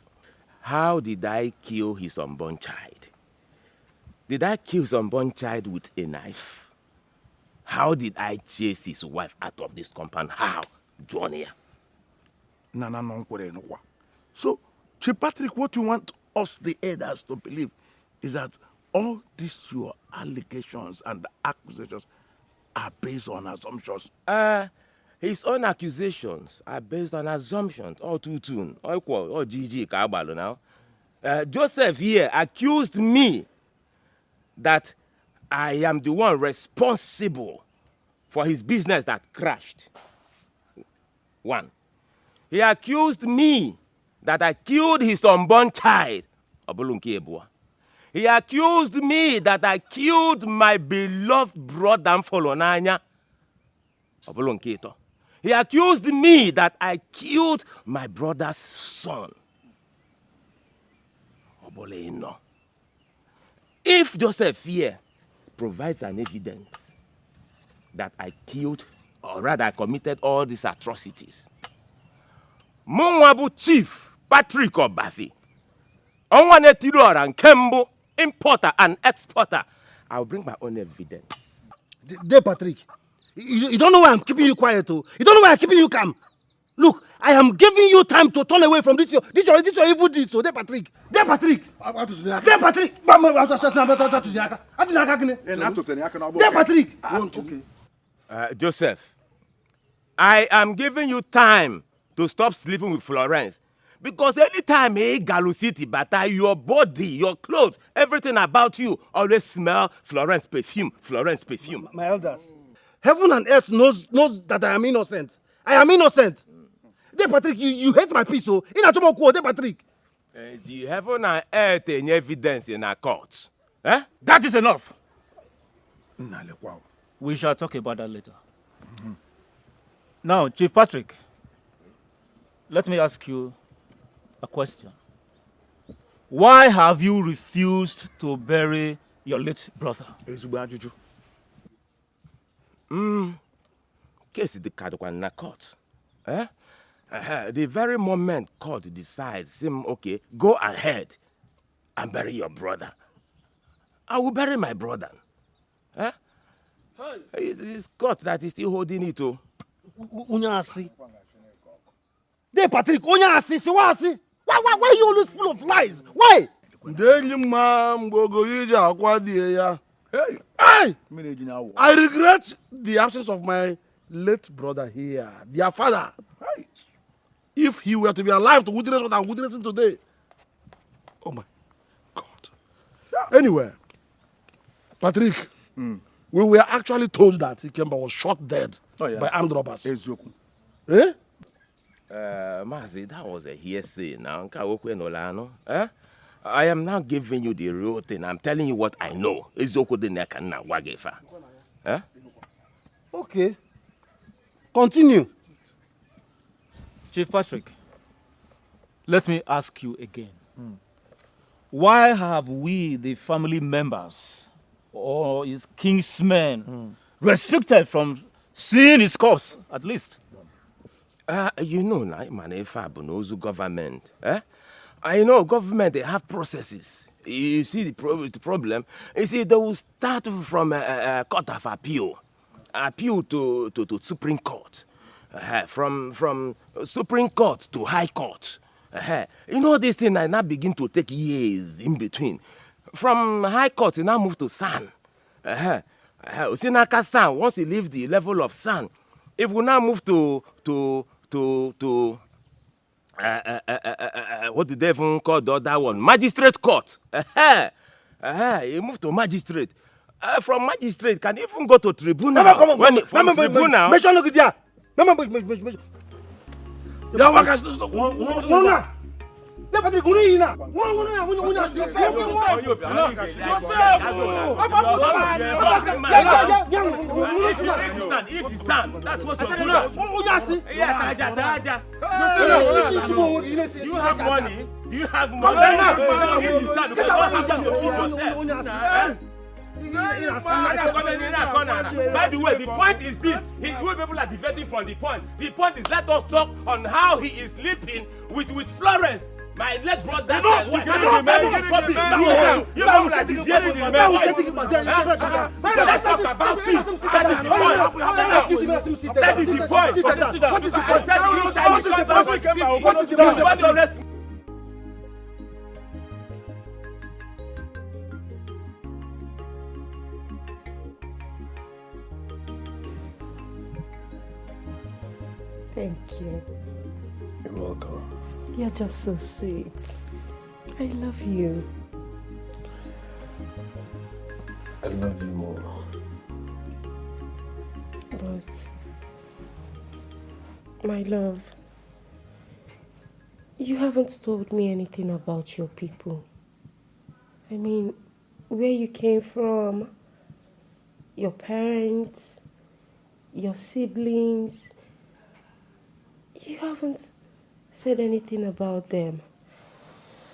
How did I kill his unborn child? Did I kill his unborn child with a knife? How did I chase his wife out of this compound? How? Johnny. So, Chief Patrick, what you want us, the elders, to believe is that all these your allegations and accusations are based on assumptions. His own accusations are based on assumptions. All too soon. All equal. All GG Kabalo now. Joseph here accused me that I am the one responsible for his business that crashed. 1. He accused me that I killed his unborn child. He accused me that I killed my beloved brother Folonanya. He accused me that I killed my brother's son. If Joseph here provides an evidence that I killed, or rather I committed all these atrocities, Munwabu Chief Patrick Obasi, Onwane Tidora and Kembo, importer and exporter, I'll bring my own evidence. There, Patrick, you don't know why I'm keeping you quiet, oh. You don't know why I'm keeping you calm. Look, I am giving you time to turn away from this your evil deeds. So, there, Patrick. There, Patrick. There, Patrick. There, Patrick. Okay. Joseph, I am giving you time to stop sleeping with Florence. Because anytime Galu City, but your body, your clothes, everything about you always smell Florence perfume. Florence perfume. My elders, heaven and earth knows that I am innocent. I am innocent. There, Patrick, you hate my peace, so in a there, Patrick. The heaven and earth in evidence in a court. That is enough. We shall talk about that later. Now, Chief Patrick, let me ask you a question. Why have you refused to bury your late brother? Case the Kadokwana court. The very moment court decides, okay, go ahead and bury your brother, I will bury my brother. It's court that is still holding it. Unyasi. Dey Patrick, Unyasi, so why are you always full of lies? Why? Hey! I regret the absence of my late brother here, their father. If he were to be alive to witness what I'm witnessing today. Oh my God. Anyway, Patrick, we were actually told that Ikemba was shot dead by armed robbers. Eh? Mazi, that was a hearsay now. I am now giving you the real thing. I'm telling you what I know. Okay. Continue. Chief Patrick, let me ask you again. Why have we, the family members, or his kinsmen, restricted from seeing his corpse, at least? You know, Manefa government. I know government, they have processes. You see the problem? You see, they will start from a court of appeal to Supreme Court. From Supreme Court to High Court. You know, this thing I now begin to take years in between. From High Court, you now move to SAN. Usinaka SAN, once you leave the level of SAN, if we now move to what do they even call the other one? Magistrate Court. You move to magistrate. From magistrate, can even go to tribunal. From tribunal. You have money? Do you have money? By the way, the point is this. You people are diverting from the point. The point is, let us talk on how he is sleeping with Florence. My late brother. Let's talk about it. That is the point. What is the point? Thank you. You're welcome. You're just so sweet. I love you. I love you more. But, my love, you haven't told me anything about your people. I mean, where you came from, your parents, your siblings. You haven't said anything about them.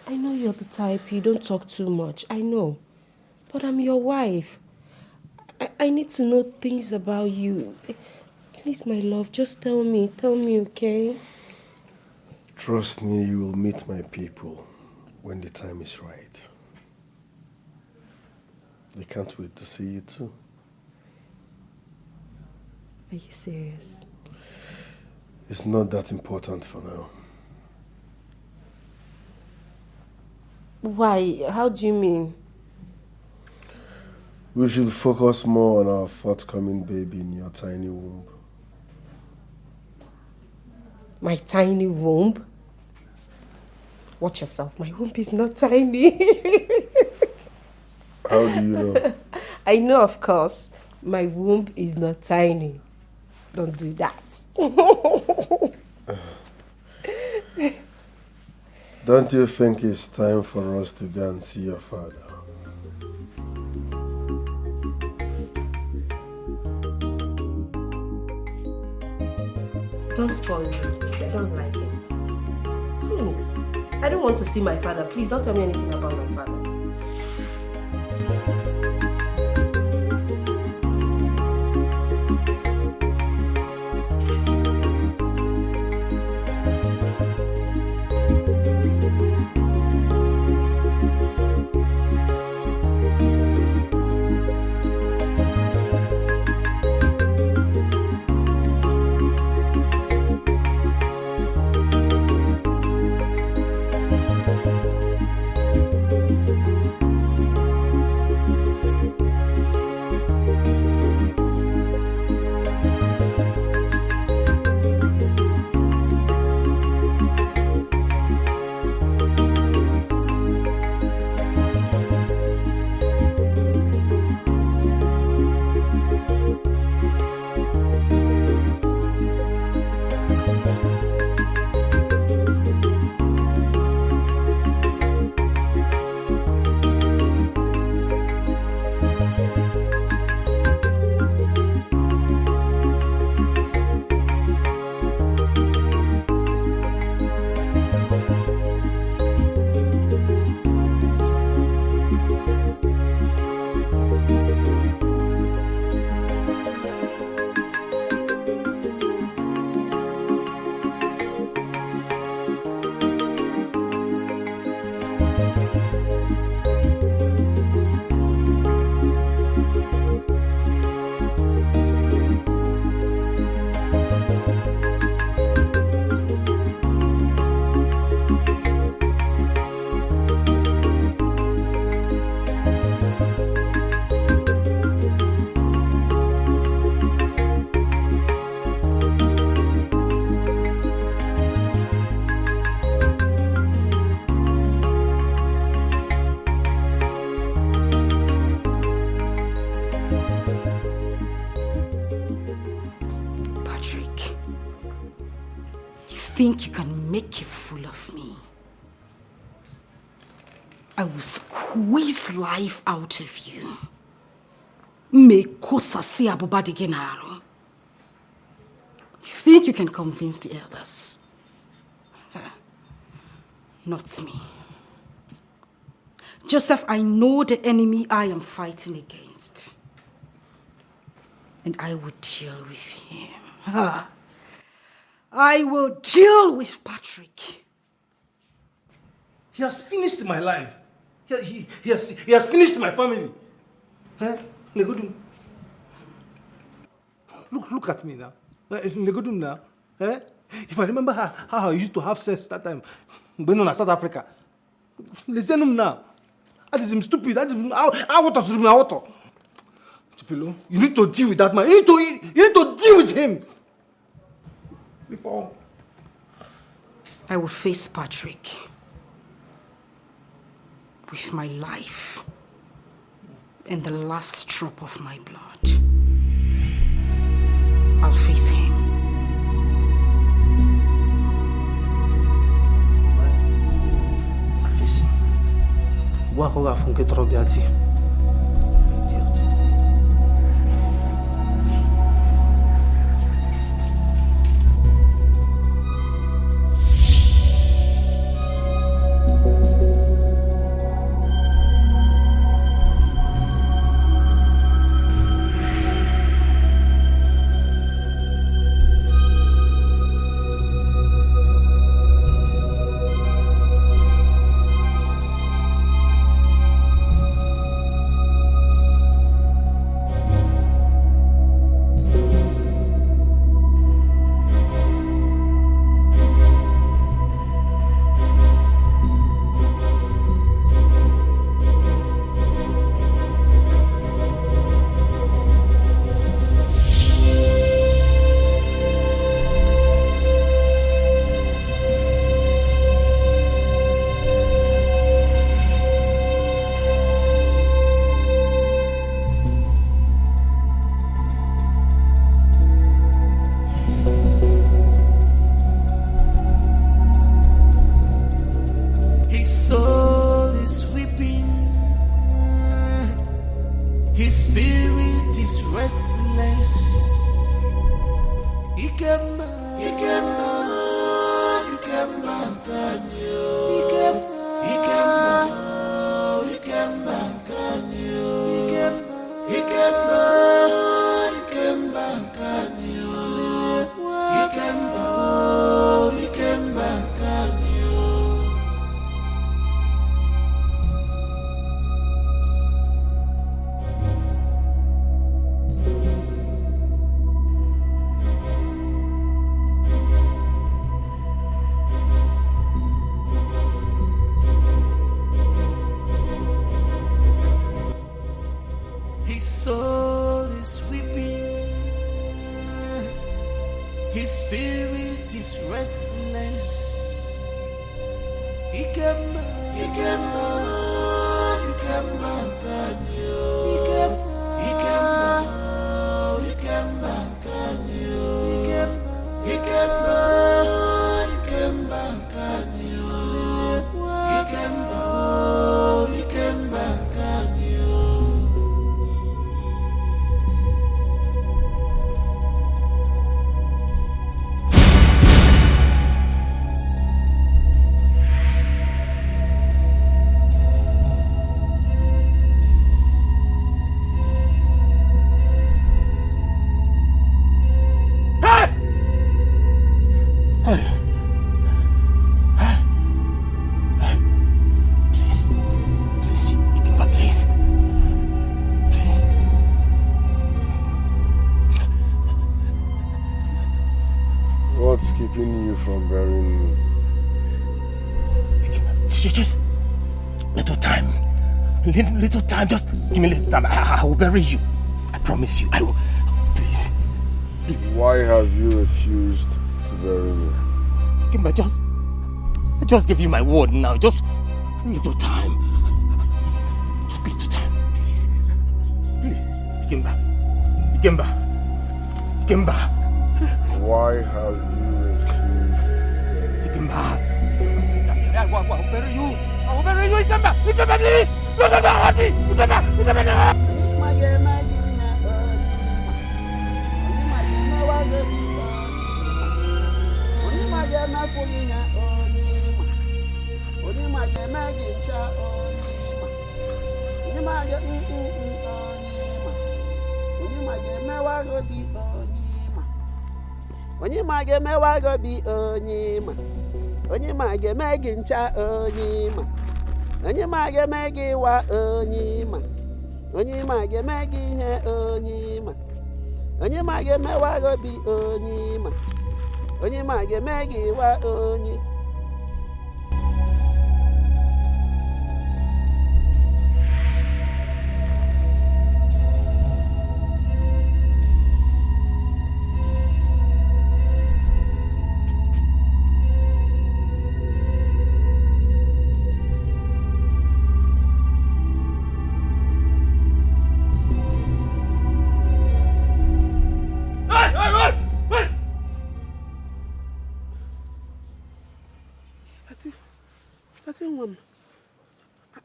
I know you're the type, you don't talk too much. I know. But I'm your wife. I need to know things about you. Please, my love, just tell me. Tell me, okay? Trust me, you will meet my people when the time is right. They can't wait to see you too. Are you serious? It's not that important for now. Why? How do you mean? We should focus more on our forthcoming baby in your tiny womb. My tiny womb? Watch yourself. My womb is not tiny. How do you know? I know, of course. My womb is not tiny. Don't do that. Don't you think it's time for us to go and see your father? Don't spoil this food. I don't like it. Please. I don't want to see my father. Please don't tell me anything about my father. think you can make a fool of me, I will squeeze life out of you. You think you can convince the elders? Not me. Joseph, I know the enemy I am fighting against. And I will deal with him. I will deal with Patrick. He has finished my life. He has finished my family. Legodum. Look at me now. Legodum now. If I remember how I used to have sex that time, when in South Africa. Listen now. That is him stupid. That is out. You need to deal with that man. You need to deal with him. Before I will face Patrick with my life and the last drop of my blood. I'll face him. I'll face him. Wakoga funke trobiati. What's keeping you from burying me? Just little time. Little time. Just give me little time. I will bury you. I promise you. I will. Please. Why have you refused to bury me? Kimba, just give you my word now. Just little time. Just little time, please. Please. Kimba. Why have you refused to mad. I will bury you. I will bury you. You come back, please. No, Adi. You come back. Onye mage mewago bi onyima. Onye mage megi ncha onyima. Onye mage megi wa onyima. Onye mage megi ihe onyima. Onye mage mewago bi onyima. Onye mage megi wa onyima.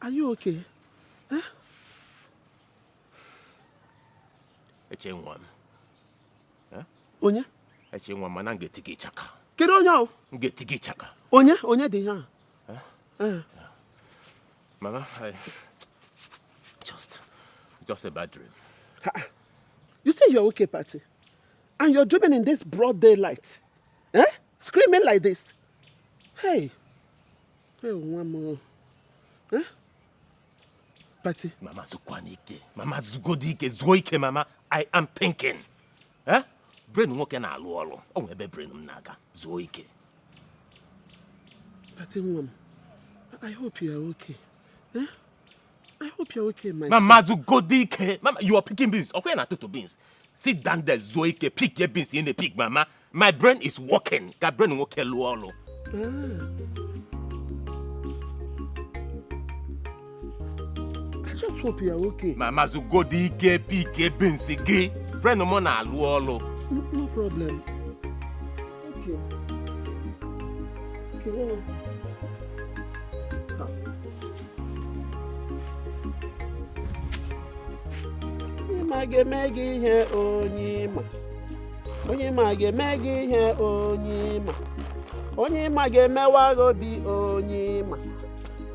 Are you okay? Huh? Echenwam. Huh? Onye? Echenwam mana ngetigi chaka. Kedu onye o? Ngetigi chaka. Onye dị ha? Mama, just a bad dream. You say you're okay, Patty, and you're dreaming in this broad daylight, eh? Screaming like this. Hey, one more, eh? Patty. Mama zukwanike, Mama zugodike, zuoike, Mama. I am thinking, eh? Brain nwoke na alu olu. O ebe brain m naga, zuoike. Patty, Mom, I hope you are okay, eh? I hope you're okay, my Mama zugodike, Mama, you are picking beans. Okay, na to beans. Sit down there, zuoike, pick your beans in the pig, Mama. My brain is working. Ka brain nwoke alu olu. I just hope you are okay. Mama zugodike, pick your beans again. Brain no na alu olu. No problem. Okay. Okay. Onye mage ihe onyima. Onye mage mege ihe onyima. Onye mage mewago bi onyima.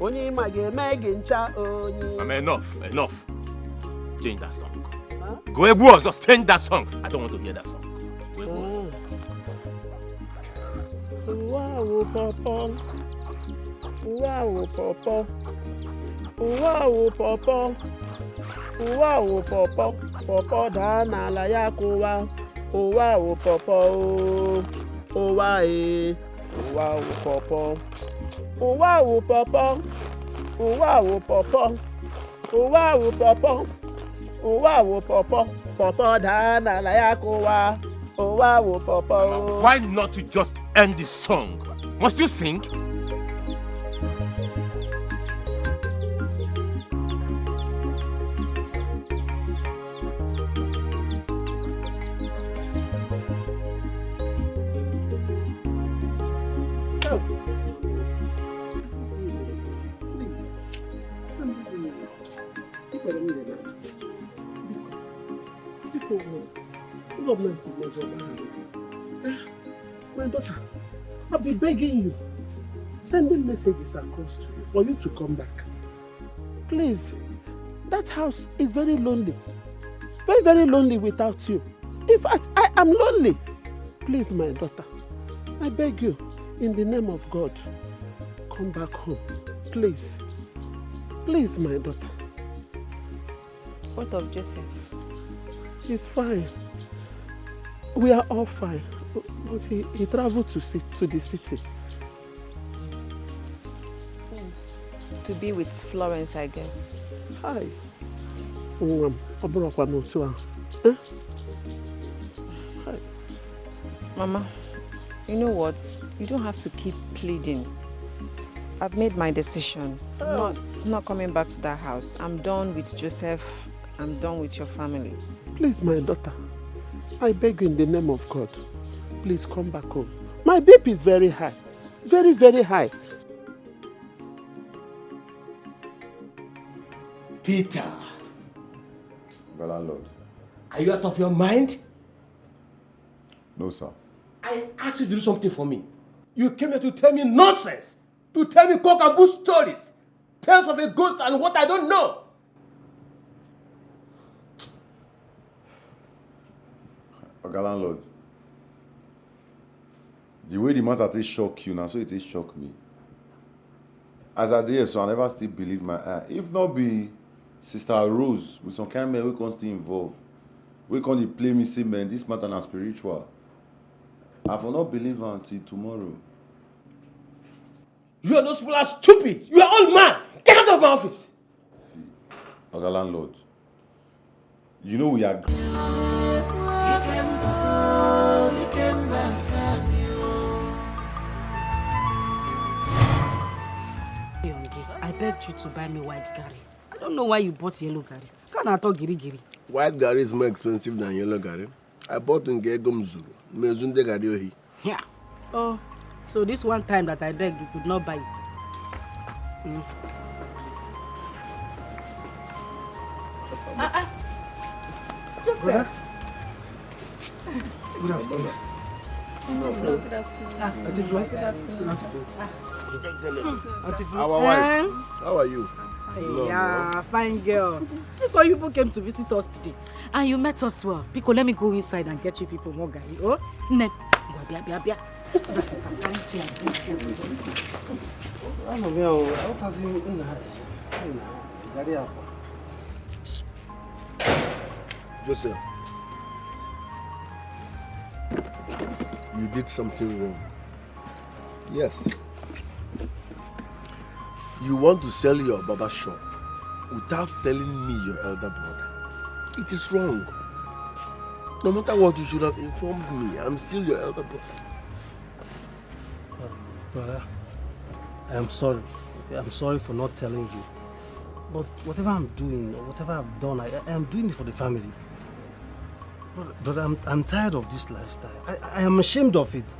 Onye mage mege ncha onyima. Mama, enough. Change that song. Huh? Go ahead, just change that song. I don't want to hear that song. Wow, Papa. Wow, Papa. Wow, Papa. Wow, Papa. Papa da na la ya kuwa. Wow, Papa. Oh, wow, wow, Papa. Wow, Papa. Wow, Papa. Wow, Papa. Wow, Papa. Papa da na la ya kuwa. Wow, Papa. Why not to just end this song? Must you sing? My daughter, I've been begging you, sending messages across to you for you to come back. Please, that house is very lonely. Very, very lonely without you. In fact, I am lonely. Please, my daughter, I beg you, in the name of God, come back home. Please. Please, my daughter. What of Joseph? He's fine. We are all fine. But he traveled to the city. To be with Florence, I guess. Hi. Mama, you know what? You don't have to keep pleading. I've made my decision. I'm not coming back to that house. I'm done with Joseph. I'm done with your family. Please, my daughter, I beg you in the name of God, please come back home. My BP is very high. Very, very high. Peter, The landlord. are you out of your mind? No, sir. I asked you to do something for me. You came here to tell me nonsense. To tell me cock and bull stories. Tales of a ghost and what I don't know. Oga landlord. The way the matter take shock you now, so it take shock me. As I did, so I never still believe my eye. If not be Sister Rose with some kind man we can't still involve. We can't play me say man, this matter na spiritual. I will not believe her until tomorrow. You are those people are stupid. You are all mad. Get out of my office. Oga landlord. You know we are. I begged you to buy me white gari. I don't know why you bought yellow gari. Can't I talk giri giri? White gari is more expensive than yellow gari. I bought in Gegum Zulu. Mezunde gari ohi. Yeah. Oh, so this one time that I begged, you could not buy it. Joseph. Good afternoon. Good afternoon. Our wife. How are you? Yeah, fine girl. This why you people came to visit us today. And you met us well. Pico, let me go inside and get you people more gari. Oh, ne. Joseph, you did something wrong. Yes. You want to sell your barber shop without telling me your elder brother. It is wrong. No matter what, you should have informed me. I'm still your elder brother. Brother, I am sorry. I'm sorry for not telling you. But whatever I'm doing, or whatever I've done, I am doing it for the family. Brother, I'm tired of this lifestyle. I am ashamed of it.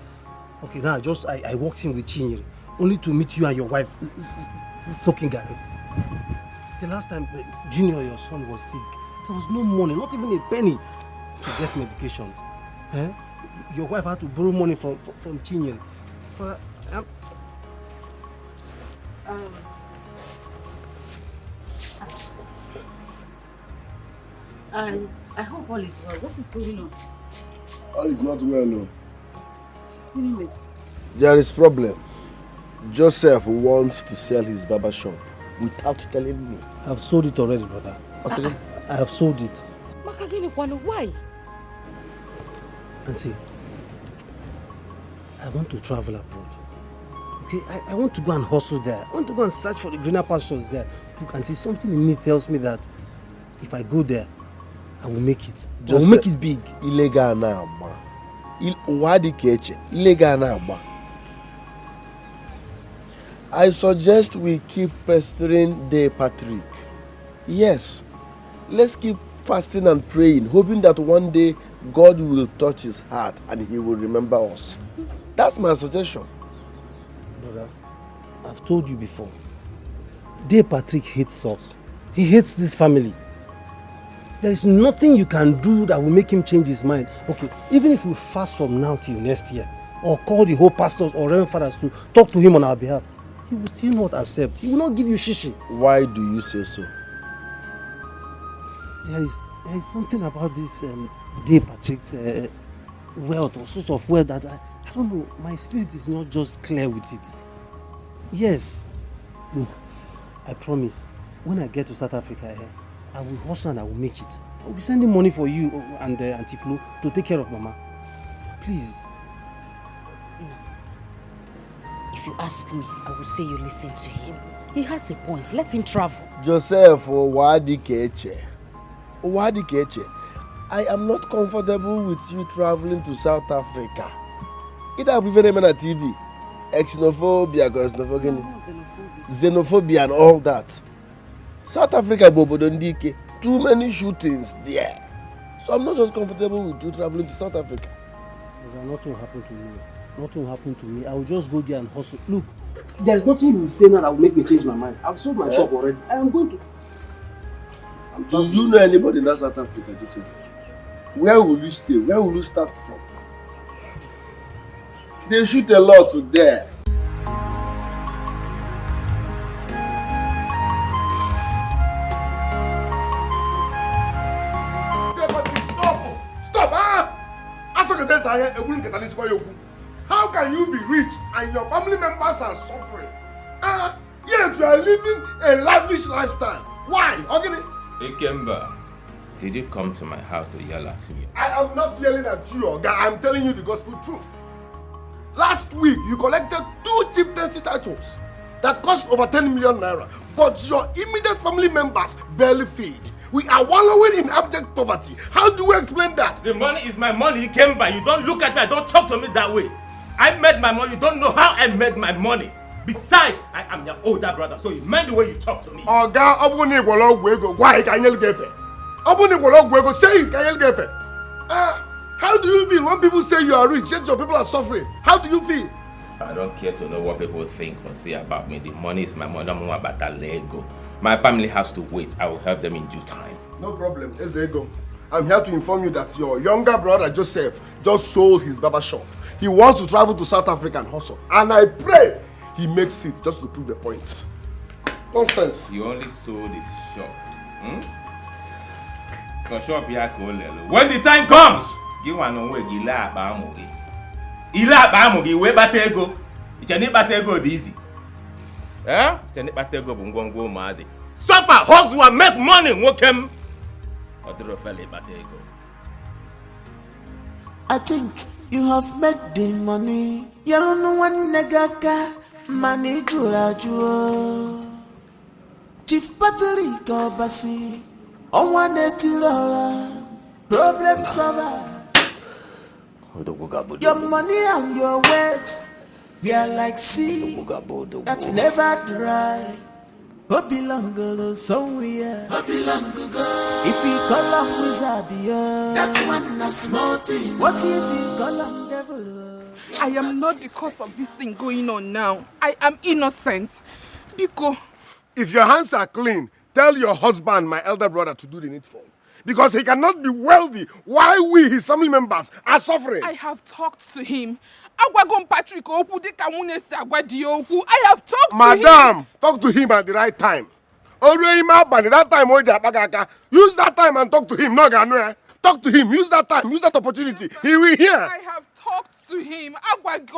Okay, now I walked in with Chinyere, only to meet you and your wife soaking Gary. The last time Junior, your son, was sick, there was no money, not even a penny to get medications. Eh? Your wife had to borrow money from Chinyere. Brother, I hope all is well. What is going on? All is not well, no. Anyways. There is problem. Joseph wants to sell his barber shop without telling me. I've sold it already, brother. I have sold it. Why? Auntie, I want to travel abroad. Okay, I want to go and hustle there. I want to go and search for the greener pastures there. Look, Auntie, something in me tells me that if I go there, I will make it. I will make it big. Illegal now, illegal. I suggest we keep pestering De Patrick. Yes, let's keep fasting and praying, hoping that one day God will touch his heart and he will remember us. That's my suggestion. Brother, I've told you before. De Patrick hates us. He hates this family. There is nothing you can do that will make him change his mind. Okay, even if we fast from now till next year, or call the whole pastors or reverend fathers to talk to him on our behalf, he will still not accept. He will not give you shishi. Why do you say so? There is something about this De Patrick's wealth or source of wealth that I don't know. My spirit is not just clear with it. Yes. Look, I promise, when I get to South Africa here, I will hustle and I will make it. I will be sending money for you and Auntie Flo to take care of Mama. Please. If you ask me, I will say you listen to him. He has a point. Let him travel. Joseph, Wadi Keche. I am not comfortable with you traveling to South Africa. Either have even on TV. Xenophobia, xenophobia and all that. South Africa, Bobodondike, too many shootings there. So I'm not just comfortable with you traveling to South Africa. Nothing will happen to you. nothing will happen to me. I will just go there and hustle. Look, there's nothing you will say now that will make me change my mind. I've sold my shop already. I am going to. Do you know anybody in that South Africa, Joseph? Where will you stay? Where will you start from? They shoot a lot there. How can you be rich and your family members are suffering? Yet you are living a lavish lifestyle. Why? Okay. Ikemba, did you come to my house to yell at me? I am not yelling at you, Oga. I'm telling you the gospel truth. Last week, you collected 2 chieftaincy titles that cost over 10 million naira, but your immediate family members barely feed. We are wallowing in abject poverty. How do we explain that? The money is my money, Ikemba. You don't look at me, don't talk to me that way. I made my money, you don't know how I made my money. Besides, I am your older brother, so you mind the way you talk to me. Oga, Obuni Wolo why can you get it? Obuni Wolo say it, can you get it? How do you feel when people say you are rich, yet your people are suffering? How do you feel? I don't care to know what people think or say about me. The money is my money, I'm more about that Lego. My family has to wait. I will help them in due time. No problem, Ezego. I'm here to inform you that your younger brother Joseph just sold his barber shop. He wants to travel to South Africa and hustle. And I pray he makes it just to prove the point. Nonsense. You only sold his shop. So shop here, when the time comes, give one away, Gila Bamugi. Ila Bamugi, where Batego? It's a Batego easy. Eh? It's a Batego Bungongo Mazi. Suffer, hustle, and make money, Wokem. Or the Rofele Batego. I think you have made the money. You don't know one negaka. Money jula juo. Chief Patrick Obasi. On one $80. Problem solver. Your money and your words. We are like sea that's never dry. Obilangolo somewhere. Obilangugo. If you call up wizard, that one a small thing. What if you call up devil? I am not the cause of this thing going on now. I am innocent. Biko. If your hands are clean, tell your husband, my elder brother, to do the needful. Because he cannot be wealthy while we, his family members, are suffering. I have talked to him. I have talked to him. Madam, talk to him at the right time. That time, use that time and talk to him. No, talk to him. Use that time. Use that opportunity. He will hear. I have talked to him. Even at 8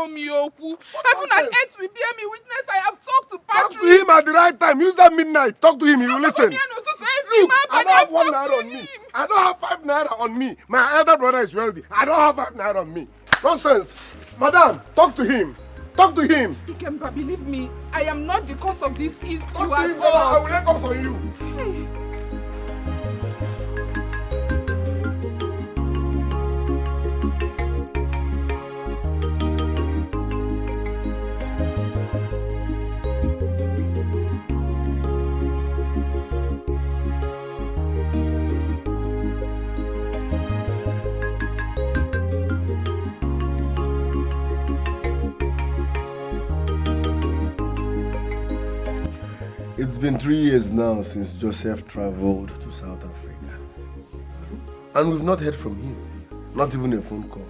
we bear me witness. I have talked to Patrick. Talk to him at the right time. Use that midnight. Talk to him. He will listen. Look, I don't have 1 naira on me. I don't have 5 naira on me. My elder brother is wealthy. I don't have 5 naira on me. Nonsense. Madam, talk to him. Talk to him. Ikemba, believe me, I am not the cause of this issue at all. I will let cause on you. Hey. It's been 3 years now since Joseph traveled to South Africa. And we've not heard from him. Not even a phone call.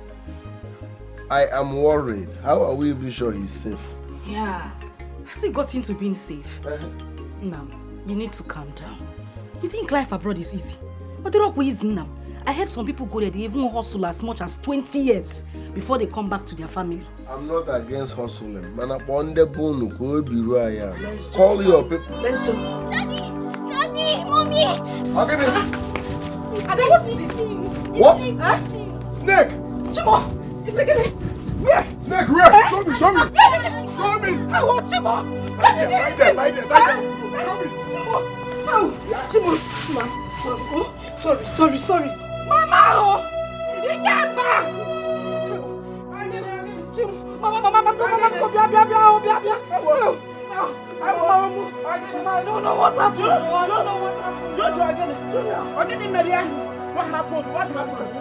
I am worried. How are we even sure he's safe? Yeah. Has he got into being safe? Now, you need to calm down. You think life abroad is easy? But the rock is now. I heard some people go there, they even hustle as much as 20 years before they come back to their family. I'm not against hustling. Man, call your people. Let's just... Daddy, Mommy! Ade, what is it? What? Huh? Snake! Chimo! It's again! Where? Snake, where? Eh? Show me, show me! Show me! I want Chimo! Lie there. Show me! Chimo! Oh, Chimo! Sorry. Mama! He came back! I don't know what happened. Junior! What happened?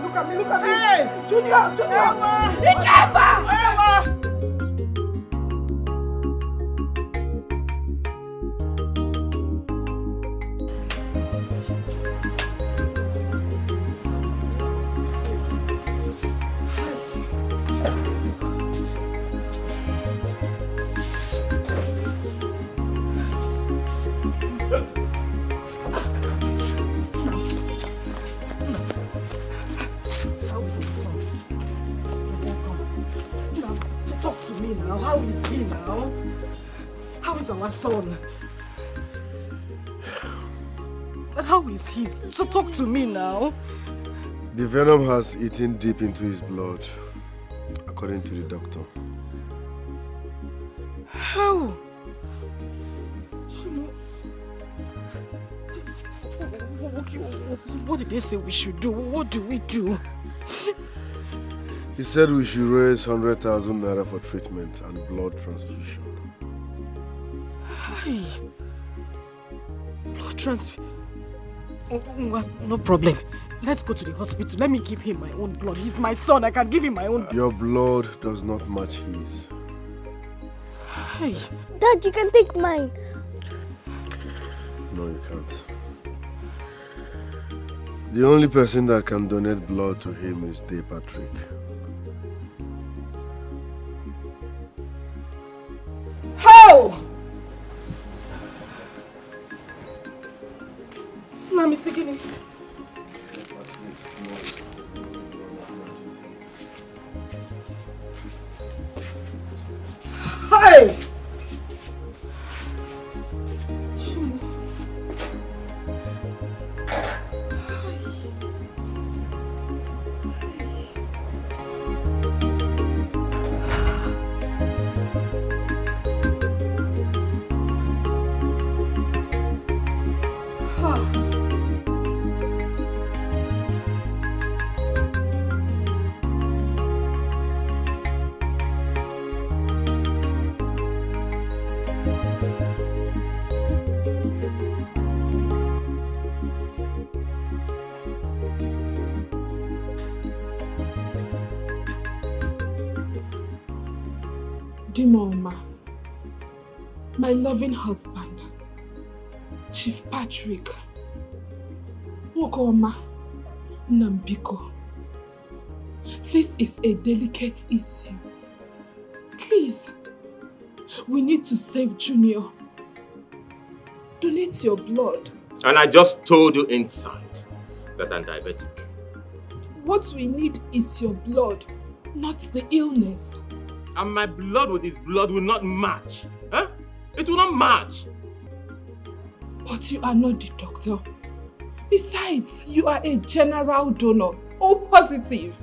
Look at me. Hey! Junior! He came back! me now. How is he now? How is our son? How is he? So talk to me now. The venom has eaten deep into his blood, according to the doctor. How? What did they say we should do? What do we do? He said we should raise 100,000 naira for treatment and blood transfusion. Hi. Blood transfusion? No problem. Let's go to the hospital. Let me give him my own blood. He's my son. I can give him my own blood. Your blood does not match his. Hi. Dad, you can take mine. No, you can't. The only person that can donate blood to him is Patrick. How? Let me see, give me. Hey! Dimoma, my loving husband, Chief Patrick, Wokoma, Nambiko. This is a delicate issue. Please, we need to save Junior. Donate your blood. And I just told you inside that I'm diabetic. What we need is your blood, not the illness. And my blood with his blood will not match. Huh? It will not match. But you are not the doctor. Besides, you are a general donor, O positive.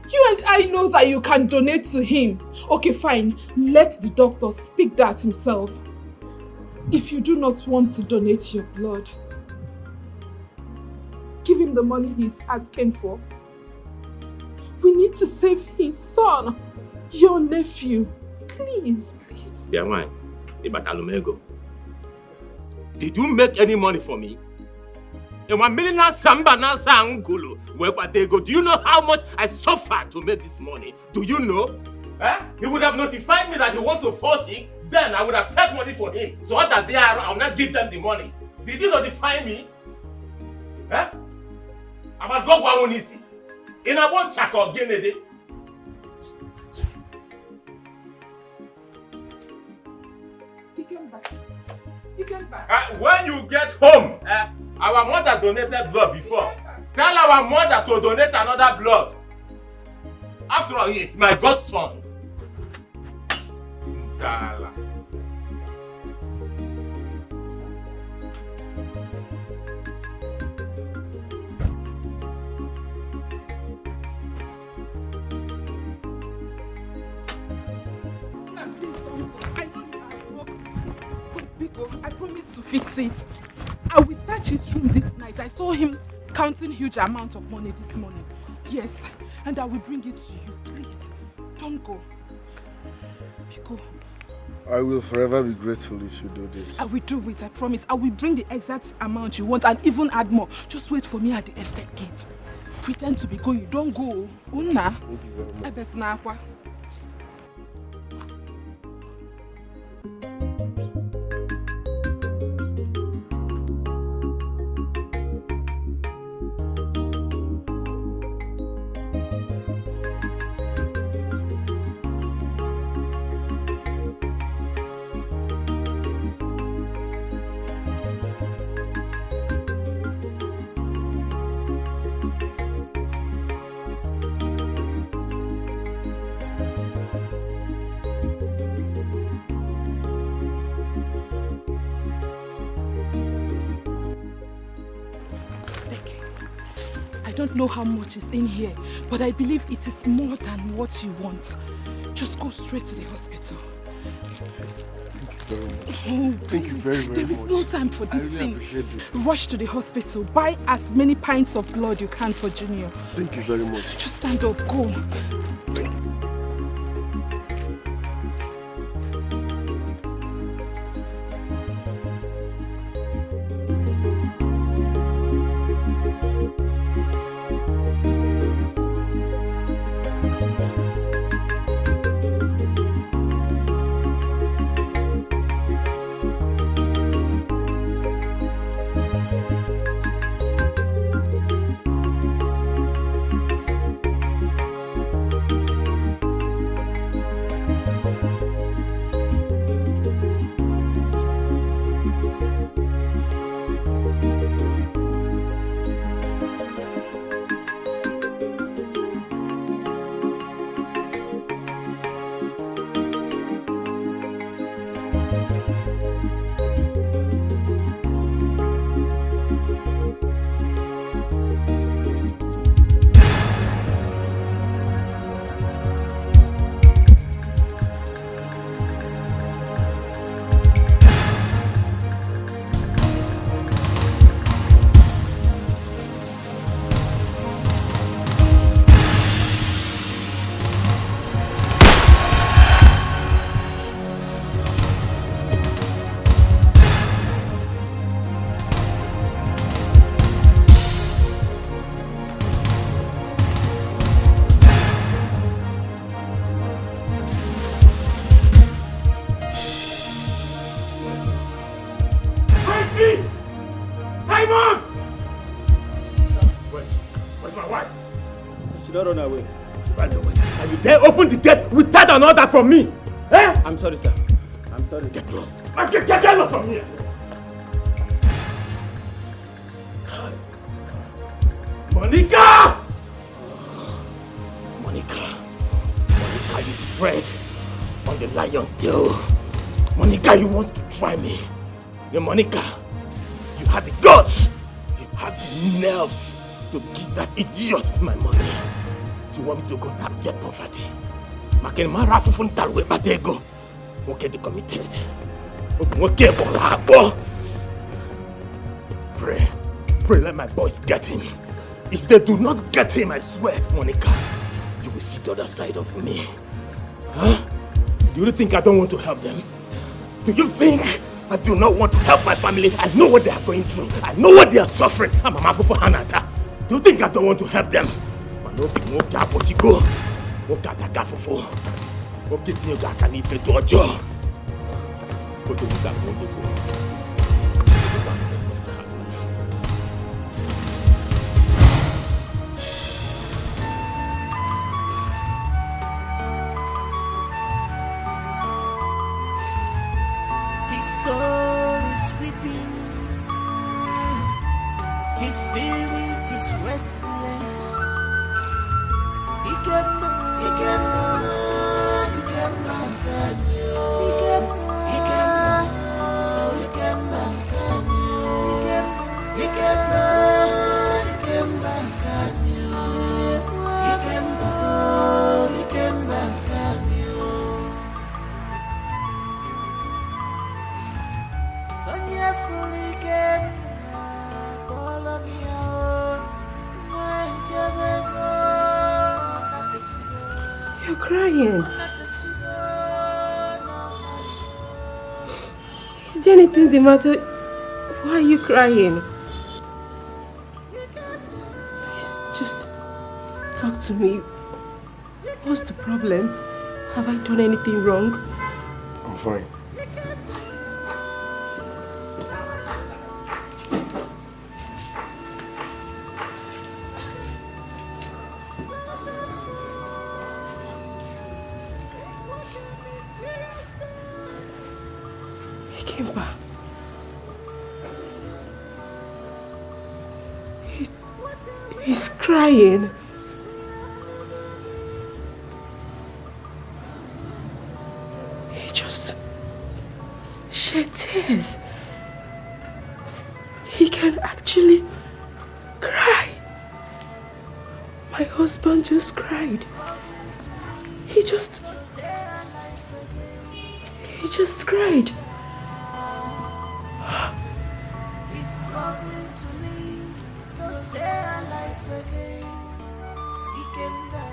You and I know that you can donate to him. Okay, fine. Let the doctor speak that himself. If you do not want to donate your blood, give him the money he's asking for. We need to save his son, your nephew. Please, please. Did you make any money for me? Do you know how much I suffered to make this money? Do you know? Eh? He would have notified me that he wants to force it, then I would have kept money for him. So what does he have? I will not give them the money. Did you notify me? Eh? About go one easy. In a one check or guinea. He came back. He came back. When you get home, our mother donated blood before. Tell our mother to donate another blood. After all, he is my godson. Dala. Please don't go. I know you are at work. But Biko, I promise to fix it. I will search his room this night. I saw him counting huge amounts of money this morning. Yes, and I will bring it to you. Please, don't go. Biko. I will forever be grateful if you do this. I will do it, I promise. I will bring the exact amount you want and even add more. Just wait for me at the estate gate. Pretend to be going. Don't go. Unna. Thank you very much. don't know how much is in here, but I believe it is more than what you want. Just go straight to the hospital. Thank you very much. There is no time for this really thing. Appreciate it. Rush to the hospital. Buy as many pints of blood you can for Junior. Thank you very much. Just stand up. Go. Run away. Run away. And you dare open the gate without an order from me? Eh? I'm sorry, sir. I'm sorry. Get lost. Get lost from here. Monica! Monica, you tread on the lion's tail. Monica, you want to try me. Yeah, Monica, you have the guts. You have the nerves to give that idiot my money. You want me to go back to poverty? Makin marafu funtalwe batego. Okay, they committed. Okay, bolabo. Pray, let my boys get him. If they do not get him, I swear, Monica, you will see the other side of me. Huh? Do you think I don't want to help them? Do you think I do not want to help my family? I know what they are going through. I know what they are suffering. I'm a mafufu hanata. Do you think I don't want to help them? His soul is weeping, his spirit is restless. He came back at you. He came back at you. He came back at you. He came back at you. When you fully get all of your You're crying. Is there anything the matter? Why are you crying? Please, just talk to me. What's the problem? Have I done anything wrong? I'm fine. He's crying. He just shed tears. He can actually cry. My husband just cried. He just cried. He's struggling to live, to stay alive again. He came back.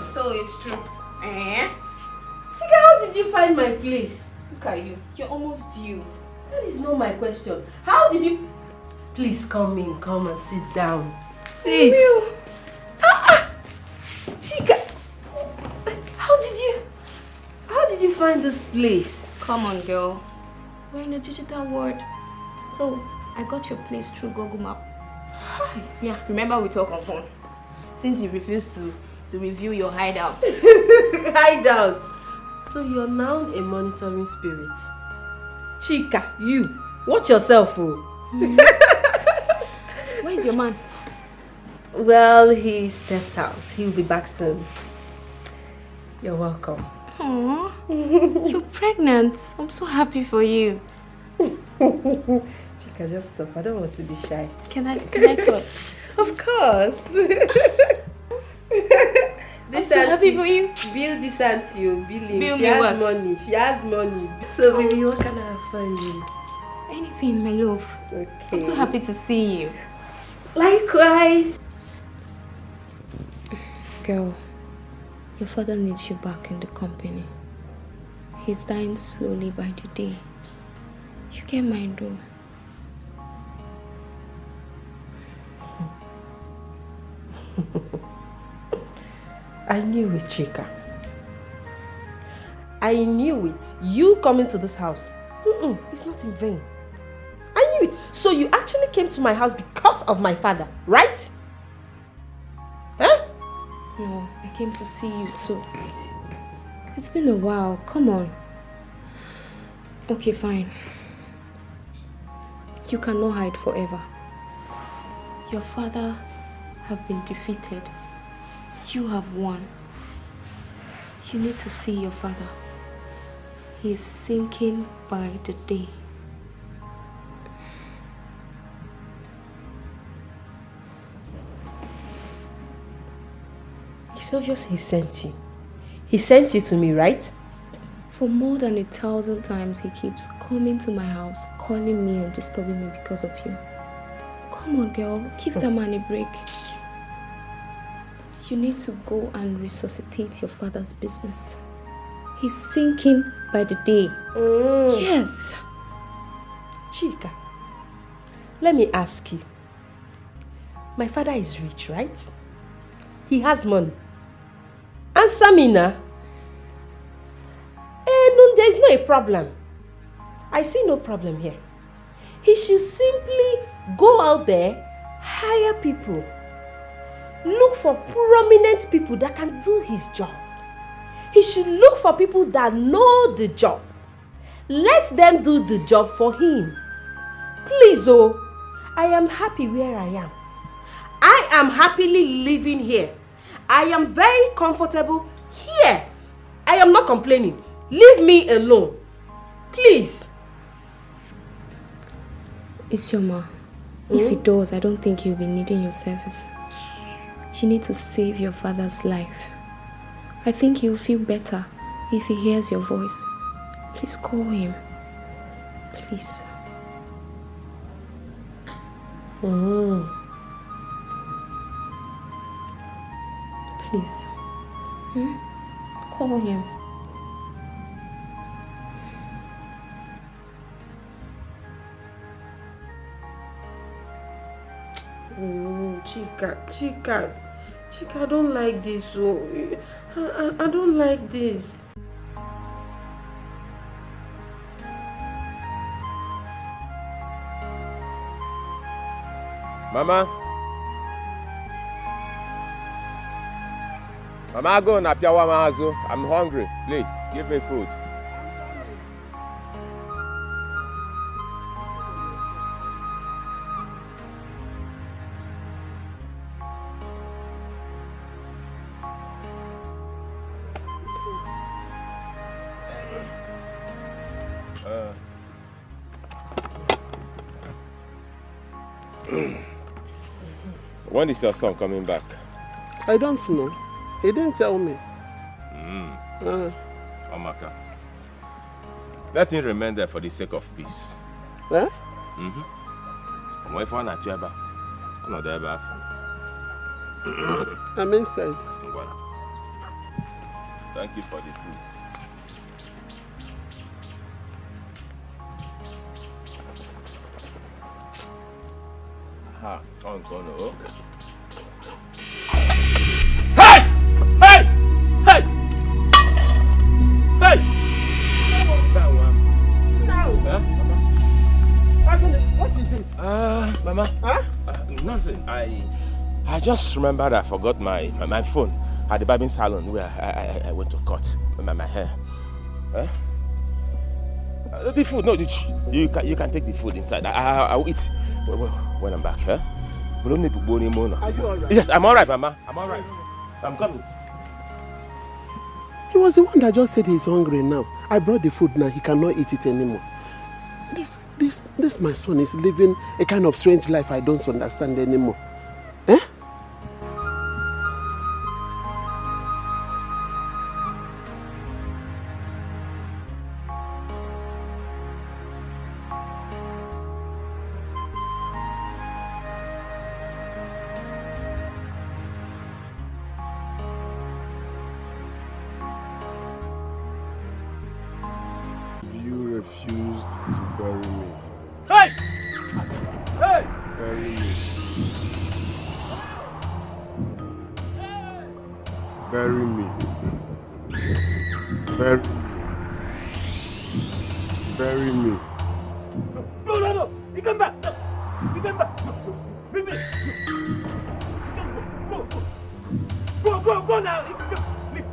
So it's true. Chika, how did you find my place? Look at you. You're almost due. That is not my question. How did you... Please come in. Come and sit down. Sit. Chika, how did you find this place? Come on, girl. We're in a digital world. So, I got your place through Google Map. Hi. Yeah, remember we talk on phone. Since you refused to review your hideout. Hideout? So you're now a monitoring spirit. Chika, you. Watch yourself, oh. Where's your man? Well, he stepped out. He'll be back soon. You're welcome. Aww. You're pregnant. I'm so happy for you. Chika, just stop. I don't want to be shy. Can I touch? Of course. I'm so happy for you. Bill this auntie, Bill him. Bill She me has what? money. She has money. So baby, what can I have for you? Anything, my love. Okay. I'm so happy to see you. Likewise. Girl, your father needs you back in the company. He's dying slowly by the day. You get mine though. I knew it, Chika. I knew it. You coming to this house, it's not in vain. I knew it. So you actually came to my house because of my father, right? Huh? No, I came to see you too. It's been a while. Come on. Okay, fine. You cannot hide forever. Your father have been defeated. You have won. You need to see your father. He is sinking by the day. It's obvious he sent you. He sent you to me, right? For more than 1,000 times, he keeps coming to my house, calling me and disturbing me because of you. Come on, girl. Give that man a break. You need to go and resuscitate your father's business. He's sinking by the day. Yes. Chika, let me ask you. My father is rich, right? He has money. Answer me now. No, there is no a problem. I see no problem here. He should simply go out there, hire people. Look for prominent people that can do his job. He should look for people that know the job. Let them do the job for him. Please, I am happy where I am. I am happily living here. I am very comfortable here. I am not complaining. Leave me alone. Please. Isioma, if he does, I don't think he'll be needing your service. You need to save your father's life. I think he'll feel better if he hears your voice. Please call him. Please. Please. Call him. Chika, I don't like this. I don't like this. Mama, go na piawa mazo. I'm hungry. Please, give me food. When is your son coming back? I don't know. He didn't tell me. Amaka. Let him remain there for the sake of peace. Eh? If I'm not there, I'm inside. Thank you for the food. On corner. Hey! Hey! Hey! Hey! That one. No. Huh? Mama? What is it? Mama. Huh? Nothing. I just remembered I forgot my phone at the barbing salon where I went to cut my hair. Huh? The food, no, you can take the food inside. I'll eat when I'm back. Huh? Are you alright? Yes, I'm alright, Mama. I'm alright. I'm coming. He was the one that just said he's hungry now. I brought the food now. He cannot eat it anymore. This my son is living a kind of strange life I don't understand anymore. Eh? You refused to bury me. Hey! Hey! Bury me. Bury me. Bury me. No! You come back! No. You come back! Leave me! Go now! Leave.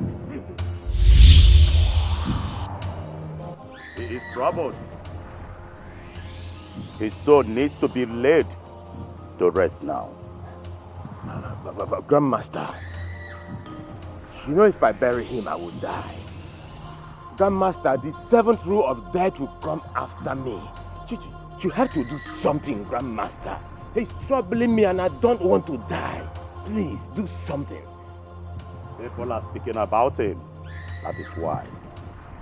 He is troubled. His soul needs to be laid to rest now. Grandmaster, you know if I bury him, I will die. Grandmaster, the seventh rule of death will come after me. You have to do something, Grandmaster. He's troubling me and I don't want to die. Please, do something. People are speaking about him. That is why.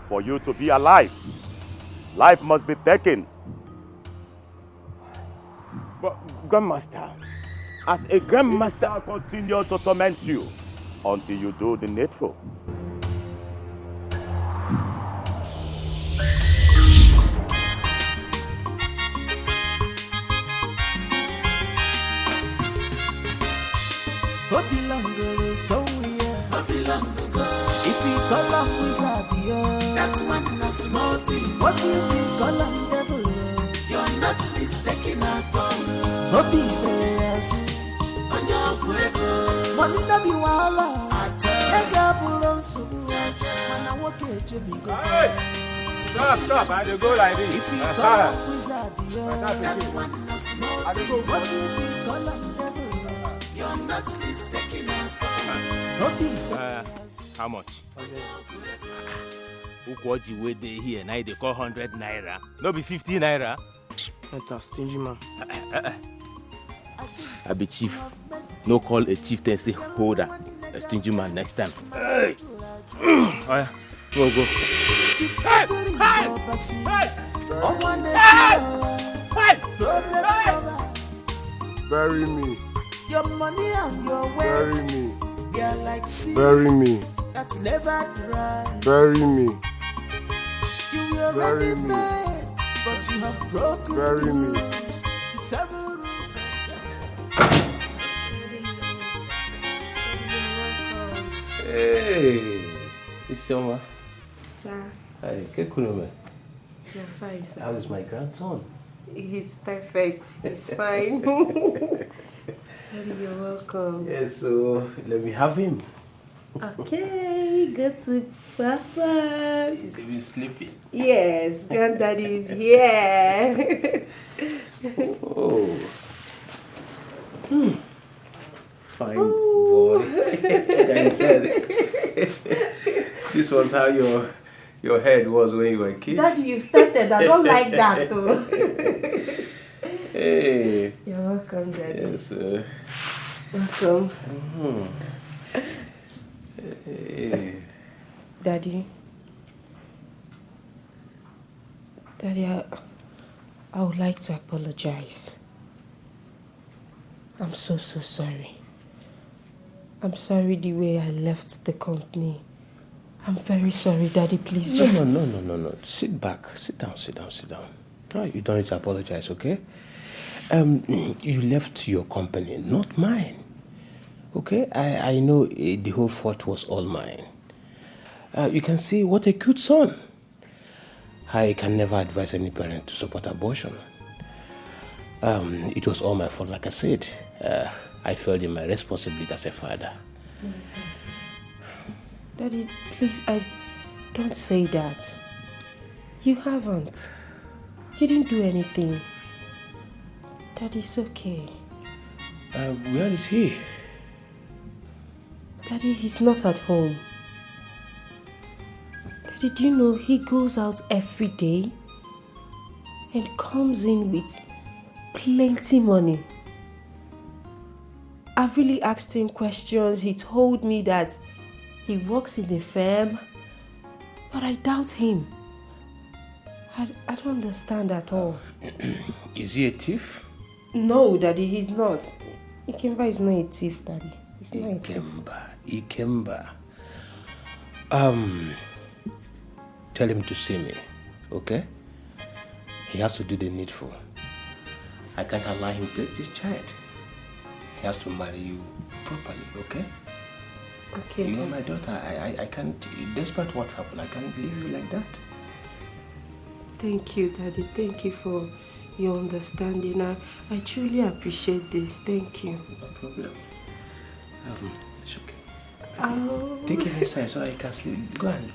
For you to be alive, life must be taken. But, Grandmaster, as a Grandmaster, I'll continue to torment you until you do the needful. If you call him wizard, that one a small thing. What if you call him devil? You're not mistaken at all. Hope fairs on your brego. Money na be wala. Ega bulon so. Man I walk a Jimmy go. Stop, I dey go like this. If you call him wizard, that one a small thing. What if you call him devil? You're not mistaken at all. How much? Ukwoji wey dey here, now they call 100 naira. No be 50 naira. That's a stingy man. I be chief. No call a chieftain say holder. A stingy man next time. Hey! Go. Hey! Bury me. Your money and your Bury wealth, me. they're like sea Bury me. that's never dry. Bury me. You were Bury ready me. made, but you have broken Bury me. the seven rules of Hey, it's Yoma. Sir, Hi, Kekunume. you're fine, sir. How is my grandson? He's perfect. He's fine. You're welcome. Yes, so let me have him. Okay, go to Papa. He's even sleeping. Yes, Granddaddy is here. Oh. Fine boy. Like I said, this was how your your head was when you were a kid. Daddy, you started. I don't like that though. Hey. You're welcome, Daddy. Yes, sir. Welcome. Hey. Daddy, I would like to apologize. I'm so sorry. I'm sorry the way I left the company. I'm very sorry, Daddy. Please just... No. Sit back. Sit down. No, you don't need to apologize, okay? You left your company, not mine. Okay? I know the whole fault was all mine. You can see what a cute son. I can never advise any parent to support abortion. It was all my fault, like I said. I failed in my responsibility as a father. Daddy, please, don't say that. You haven't. You didn't do anything. Daddy, it's okay. Where is he? Daddy, he's not at home. Daddy, do you know he goes out every day and comes in with plenty money? I've really asked him questions. He told me that he works in a firm, but I doubt him. I don't understand at all. Is he a thief? No, Daddy, he's not. Ikemba is not a thief, Daddy. He's not a thief. Ikemba. Tell him to see me, okay? He has to do the needful. I can't allow him to take this child. He has to marry you properly, okay? Okay. You are my daughter. I can't, despite what happened, I can't leave you like that. Thank you, Daddy. Thank you for your understanding. I truly appreciate this. Thank you. No problem. It's okay. Oh. Take him inside so I can sleep. Go on.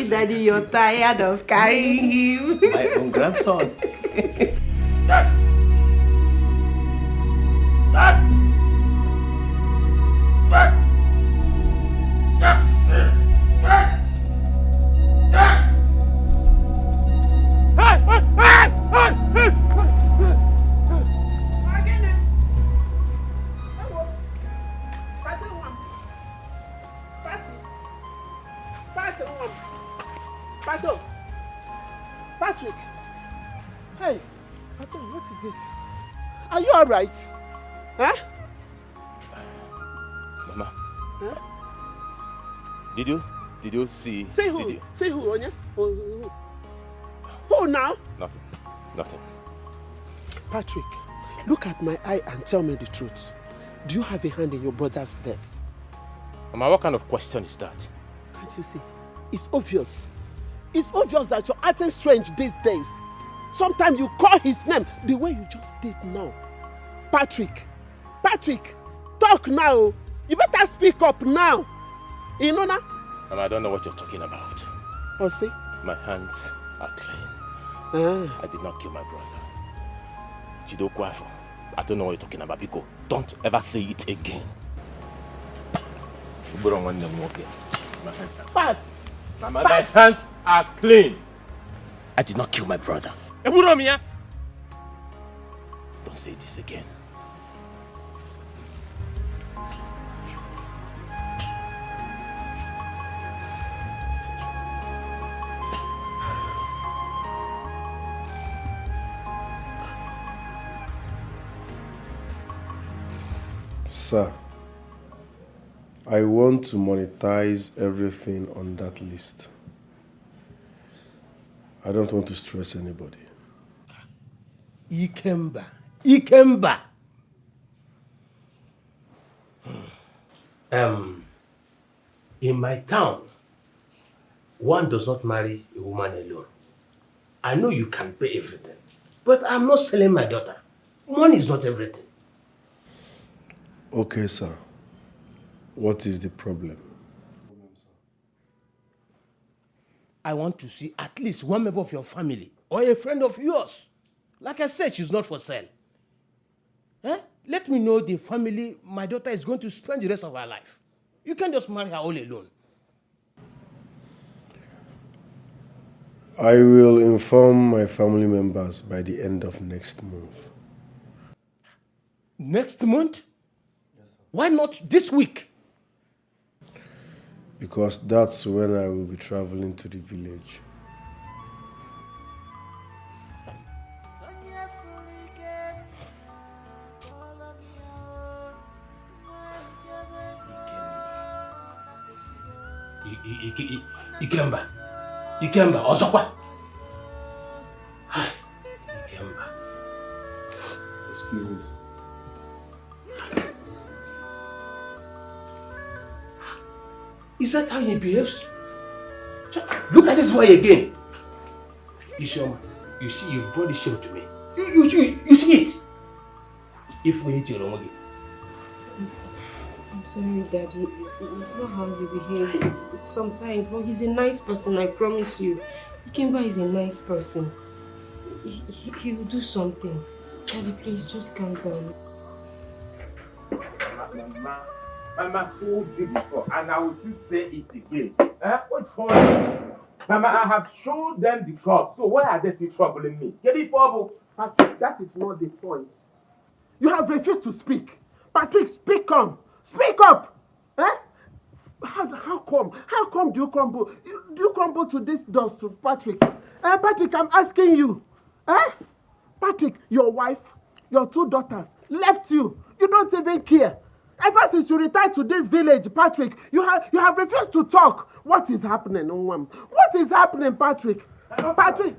Daddy, you're tired of carrying him. My own grandson. Patrick! Hey, Patrick, what is it? Are you alright? Huh? Mama. Huh? Did you see? Say who? Say who, Onya? Who now? Nothing. Patrick, look at my eye and tell me the truth. Do you have a hand in your brother's death? Mama, what kind of question is that? Can't you see? It's obvious. It's obvious that you're acting strange these days. Sometimes you call his name the way you just did now. Patrick, talk now. You better speak up now. You know now? Mama, I don't know what you're talking about. Oh, see? My hands are clean. I did not kill my brother. Jidokwafo, I don't know what you're talking about, Biko. Don't ever say it again. Pat! Mama, my hands are clean. I did not kill my brother. Don't say this again. Sir, I want to monetize everything on that list. I don't want to stress anybody. Ikemba. In my town, one does not marry a woman alone. I know you can pay everything, but I'm not selling my daughter. Money is not everything. Okay, sir. What is the problem? I want to see at least one member of your family or a friend of yours. Like I said, she's not for sale. Let me know the family my daughter is going to spend the rest of her life. You can't just marry her all alone. I will inform my family members by the end of next month. Next month? Yes, sir. Why not this week? Because that's when I will be traveling to the village. Ikemba, Ozokwa. Ikemba. Excuse me, sir. Is that how he behaves? Look at this boy again. You see, you've brought this shame to me. You see it? If we hit you wrong again. I'm sorry, Daddy. It's not how he behaves sometimes, but he's a nice person, I promise you. Ikemba is a nice person. He will do something. Daddy, please, just calm down. Mama told you before, and I will still say it again. What's for you? Mama, I have shown them the cup, so why are they still troubling me? Get it, Bobo? Patrick, that is not the point. You have refused to speak. Patrick, speak up. Speak up! Eh? How come? How come do you crumble? Do you crumble to this dust, Patrick? Patrick, I'm asking you. Eh? Patrick, your wife, your 2 daughters left you. You don't even care. Ever since you retired to this village, Patrick, you have refused to talk. What is happening, Onwam? What is happening, Patrick? Patrick!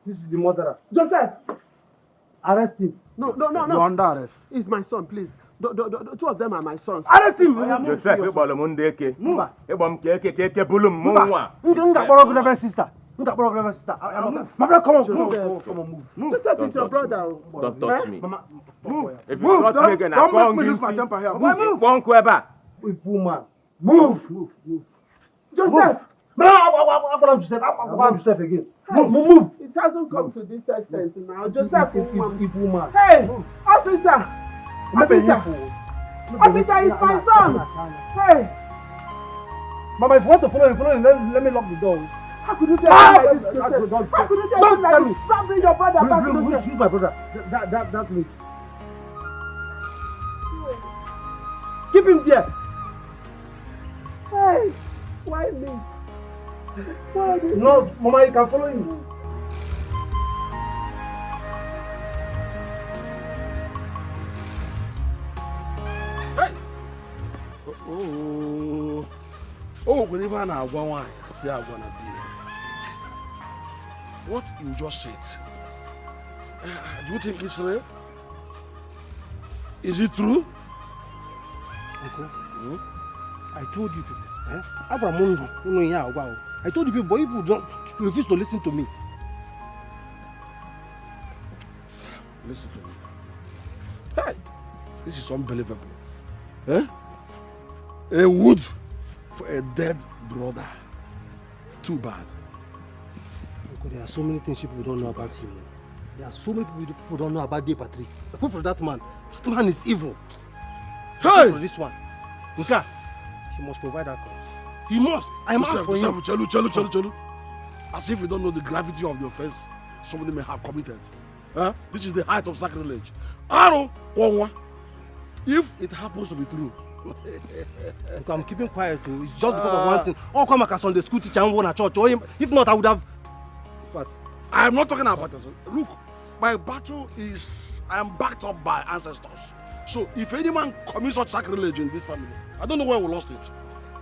This is the murderer. Joseph! Arrest him. No. You're under arrest. He's my son, please. The 2 of them are my sons. Arrest him! Joseph, you ball him deke. Move. You bom keke bulum mwa. Nga borrow Reverend sister. Nga borrow Reverend sister. My brother, come on, move. Joseph is your brother. Don't touch me. Mama, move. If you touch me again, I don't make me lose my temper here. Move. Won't Kweba. Woman. Move. Joseph. I'm Joseph again. Move. It hasn't come to this extent now. Joseph, woman. Hey, officer. Officer, it's my son. Hey. Mama, if you want to follow him, let me lock the door. How could you tell me like this, Joseph? How could you tell me like this? Stop being your brother back to Who's my brother? That meat. Keep him there. Hey, why me? Why me? No, Mama, you can follow him. Whenever I go wine, say I'm gonna be. What you just said, do you think it's real? Is it true? Uncle, I told you people. I told you people, but you don't refuse to listen to me. Listen to me. Hey, this is unbelievable. Eh? A wood for a dead brother. Too bad. Uncle, there are so many things people don't know about him. There are so many people don't know about Day Patrick. Apart from that man is evil. Hey! For this one. Nka, he must provide that cause. He must. I am out for him. Chelu. As if you don't know the gravity of the offense somebody may have committed. Huh? This is the height of sacrilege. Aro, if it happens to be true. I'm keeping quiet too. It's just because of one thing. Or come back as Sunday school teacher and one at church. Or him. If not, I would have. But I am not talking about this. Look, my battle is I am backed up by ancestors. So if any man commits such sacrilege in this family, I don't know where we lost it.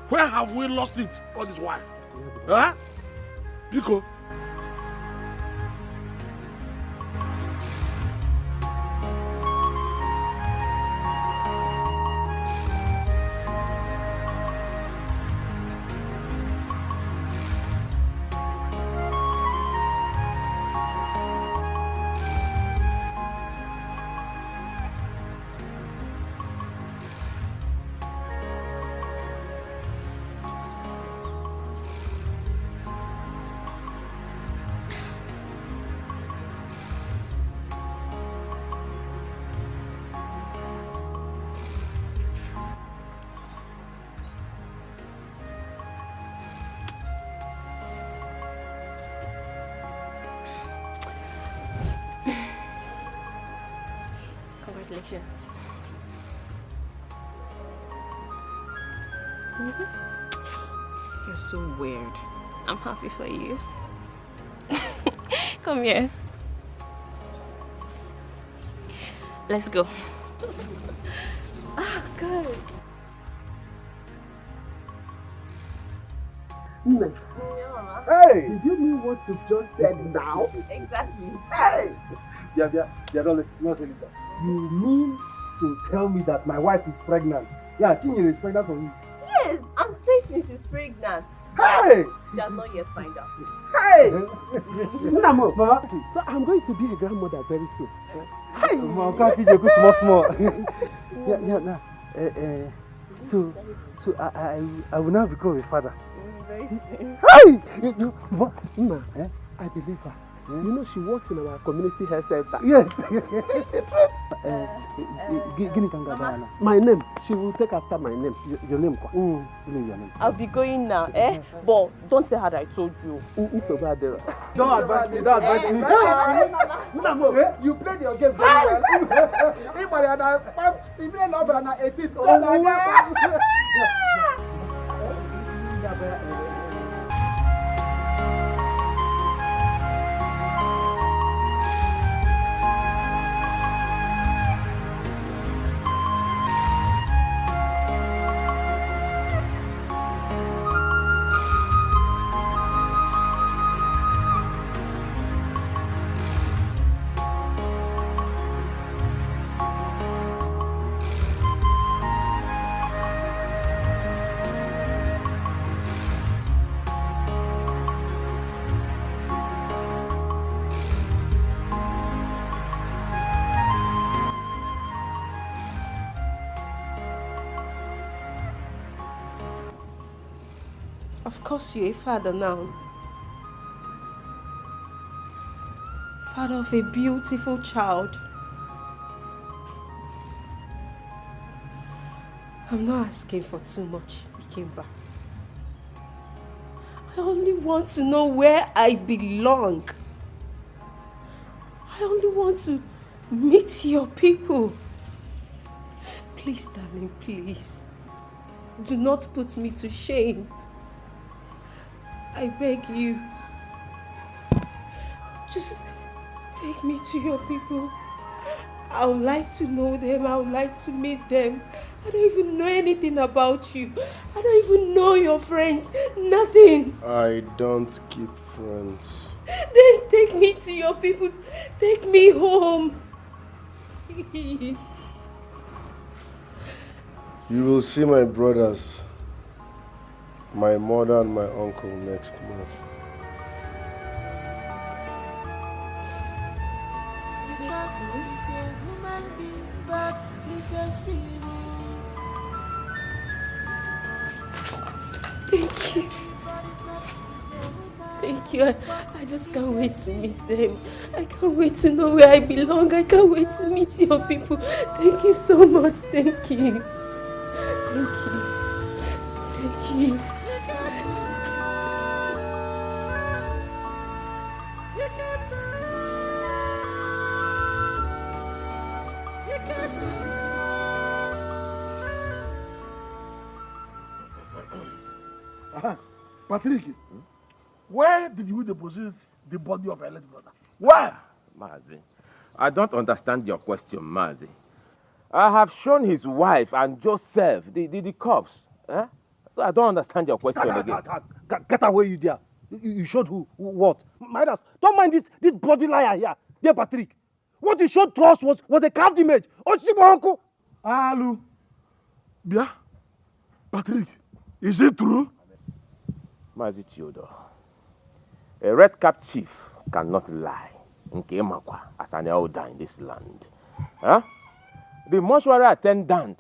Where have we lost it all this while? Huh? Biko. patience. You're so weird. I'm happy for you. Come here. Let's go. Ah, good. Hey! Did you mean what you've just said now? Exactly. Hey! Yeah, don't listen. You mean to tell me that my wife is pregnant? Yeah, Chinyere is pregnant for me. Yes, I'm stating she's pregnant. Hey! She has not yet found out. Hey! Mama, so I'm going to be a grandmother very soon. Hey! Mama, can't feed you small. Yeah. So I will now become a father. Very soon. Hey! Mama, I believe her. You know she works in our community health center. Yes. My name. She will take after my name. Your name. Your name. I'll be going now, But don't tell her that I told you. Don't advise me. You played your game very well. If you're not 18. Of course you're a father now. Father of a beautiful child. I'm not asking for too much, Ikemba. I only want to know where I belong. I only want to meet your people. Please, darling, please. Do not put me to shame. I beg you. Just take me to your people. I would like to know them. I would like to meet them. I don't even know anything about you. I don't even know your friends. Nothing. I don't keep friends. Then take me to your people. Take me home. Please. You will see my brothers, my mother and my uncle next month. Thank you. Thank you. I just can't wait to meet them. I can't wait to know where I belong. I can't wait to meet your people. Thank you so much. Thank you. Thank you. Thank you. Patrick, where did you deposit the body of your late brother? Where? Mazi, I don't understand your question, Mazi. I have shown his wife and Joseph the corpse. Eh? So I don't understand your question again. Get away, you there. You showed who? What? Midas, don't mind this bloody liar here. Dear Patrick, what you showed to us was a carved image. Oh, uncle. Alu. Bia. Patrick, is it true? Mazi Theodore, a red-capped chief cannot lie. As an elder in this land. Huh? The mortuary attendant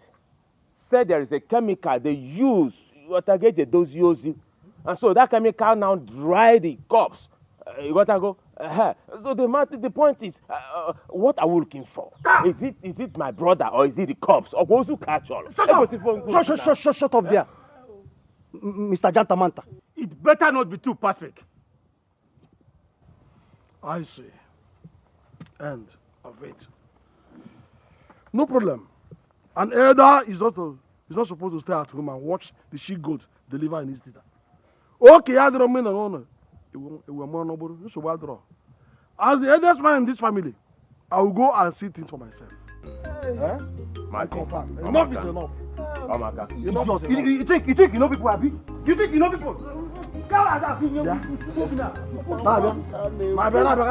said there is a chemical they use to get the dosyosi. And so that chemical now dry the corpse. You gotta go. So the point is, what are we looking for? Is it my brother or is it the corpse? Or those who catch all? Shut up there. Mr. Jantamanta. It better not be true, Patrick. I see. End of it. No problem. An elder is not supposed to stay at home and watch the she-goat deliver in his theater. Okay, I don't mean no. As the eldest man in this family, I will go and see things for myself. Eh? I confirm. Enough is enough. Oh my God. Enough is enough. You think you know people, Abi? You think you know people? Come on, I see you. My bad.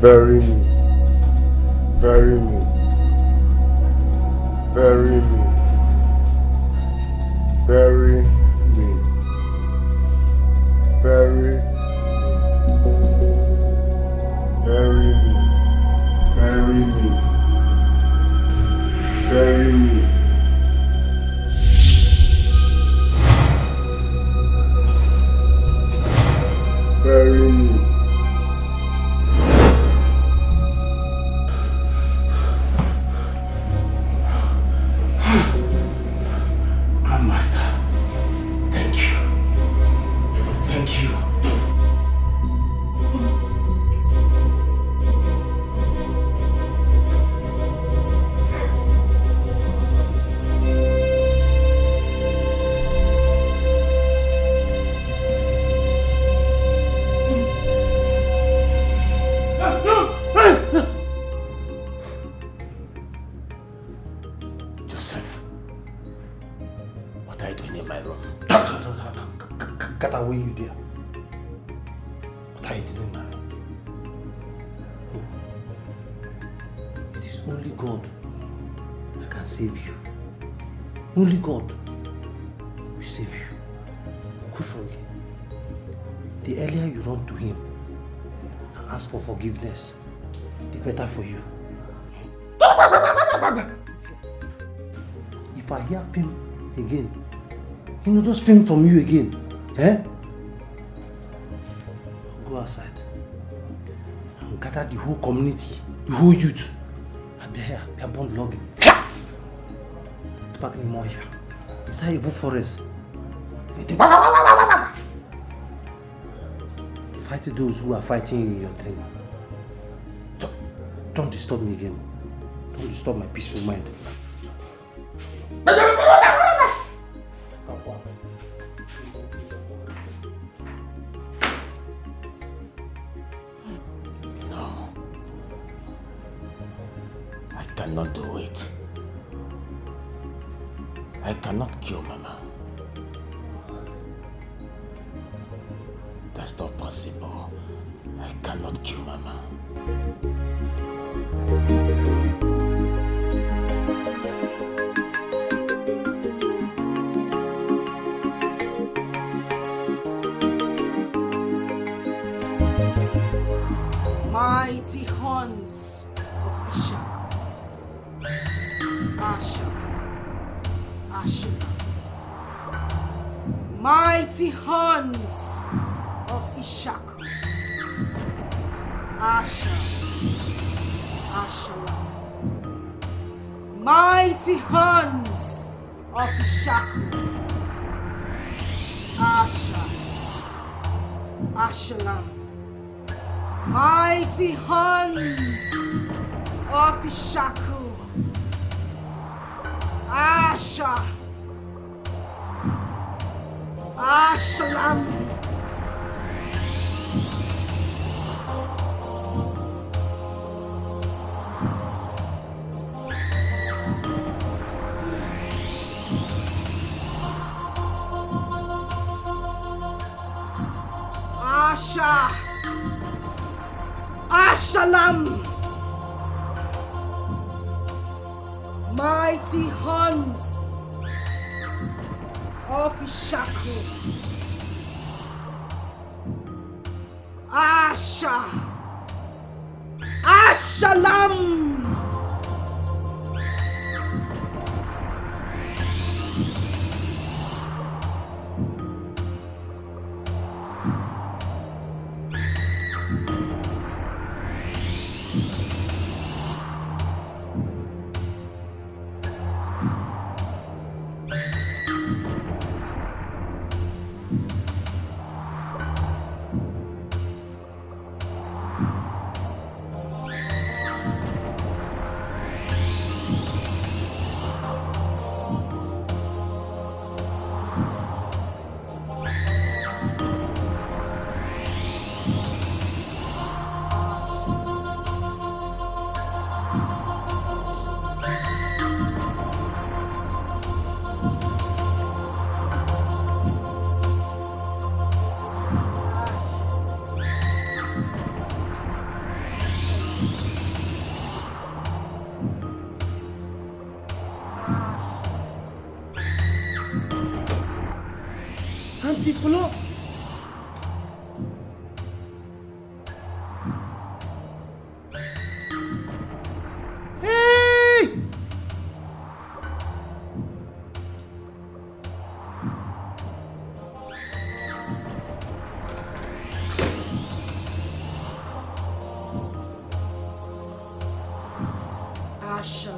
Bury me. Bury me. Bury me. Bury me. Bury me. Bury me. Bury me. Bury me. Bury me. Grandmaster, thank you. Thank you. Joseph, what are you doing in my room? Get away, you dear. What are you doing, man? It is only God that can save you. Only God will save you. Go for it. The earlier you run to Him and ask for forgiveness, the better for you. If I hear him again, just film from you again. Go outside and gather the whole community, the whole youth. And be here, be born logging. Back anymore here. Inside evil forest. Fight those who are fighting in your dream. Don't disturb me again. Don't disturb my peaceful mind. No. I cannot do it. I cannot kill Mama. That's not possible. I cannot kill Mama. Mighty horns of Ishak. Asha. Asha. Mighty horns of Ishak. Asha. Asha. Mighty horns of Ishak. Asha. Ashalam. Mighty horns of Ishaku. Asha. Ashalam. Asha. Ashalam. Mighty horns Ofishaku. Asha. Ashalam. Auntie Flo. Hey! Asha.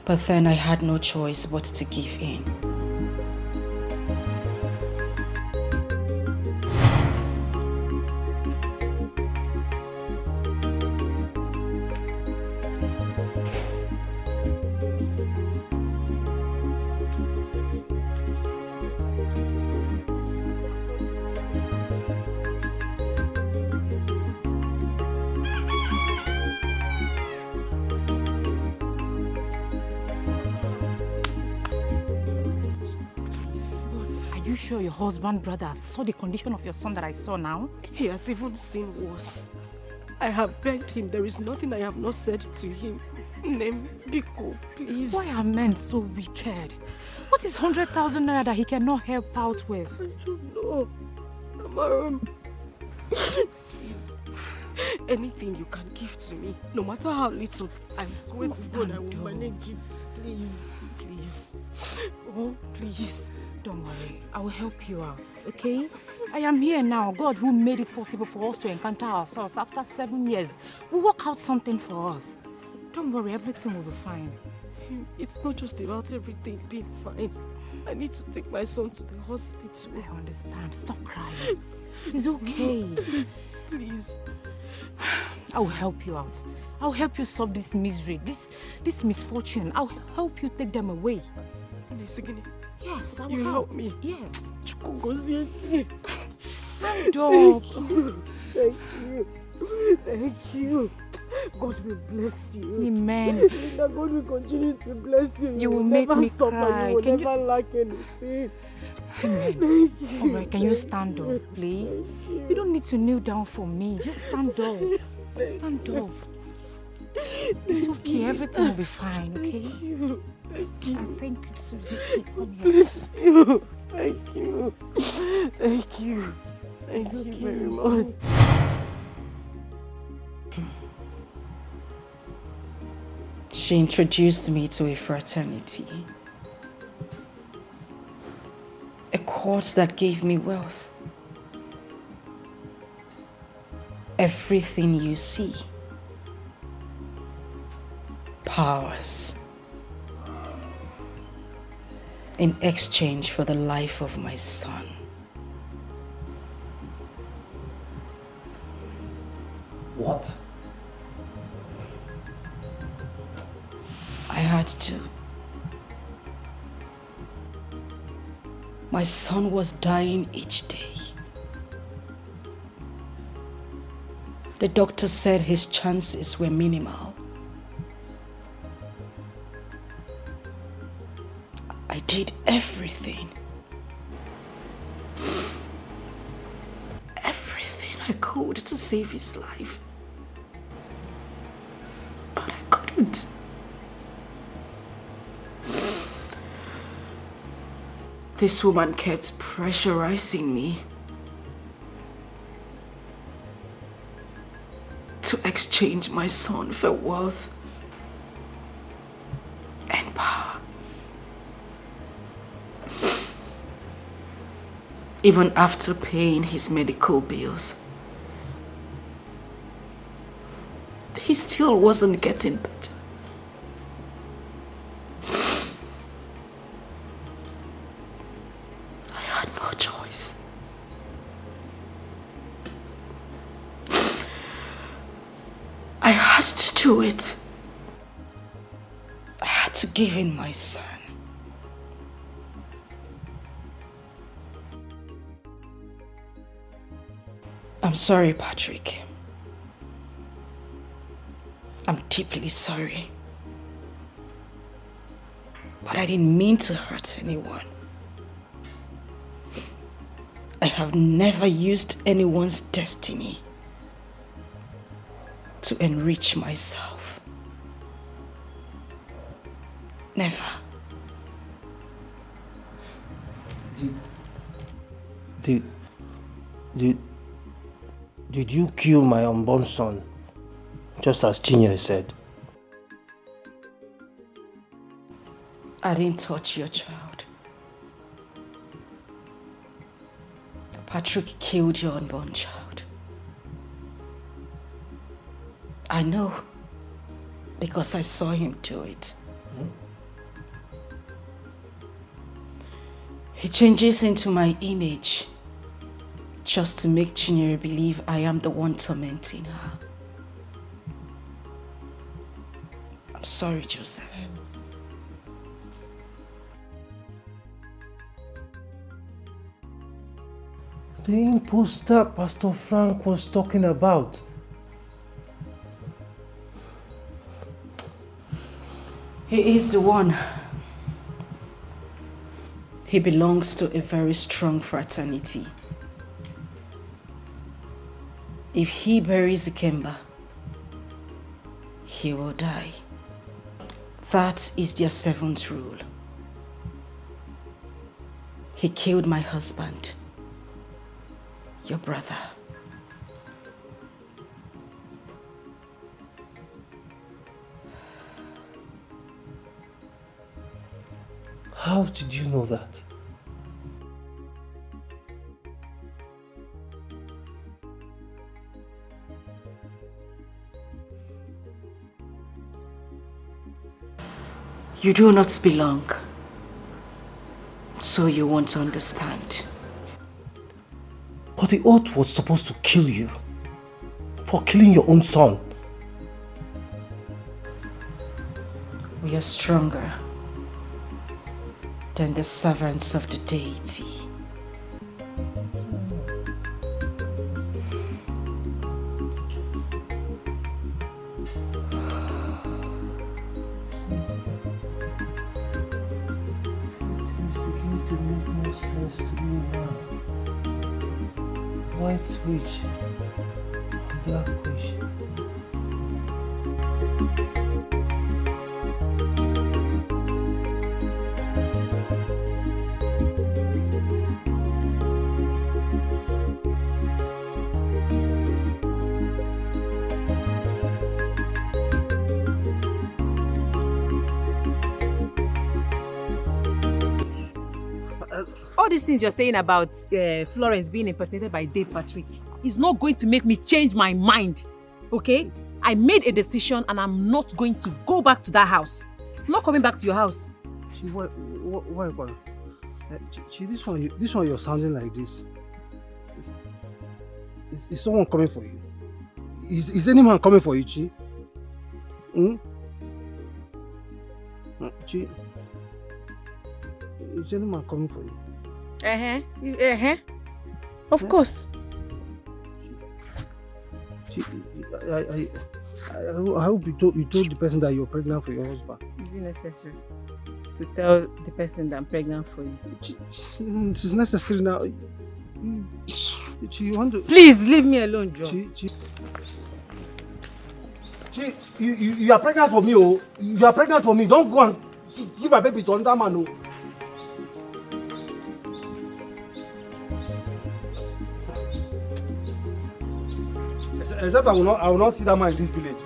But then I had no choice but to give in. Sure your husband brother saw the condition of your son that I saw now? He has even seen worse. I have begged him. There is nothing I have not said to him. Name Biko, please. Why are men so wicked? What is 100,000 naira that he cannot help out with? I don't know. Amaram. Please. Anything you can give to me, no matter how little, I swear to God I will manage it. Please. Please. Oh, please. Don't worry, I will help you out, okay? I am here now. God who made it possible for us to encounter ourselves after 7 years will work out something for us. Don't worry, everything will be fine. It's not just about everything being fine. I need to take my son to the hospital. I understand. Stop crying. It's okay. Please. I will help you out. I will help you solve this misery, this misfortune. I will help you take them away. Yes, I will you help me. Yes. Stand up. Thank you. Thank you. God will bless you. Amen. God will continue to bless you. You will make me cry. You will never lack anything. Amen. Thank you. All right, can you stand up, please? You don't need to kneel down for me. Just stand up. Stand up. It's okay. Everything will be fine, okay? Thank you. Thank you. I think it's Vicky. Come here. Bless you. Thank you. Thank you. Thank you very much. She introduced me to a fraternity. A court that gave me wealth. Everything you see. Powers. In exchange for the life of my son. What? I had to. My son was dying each day. The doctor said his chances were minimal. I did everything. I could to save his life. But I couldn't. This woman kept pressurizing me to exchange my son for wealth and power. Even after paying his medical bills, he still wasn't getting better. I had no choice. I had to do it. I had to give in my son. I'm sorry, Patrick. I'm deeply sorry. But I didn't mean to hurt anyone. I have never used anyone's destiny to enrich myself. Never. Did you kill my unborn son, just as Chinyere said? I didn't touch your child. Patrick killed your unborn child. I know, because I saw him do it. He changes into my image just to make Chinyere believe I am the one tormenting her. I'm sorry, Joseph. The imposter Pastor Frank was talking about. He is the one. He belongs to a very strong fraternity. If he buries Ikemba, he will die. That is their 7th rule. He killed my husband, your brother. How did you know that? You do not belong, so you won't understand. But the oath was supposed to kill you for killing your own son. We are stronger than the servants of the deity. White witch, black witch. All these things you're saying about Florence being impersonated by Dave Patrick is not going to make me change my mind, okay? I made a decision and I'm not going to go back to that house. I'm not coming back to your house. Why, this one you're sounding like this. Is someone coming for you? Is any man coming for you, Chi? Chi? Is any man coming for you? Of course. I hope you told the person that you're pregnant for your husband. Is it necessary to tell the person that I'm pregnant for you? It's necessary now. Chi, you want to... Please leave me alone, John. Chi, you are pregnant for me, oh. You are pregnant for me. Don't go and give my baby to another man, oh. Except I will not see that man in this village.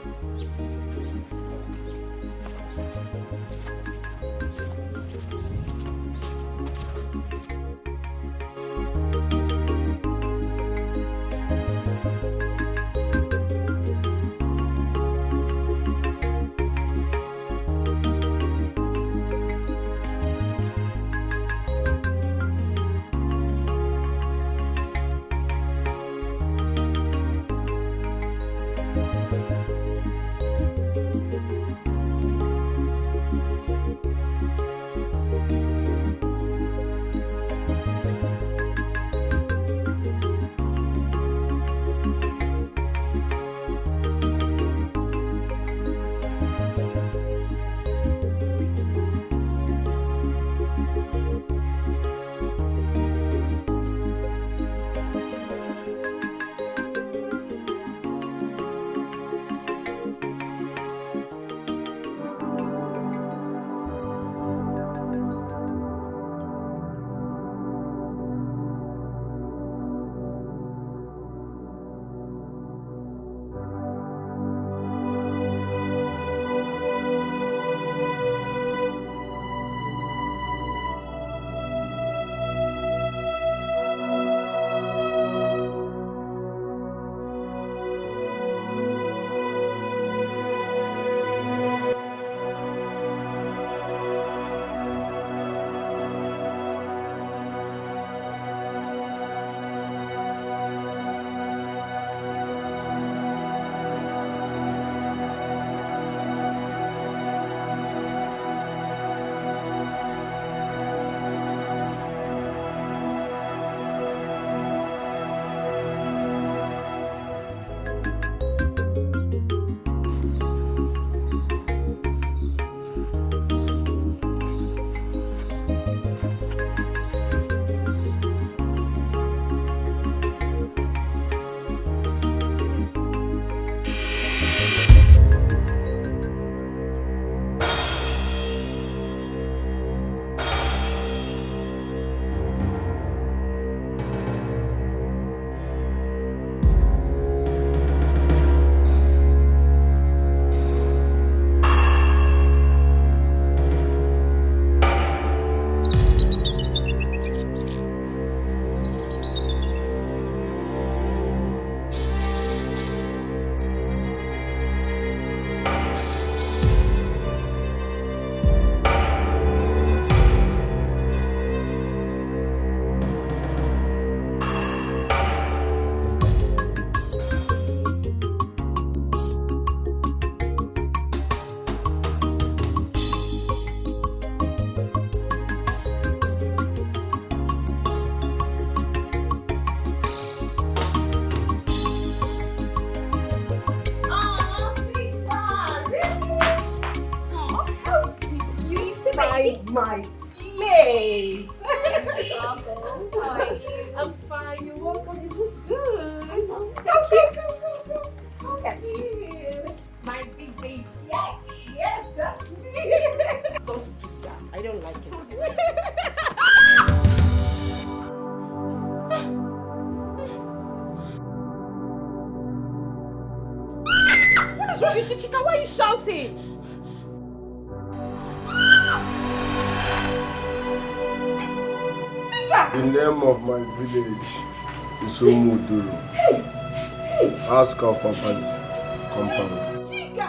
My place. I'm fine. You're welcome. You look good. Look at you. My big baby. Yes, that's me. Don't do that. I don't like it. What is wrong with you, Chika? Why are you shouting? The name of my village is Umuduru. Ask her for Pazi compound. Chika!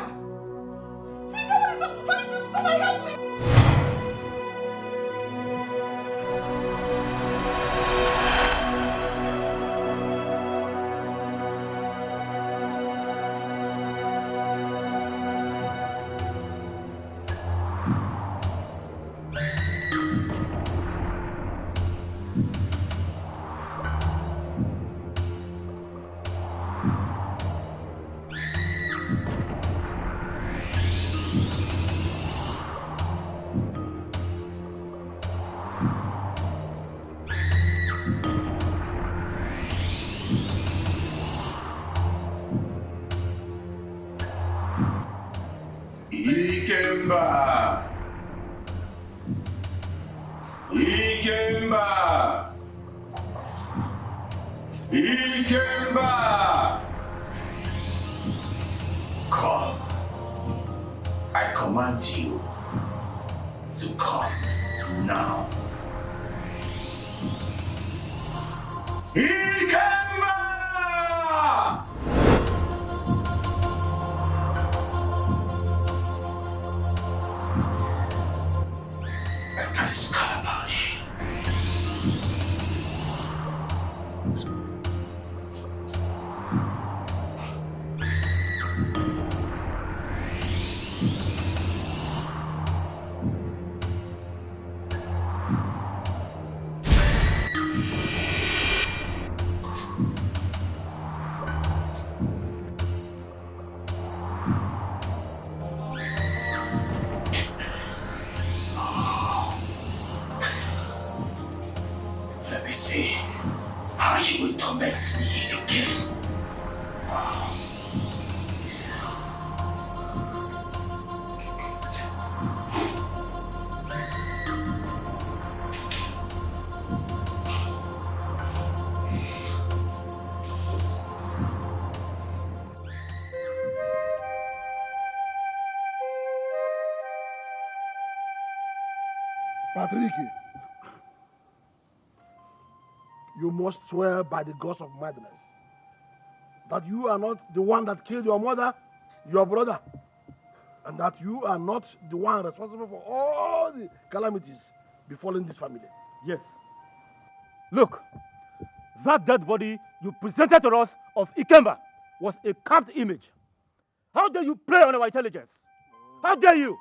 Chika, what is up? Why did you stop and help me? Ikemba! Ikemba! Ikemba! Come. I command you to come now. Ikemba! That's Calabash. Let me see how you will torment me again. Patrick, you must swear by the gods of madness that you are not the one that killed your mother, your brother, and that you are not the one responsible for all the calamities befalling this family. Yes. Look, that dead body you presented to us of Ikemba was a carved image. How dare you play on our intelligence? How dare you?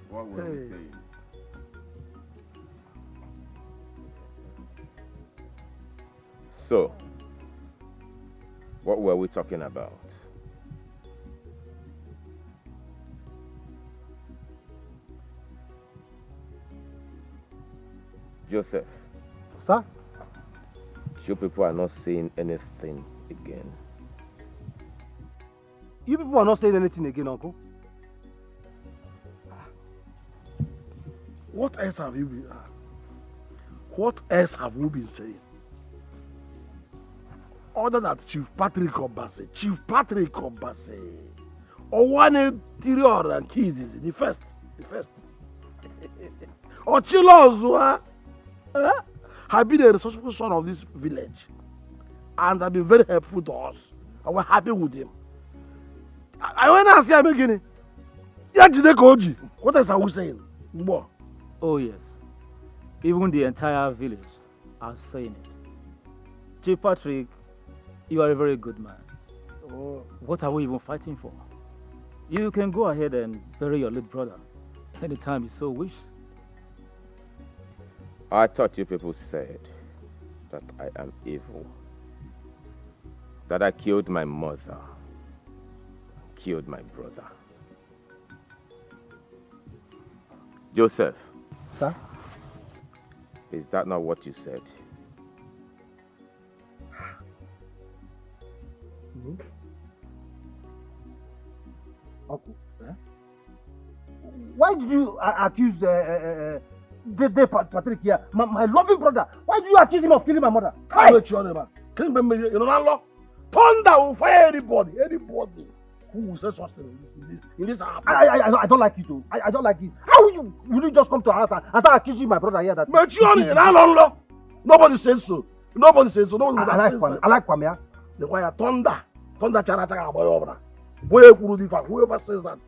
What were you saying? So, what were we talking about? Joseph. Sir? You people are not saying anything again. You people are not saying anything again, Uncle. What else have you been? What else have you been saying? Other than Chief Patrick Obase, or one interior and keys is the first. Or Chilos, have been a resourceful son of this village, and have been very helpful to us, and we're happy with him. I want to say again. What else are we saying? More. Oh yes. Even the entire village are saying it. Chief Patrick, you are a very good man. Oh. What are we even fighting for? You can go ahead and bury your late brother anytime you so wish. I thought you people said that I am evil. That I killed my mother, killed my brother. Joseph. Sir? Is that not what you said? Mm-hmm. Uncle, why did you accuse Patrick here, my loving brother? Why did you accuse him of killing my mother? Why? Thunder will fire anybody who will say such thing in this house. I don't like you too. I don't like it. How will you just come to our house and start accusing my brother here that? Nobody says so. Nobody says so. I like Kwame. The wire thunder chara boy. Whoever says that,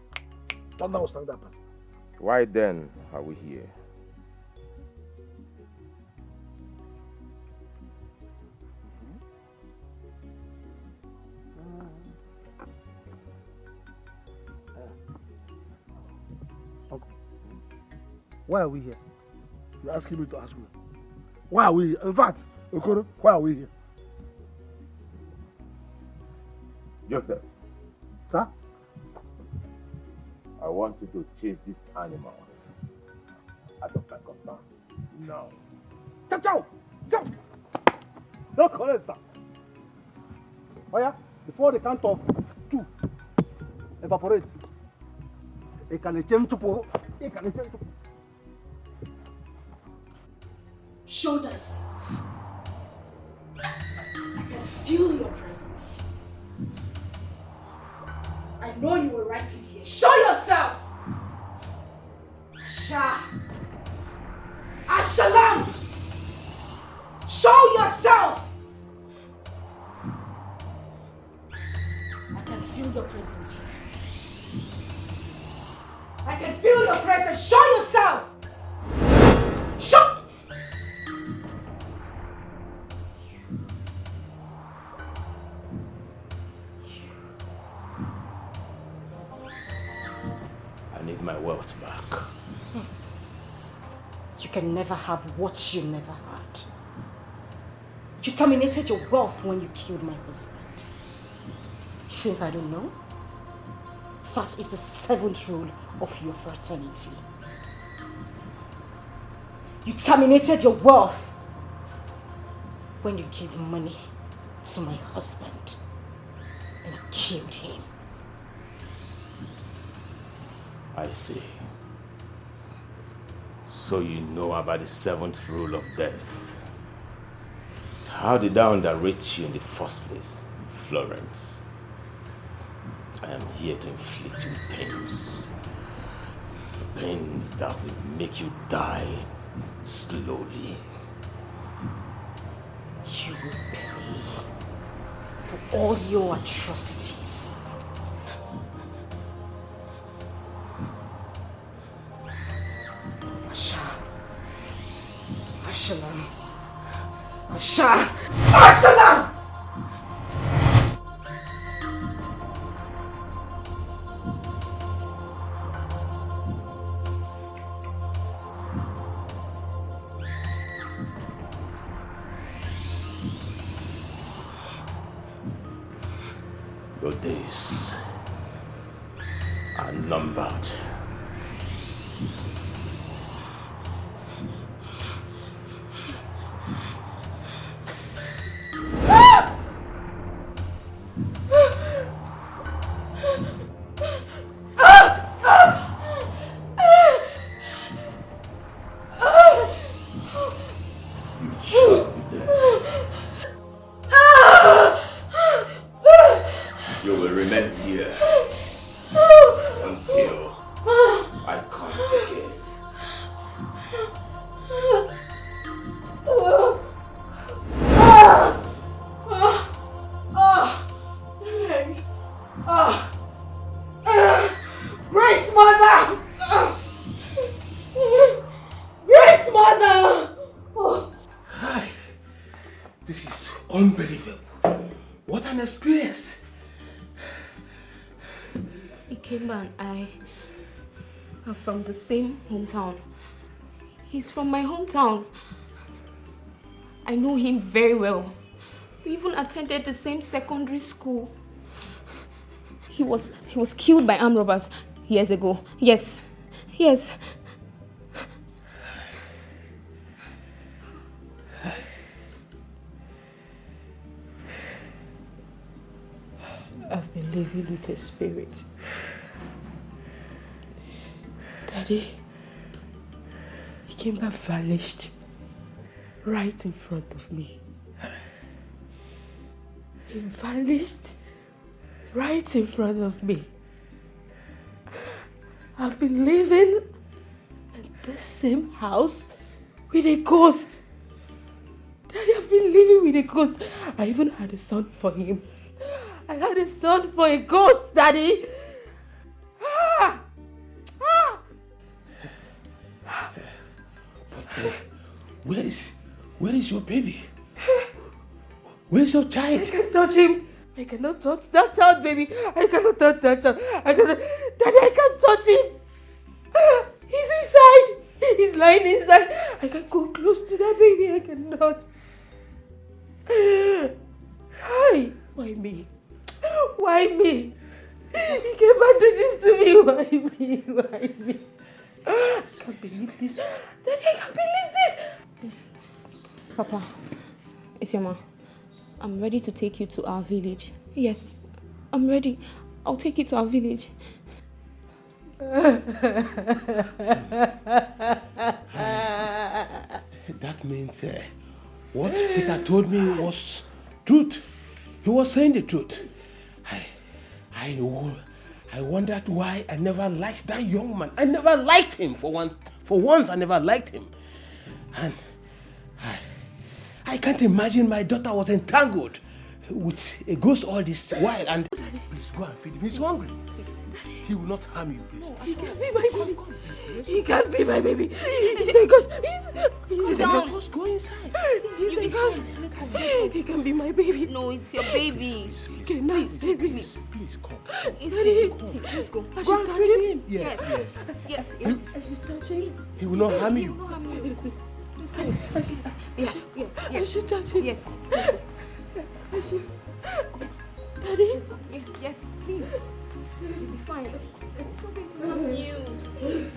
thunder will stand that person. Why then are we here? Why are we here? You're asking me to ask me. Why are we here? In fact, Okoro, why are we here? Joseph. Sir? I want you to chase these animals out of my compound. Now. Chow, chow! Jump! Don't collect, sir. Oh yeah, before the count of 2, evaporate. Show thyself. I can feel your presence. I know you were right in here. Show yourself! Asha! Ashalam! Show yourself! I can feel your presence here. I can feel your presence. Show yourself! Show! I need my wealth back. You can never have what you never had. You terminated your wealth when you killed my husband. You think I don't know? That is the 7th rule of your fraternity. You terminated your wealth when you gave money to my husband and killed him. I see. So you know about the 7th rule of death. How did I underrate you in the first place, Florence? I am here to inflict you pains. Pains that will make you die slowly. You will pay for all your atrocities. Asha. Ashalam. Asha. Ashalam! Your days are numbered. You will remain here until I come again. Great mother! Great mother! Hi. This is unbelievable. What an experience. Ikemba and I are from the same hometown. He's from my hometown. I know him very well. We even attended the same secondary school. He was killed by armed robbers years ago. Yes. Yes. I've been living with a spirit. Daddy, he came back vanished right in front of me. He vanished right in front of me. I've been living in the same house with a ghost. Daddy, I've been living with a ghost. I even had a son for him. I had a son for a ghost, Daddy. Ah! Ah! Where is your baby? Where's your child? I can't touch him. I cannot touch that child, baby. I cannot touch that child. Daddy, I can't touch him. He's inside. He's lying inside. I can't go close to that baby. I cannot. Hi. Why me? Why me? He came back to this to me. Why me? Why me? I can't believe this. Daddy, I can't believe this. Papa, Isioma, I'm ready to take you to our village. Yes, I'm ready. I'll take you to our village. That means what Peter told me was truth. He was saying the truth. I wondered why I never liked that young man. I never liked him for once. For once, I never liked him. And I can't imagine my daughter was entangled with a ghost all this while. And please go and feed him. He's hungry. He will not harm you, please. He can't be my baby. He can't be my baby. He's a ghost. He's a ghost. Go inside. He's a ghost. He can be my baby. No, it's your baby. Okay, nice baby. Please come. Let's go. I should touch him. Yes. I should touch him. He will not harm you. Let's go. I should touch him. Yes. Let's go. I should. Daddy? Yes, please. You'll be fine. It's not going to harm you. Please.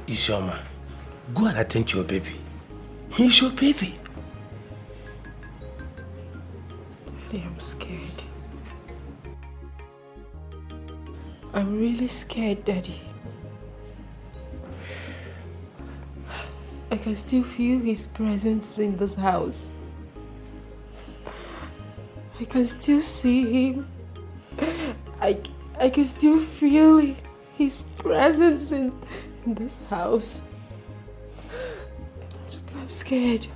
Isioma, go and attend to your baby. He's your baby. Daddy, I'm scared. I'm really scared, Daddy. I can still feel his presence in this house. I can still see him. I can still feel his presence in this house. I'm scared.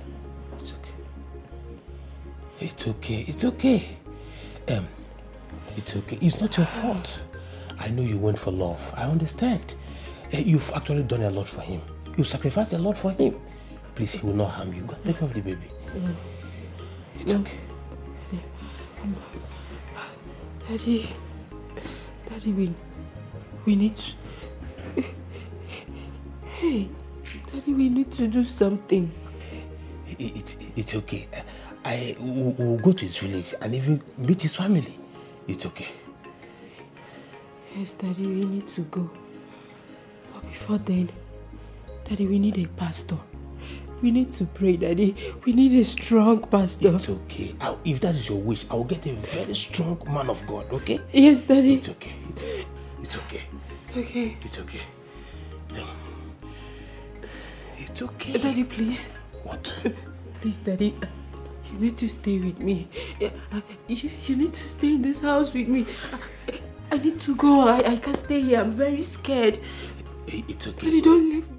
It's okay. It's okay. It's okay. It's not your fault. I know you went for love. I understand. You've actually done a lot for him. You've sacrificed a lot for him. Please, he will not harm you. Go take care of the baby. It's okay. Daddy, we need to... Hey, Daddy, we need to do something. It's okay. I will go to his village and even meet his family. It's okay. Yes, Daddy, we need to go. But before then, Daddy, we need a pastor. We need to pray, Daddy. We need a strong pastor. It's okay. If that is your wish, I'll get a very strong man of God, okay? Yes, Daddy. It's okay. It's okay. Okay. It's okay. It's okay. Daddy, please. What? Please, Daddy. You need to stay with me. You need to stay in this house with me. I need to go. I can't stay here. I'm very scared. It's okay. Daddy, don't leave me.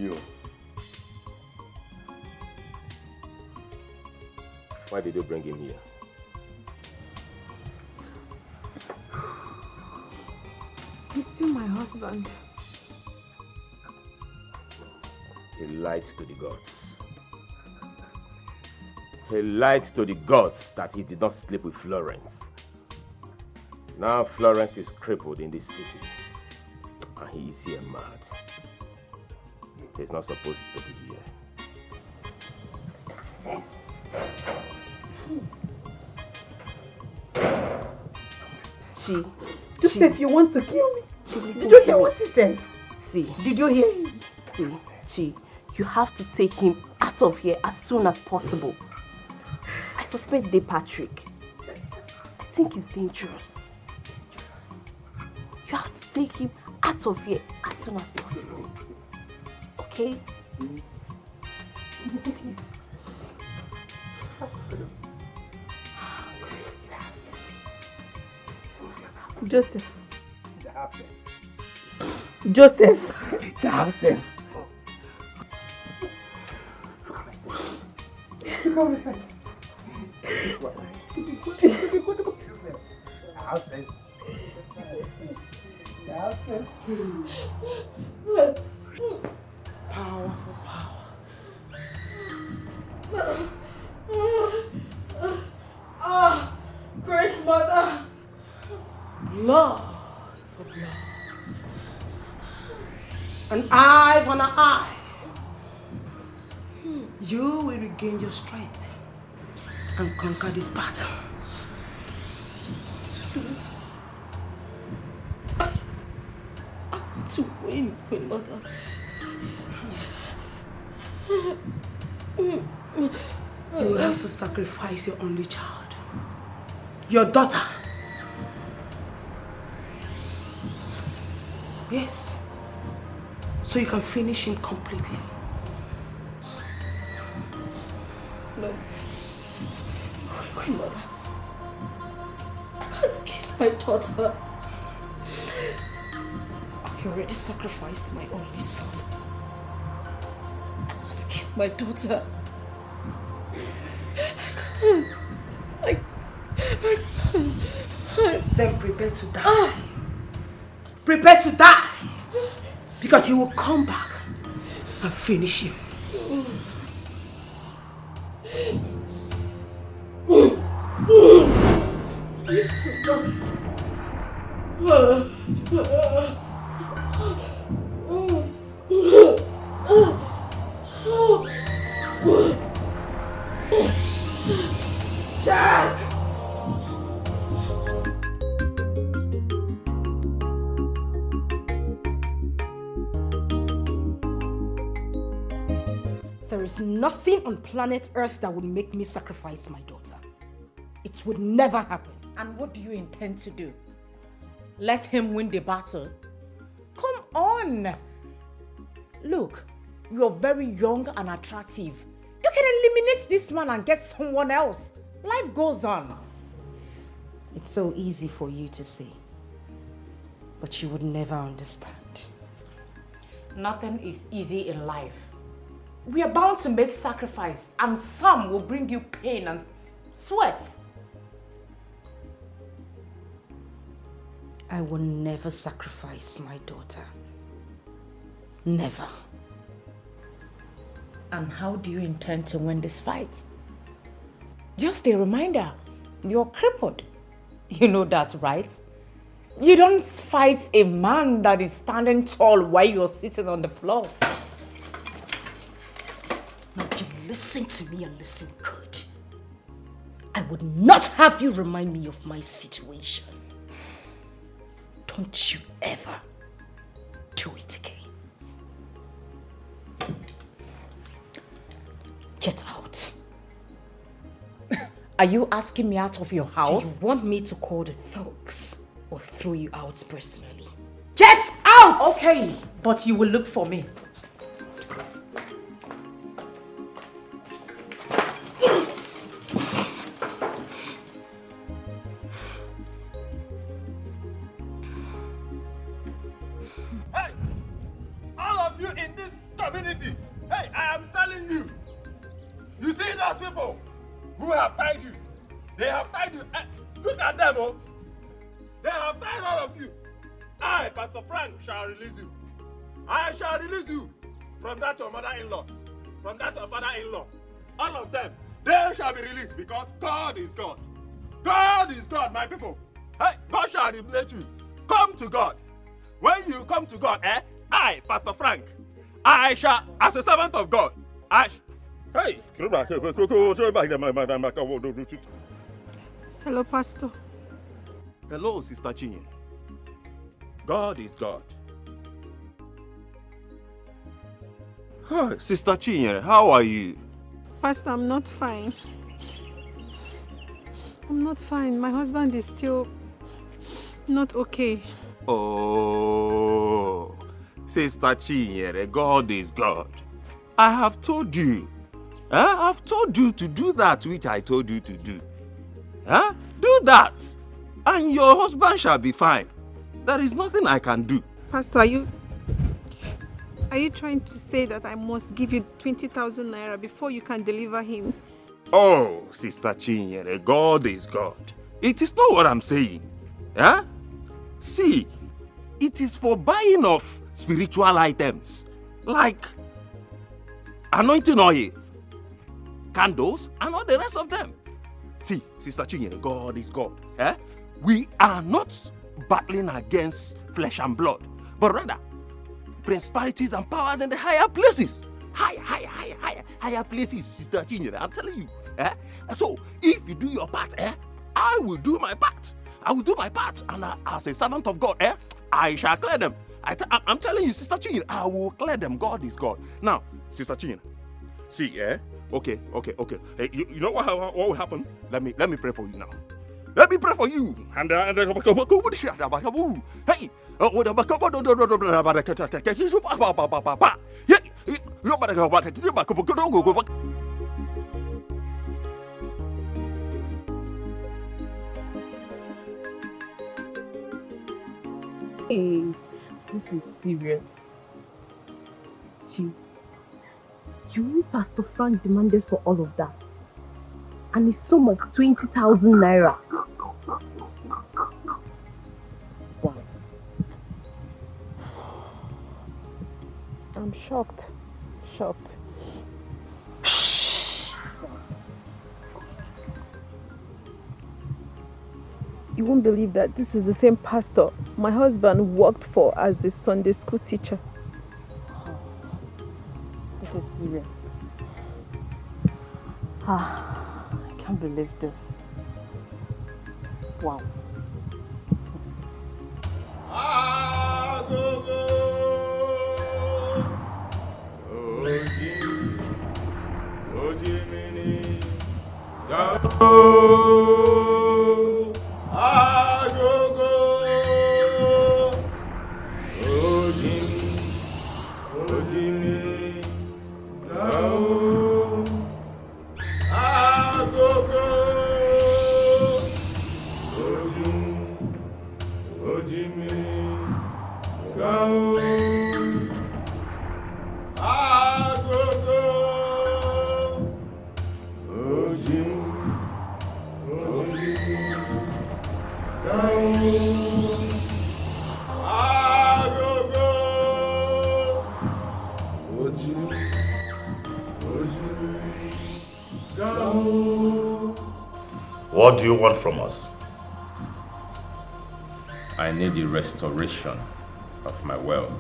You. Why did you bring him here? He's still my husband. He lied to the gods. He lied to the gods that he did not sleep with Florence. Now Florence is crippled in this city. And he is here mad. He's not supposed to be here. Joseph, you want to kill me? Did you hear what he said? See. Did you hear him? See, you have to take him out of here as soon as possible. I suspect Patrick. I think he's dangerous. You have to take him out of here as soon as possible. Okay? Please. Joseph. Joseph. The houses. Powerful power. Great mother. Blood for blood. An eye for an eye. You will regain your strength and conquer this battle. Please. I want to win, Queen Mother. You have to sacrifice your only child, your daughter. Yes, so you can finish him completely. No, Queen Mother, I can't kill my daughter. I already sacrificed my only son. I can't kill my daughter. I can't. Then prepare to die. Prepare to die. Because he will come back and finish you. Please, Jack! There is nothing on planet Earth that would make me sacrifice my daughter. It would never happen. And what do you intend to do? Let him win the battle? Come on! Look, you're very young and attractive. You can eliminate this man and get someone else. Life goes on. It's so easy for you to say, but you would never understand. Nothing is easy in life. We are bound to make sacrifice, and some will bring you pain and sweat. I will never sacrifice my daughter. Never. And how do you intend to win this fight? Just a reminder, you're crippled. You know that, right? You don't fight a man that is standing tall while you're sitting on the floor. Now you listen to me and listen good. I would not have you remind me of my situation. Don't you ever do it again. Get out. Are you asking me out of your house? Do you want me to call the thugs or throw you out personally? Get out! Okay, but you will look for me. Hey! All of you in this community. Hey, I am telling you. You see those people who have tied you? They have tied you. Look at them, oh. They have tied all of you. I, Pastor Frank, shall release you. I shall release you from that your mother-in-law, from that your father-in-law. All of them, they shall be released because God is God. God is God, my people. Hey, God shall liberate you. Come to God. When you come to God, I, Pastor Frank, I shall, as a servant of God, hey, Hello, Pastor. Hello, Sister Chinye. God is God. Hi, Sister Chinye, how are you? Pastor, I'm not fine. I'm not fine. My husband is still not okay. Oh, Sister Chinye, God is God. I have told you. I've told you to do that which I told you to do. Do that, and your husband shall be fine. There is nothing I can do. Pastor, are you trying to say that I must give you 20,000 naira before you can deliver him? Oh, Sister Chinyere, God is God. It is not what I'm saying. See, it is for buying of spiritual items like anointing oil, candles, and all the rest of them. See, Sister Chinyere, God is God. We are not battling against flesh and blood, but rather principalities and powers in the higher places. Higher places, Sister Chinyere, I'm telling you. So, if you do your part, I will do my part. I will do my part, and as a servant of God, I shall clear them. I'm telling you, Sister Chinyere, I will clear them. God is God. Now, Sister Chinyere, see, okay. Hey, you know what will happen? Let me pray for you now. Let me pray for you. And hey, this is serious. You, Pastor Frank, demanded for all of that. And a sum of 20,000 naira. Wow. I'm shocked. You won't believe that this is the same pastor my husband worked for as a Sunday school teacher. This is serious. I can't believe this. Wow. What do you want from us? I need the restoration of my wealth.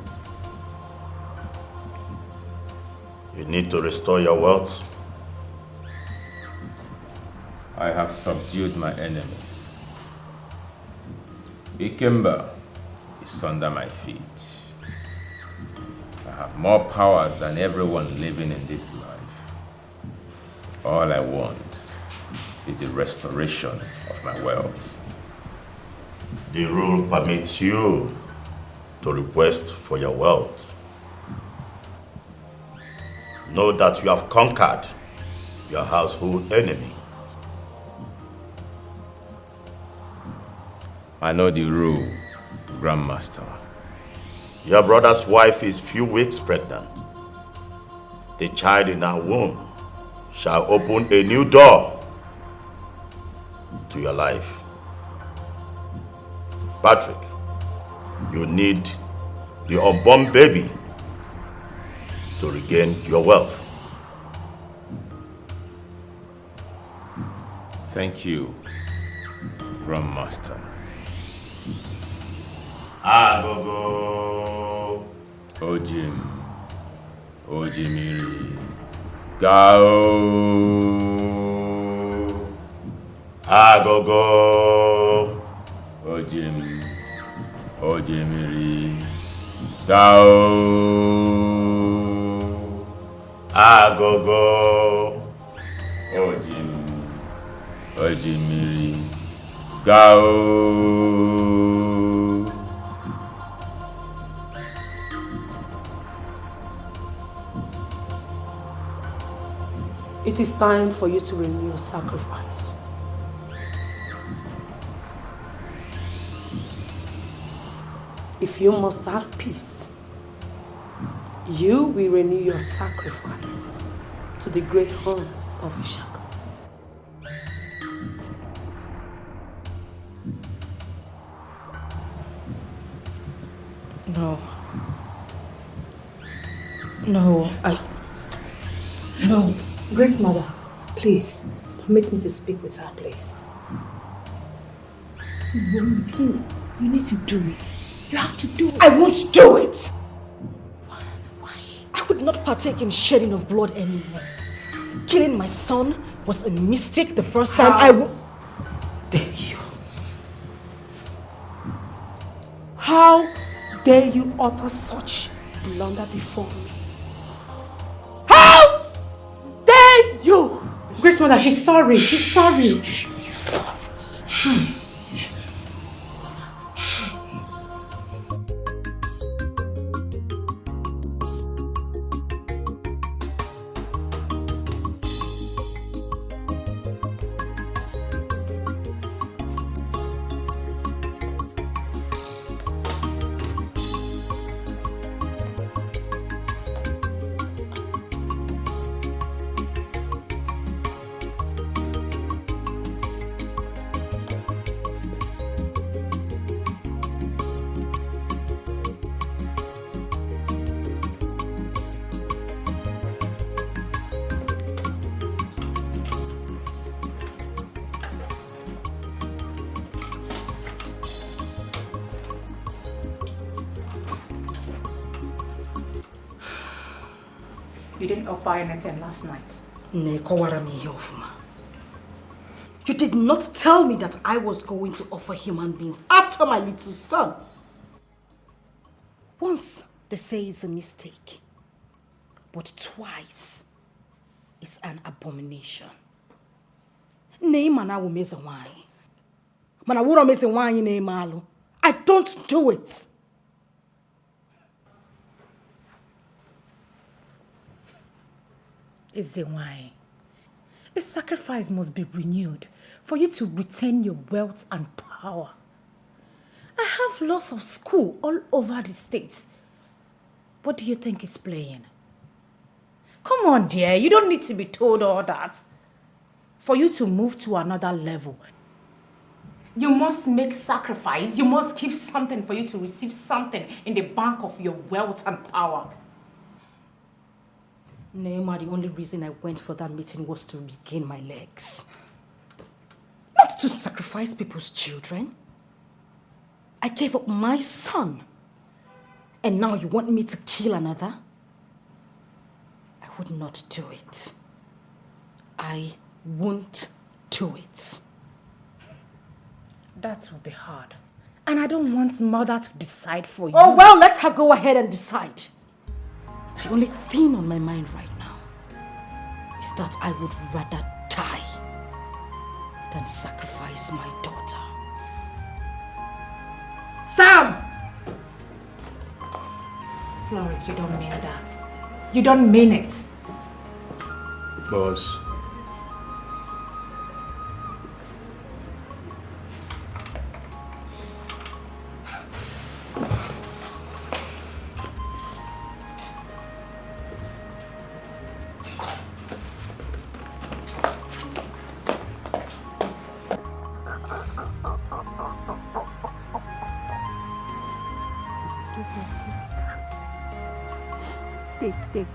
You need to restore your wealth? I have subdued my enemies. Ikemba is under my feet. I have more powers than everyone living in this life. All I want is the restoration of my wealth. The rule permits you to request for your wealth. Know that you have conquered your household enemy. I know the rule, Grandmaster. Your brother's wife is few weeks pregnant. the child in her womb shall open a new door to your life. Patrick, you need the unborn baby to regain your wealth. Thank you, Grandmaster. Agogo. Ojimiri. Gao. Agogo. Ojimiri. Gao. Agogo. Ojimiri. Gao. It is time for you to renew your sacrifice. If you must have peace, you will renew your sacrifice to the great horns of Ishaka. No. No, No. Great Mother, please, permit me to speak with her, please. What's wrong with you? You need to do it. You have to do it. I won't do it! Why? I would not partake in shedding of blood anymore. Killing my son was a mistake the first time I would... Dare you? How dare you utter such blunder before me? How dare you? Great Mother, she's sorry. She's sorry. You didn't offer anything last night. You did not tell me that I was going to offer human beings after my little son. Once they say it's a mistake, but twice it's an abomination. I don't do it. It's the why. A sacrifice must be renewed for you to retain your wealth and power. I have lots of school all over the state. What do you think is playing? Come on, dear. You don't need to be told all that. For you to move to another level, you must make sacrifice. You must give something for you to receive something in the bank of your wealth and power. Neema, the only reason I went for that meeting was to regain my legs. Not to sacrifice people's children. I gave up my son. And now you want me to kill another? I would not do it. I won't do it. That will be hard. And I don't want mother to decide for you. Oh, well, let her go ahead and decide. The only thing on my mind right now is that I would rather die than sacrifice my daughter. Sam! Florence, you don't mean that. You don't mean it. Boss. Take.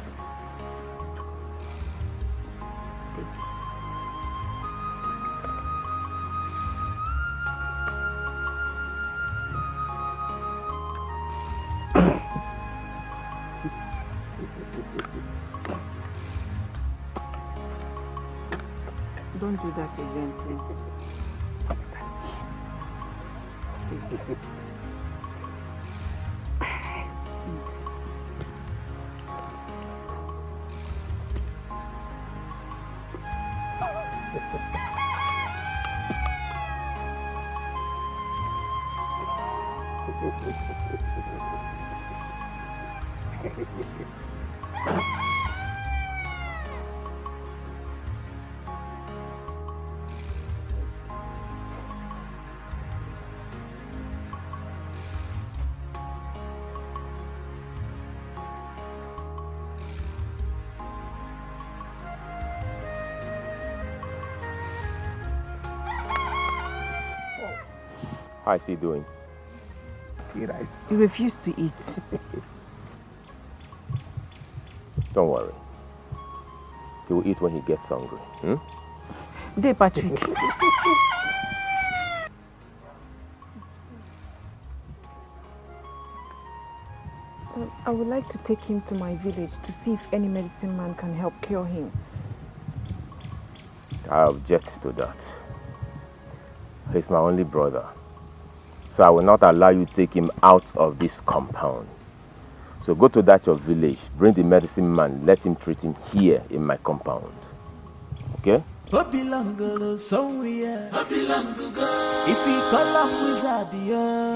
Don't do that again, please. How is he doing? He refused to eat. Don't worry. He will eat when he gets hungry. Dey, Patrick. I would like to take him to my village to see if any medicine man can help cure him. I object to that. He's my only brother. So I will not allow you to take him out of this compound. So go to that your village, bring the medicine man, let him treat him here in my compound. Okay? If he call him wizard,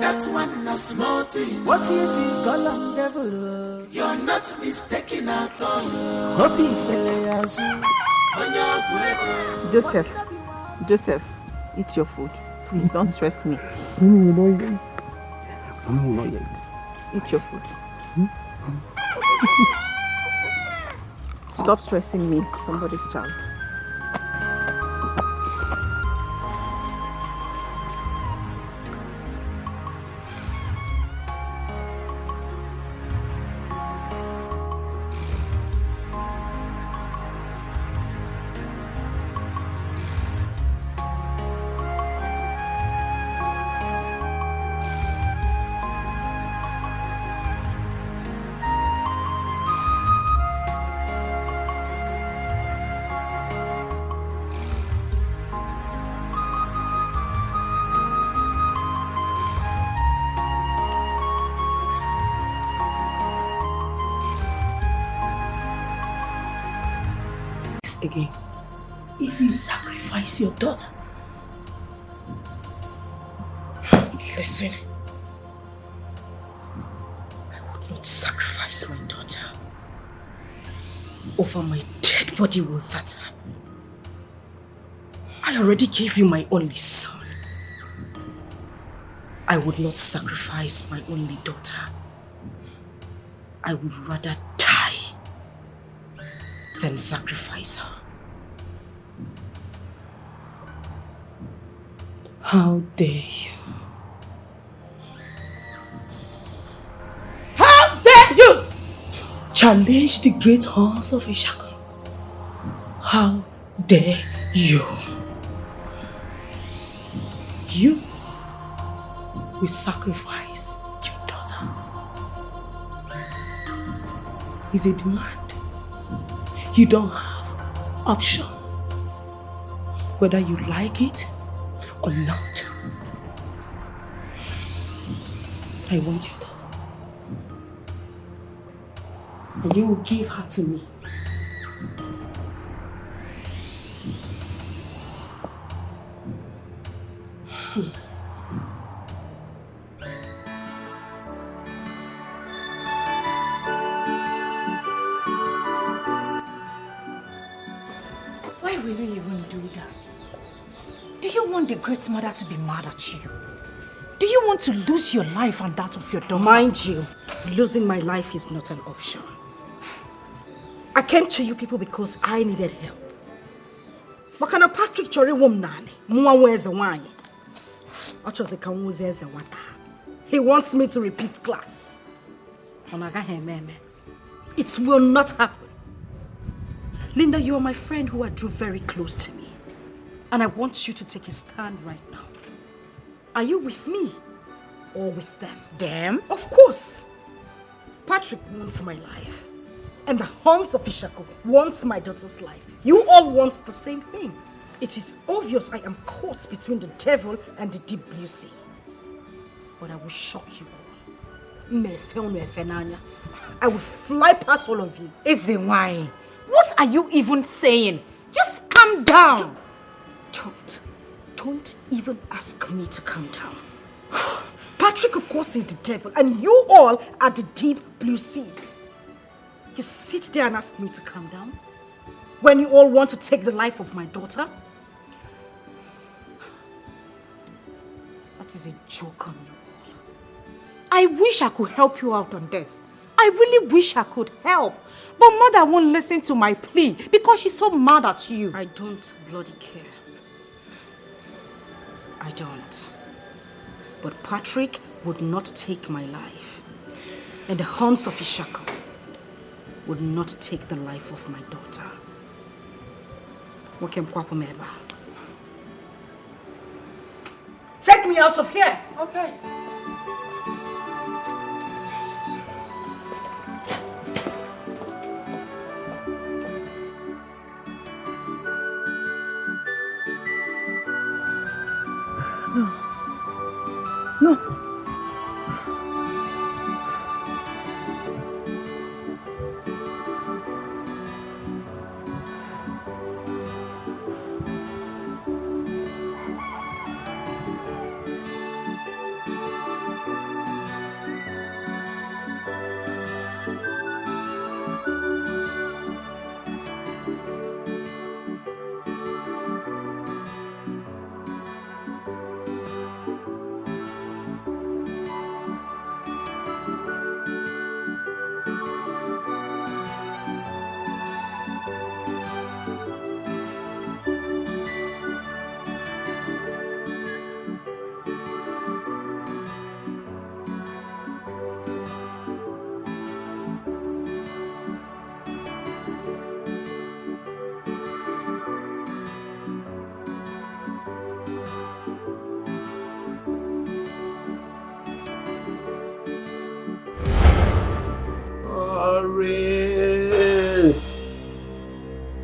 that one a small thing. What if he call him devil? You're not mistaken at all. Joseph, eat your food. Please don't stress me. Eat your food. Stop stressing me, somebody's child. Again, if you sacrifice your daughter, listen, I would not sacrifice my daughter over my dead body. Will that happen? I already gave you my only son. I would not sacrifice my only daughter. I would rather die than sacrifice her. How dare you? How dare you challenge the great halls of Ishaka? How dare you? You will sacrifice your daughter. It's a demand. You don't have option. Whether you like it or not. I want your daughter. And you will give her to me. Why will you even do that? Do you want the great mother to be mad at you? Do you want to lose your life and that of your daughter? Mind you, losing my life is not an option. I came to you people because I needed help. What kind of Patrick Chori woman? He wants me to repeat class. It will not happen. Linda, you are my friend who I drew very close to me. And I want you to take a stand right now. Are you with me or with them? Them? Of course. Patrick wants my life. And the Hans of Ishako wants my daughter's life. You all want the same thing. It is obvious I am caught between the devil and the deep blue sea. But I will shock you all. I will fly past all of you. Ezenwai, what are you even saying? Just calm down. Don't even ask me to calm down. Patrick, of course, is the devil, and you all are the deep blue sea. You sit there and ask me to calm down when you all want to take the life of my daughter? That is a joke on you all. I wish I could help you out on this. I really wish I could help. But mother won't listen to my plea because she's so mad at you. I don't bloody care. I don't. But Patrick would not take my life. And the Hans of Ishaka would not take the life of my daughter. Take me out of here! Okay. No.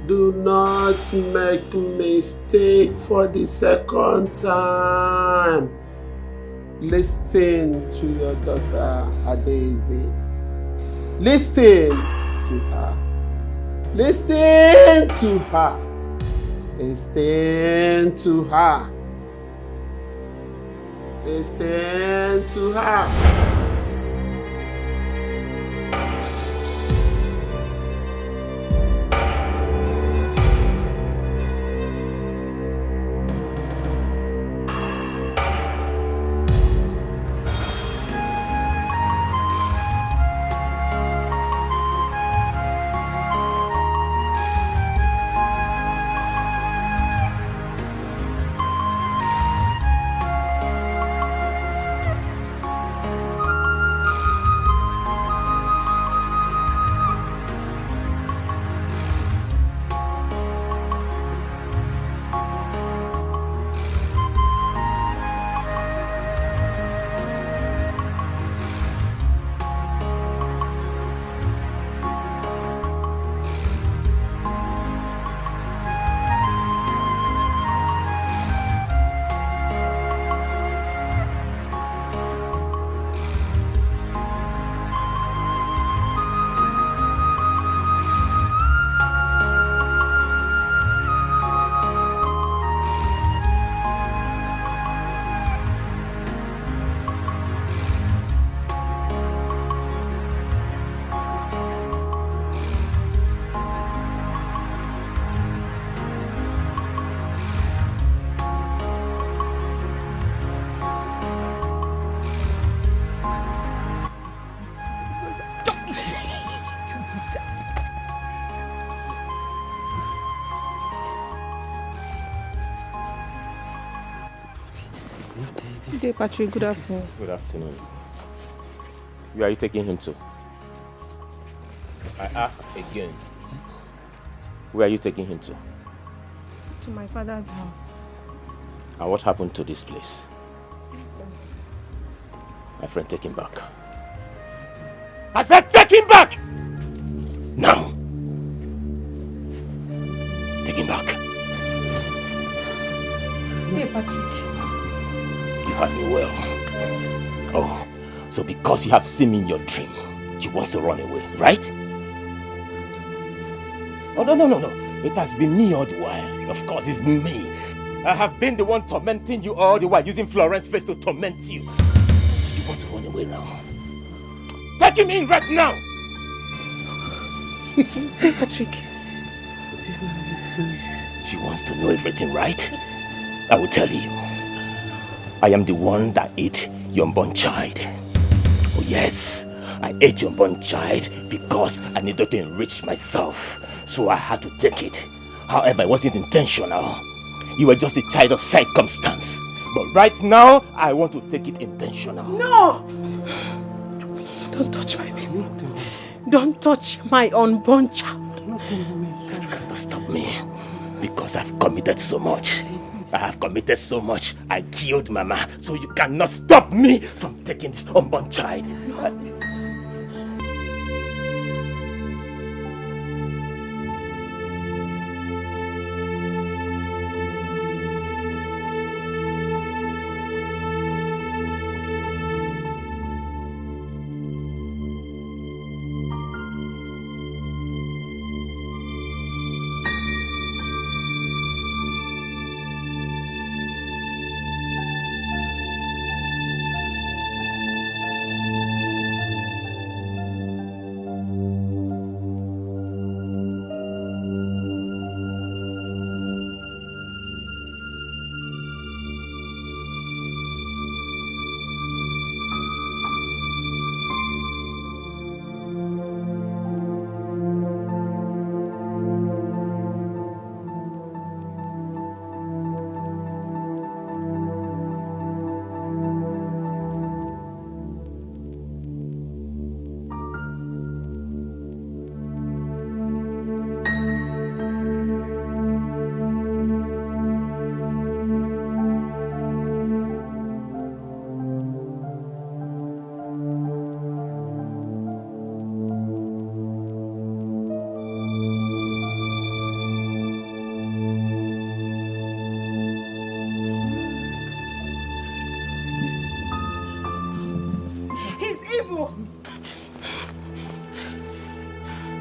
Do not make mistake for the second time. Listen to your daughter Adaeze. Listen to her. Listen to her. Listen to her. Listen to her. Good day, Patrick. Good afternoon. Good afternoon. Where are you taking him to? I ask again. Where are you taking him to? To my father's house. And what happened to this place? My friend, take him back. I said take him back! Now! Take him back. Dear Patrick. You heard me well. Oh, so because you have seen me in your dream, you want to run away, right? Oh, no. It has been me all the while. Of course, it's me. I have been the one tormenting you all the while, using Florence's face to torment you. So you want to run away now? Take him in right now! Patrick. She wants to know everything, right? I will tell you. I am the one that ate your unborn child. Oh yes, I ate your unborn child because I needed to enrich myself. So I had to take it. However, it wasn't intentional. You were just a child of circumstance. But right now, I want to take it intentional. No! Don't touch my baby. Don't touch my unborn child. You cannot stop me because I've committed so much. I have committed so much. I killed Mama, so you cannot stop me from taking this unborn child.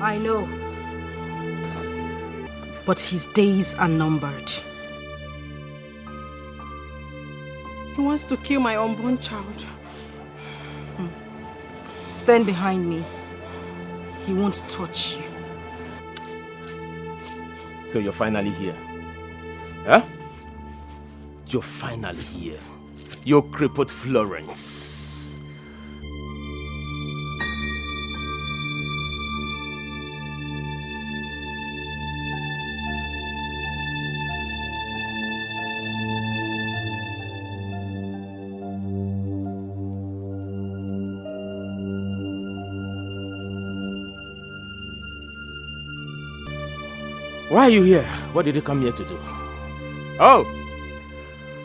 I know. But his days are numbered. He wants to kill my unborn child. Stand behind me. He won't touch you. So you're finally here. Huh? You're finally here. You crippled Florence. Why are you here? What did you come here to do? Oh,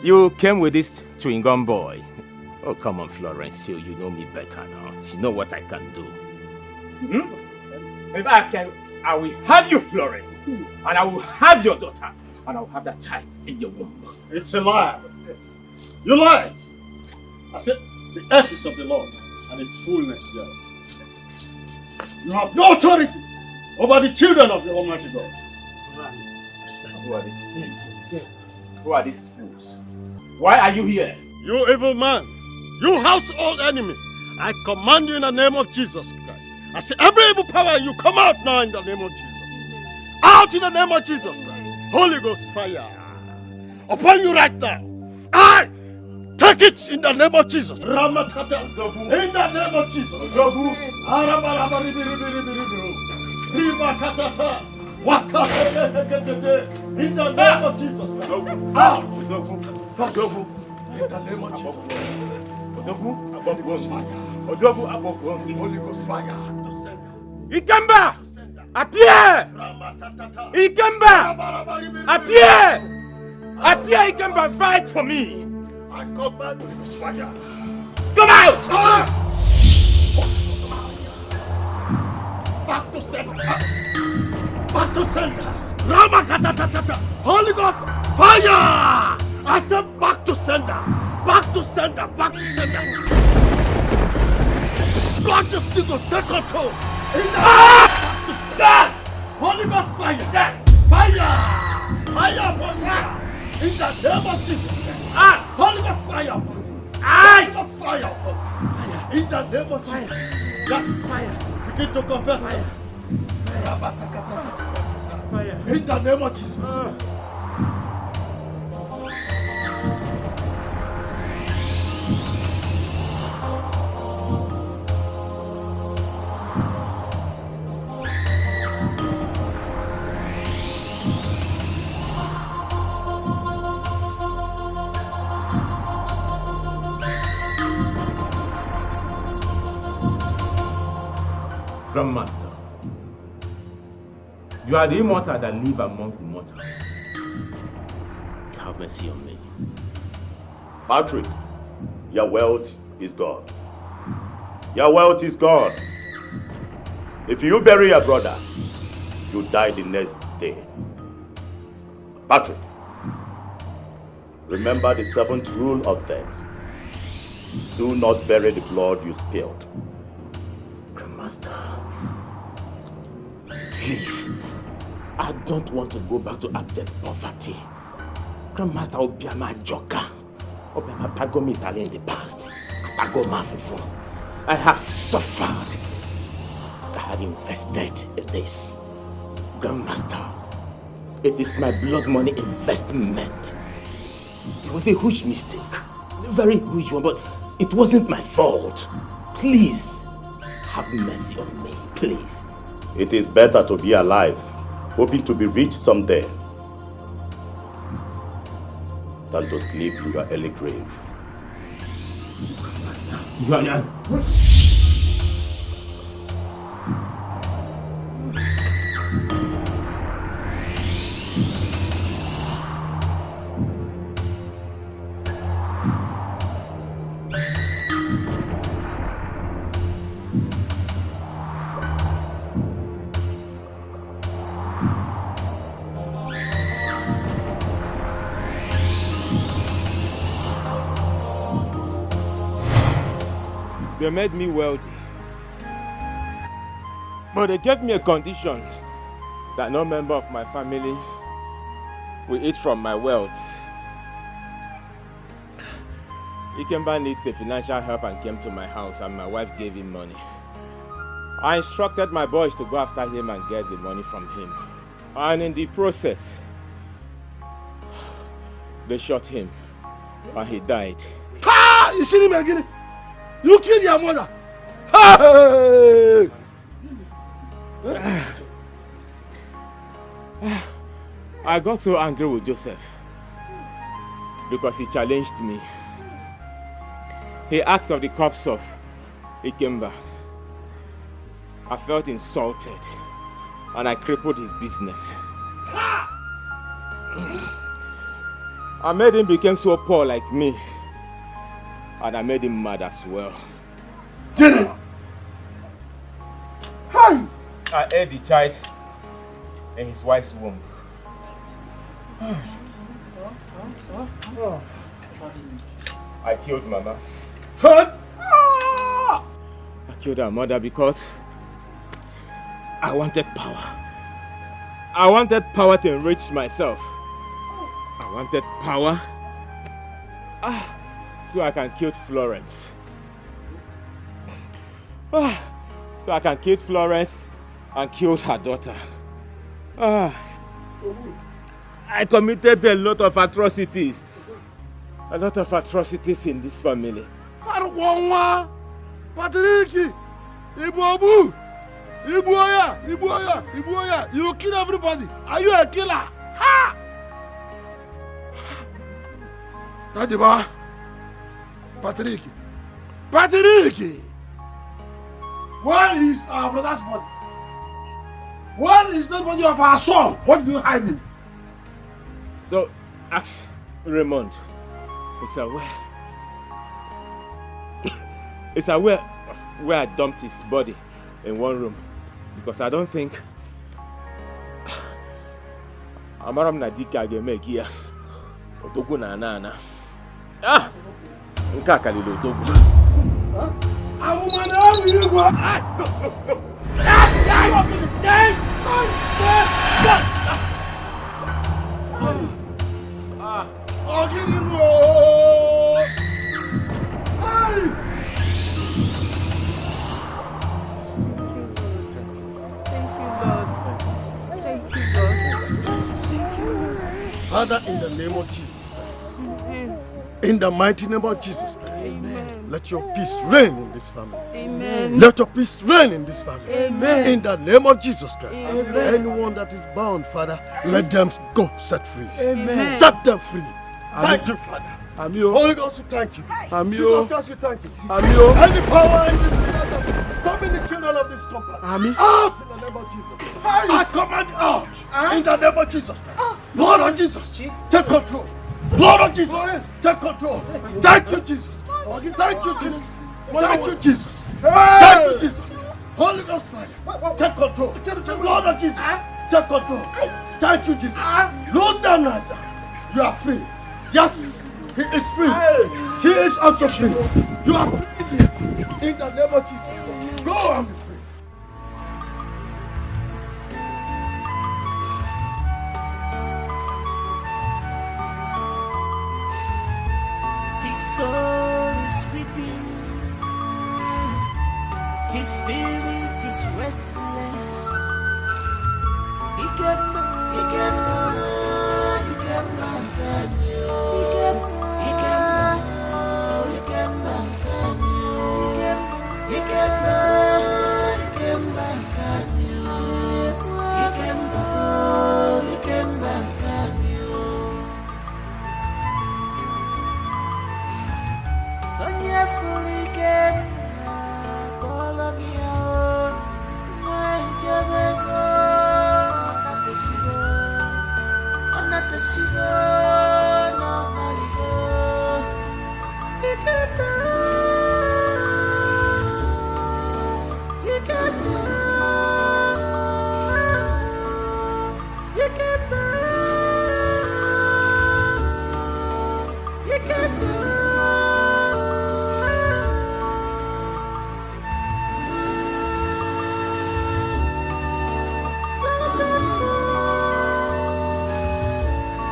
you came with this chewing gum boy. Oh, come on, Florence. You know me better now. You know what I can do. If I can, I will have you, Florence. And I will have your daughter. And I will have that child in your womb. It's a lie. You lied. I said the earth is of the Lord and its fullness thereof. You have no authority over the children of the Almighty God. Who are these fools? Who are these fools? Why are you here? You evil man, you household enemy, I command you in the name of Jesus Christ. I say every evil power in you come out now in the name of Jesus. Out in the name of Jesus Christ. Holy Ghost fire upon you right now. I take it in the name of Jesus. Ramatata. In the name of Jesus. In the name of Jesus. Out. In the name of Jesus. Holy Ghost fire. Holy Ghost fire. Ikemba! Appear! Ikemba! Appear! Appear, Ikemba, and fight for me! I command this fire! Come out! Back to sender! Back to sender! Ramakatatata! Holy Ghost, fire! I said back to sender! Back to sender! Back to sender! Block the signal, take control! Back to sender! Holy Ghost, fire! Fire! Fire upon you! In the name of Jesus! Holy Ghost, fire upon you! Holy Ghost, fire upon you! In the name of Jesus! Yes! Fire! Begin to confess! Fire! Fire! In the name of Jesus! Grandmaster, you are the immortal that live amongst the mortal. Have mercy on me. Patrick, your wealth is gone. Your wealth is gone. If you bury your brother, you die the next day. Patrick, remember the 7th rule of death. Do not bury the blood you spilled. Grandmaster, please, I don't want to go back to abject poverty. Grandmaster will be my joker. Pago me in the past. Pago Mafifo. I have suffered. I have invested in this. Grandmaster, it is my blood money investment. It was a huge mistake. A very huge one, but it wasn't my fault. Please, have mercy on me, please. It is better to be alive, hoping to be rich someday, than to sleep in your early grave. They made me wealthy. But they gave me a condition that no member of my family will eat from my wealth. Ikemba needs a financial help and came to my house, and my wife gave him money. I instructed my boys to go after him and get the money from him. And in the process, they shot him and he died. Ah! You see him again? You killed your mother! Hey! I got so angry with Joseph because he challenged me. He asked of the corpse of Ikemba. I felt insulted and I crippled his business. I made him become so poor like me, and I made him mad as well. Did it? Hey! I ate the child in his wife's womb. I killed Mama. I killed her mother because I wanted power. I wanted power to enrich myself. I wanted power so I can kill Florence. So I can kill Florence and kill her daughter. I committed a lot of atrocities. A lot of atrocities in this family. Arwangwa! Patrick! Ibu! Ibuoya! You kill everybody! Are you a killer? Ha! Nadiba! Patrick! Where is our brother's body? Where is the body of our son? What do you hide him? So, ask Raymond. It's aware of where I dumped his body in one room. Because I don't think Amaram Nadika Gemeg here. Otogu na nana. Ah! Nkaka lilo Otogu. Father, in the name of Jesus Christ, in the mighty name of Jesus Christ, let your peace reign in this family. Amen. Let your peace reign in this family. Amen. In the name of Jesus Christ. Amen. Anyone that is bound, Father, let them go set free. Amen. Set them free. Thank you, Father. Holy Ghost, we thank you. Jesus Christ, we thank you. Any power in this world that is disturbing the children of this company, out in the name of Jesus. I command out in the name of Jesus Christ. Lord of Jesus, take control. Lord of Jesus, take control. Thank you, Jesus. Thank you, Jesus. Thank you, Jesus. Thank you, Jesus. Holy Ghost fire, take control. Lord of Jesus, take control. Thank you, Jesus. Lose them right now. You are free. Yes, he is free. He is also free. You are free indeed. In the name of Jesus. Go and be free. His soul is weeping, his spirit is restless. He came back, he came back, he came back again. He came back, he came back again. He came back, he came back again. He came back, he came back again. Onye fully came back, all of you, my jabego, not the sugar, no, not the sugar. He came back, he came back, he came back, he came back.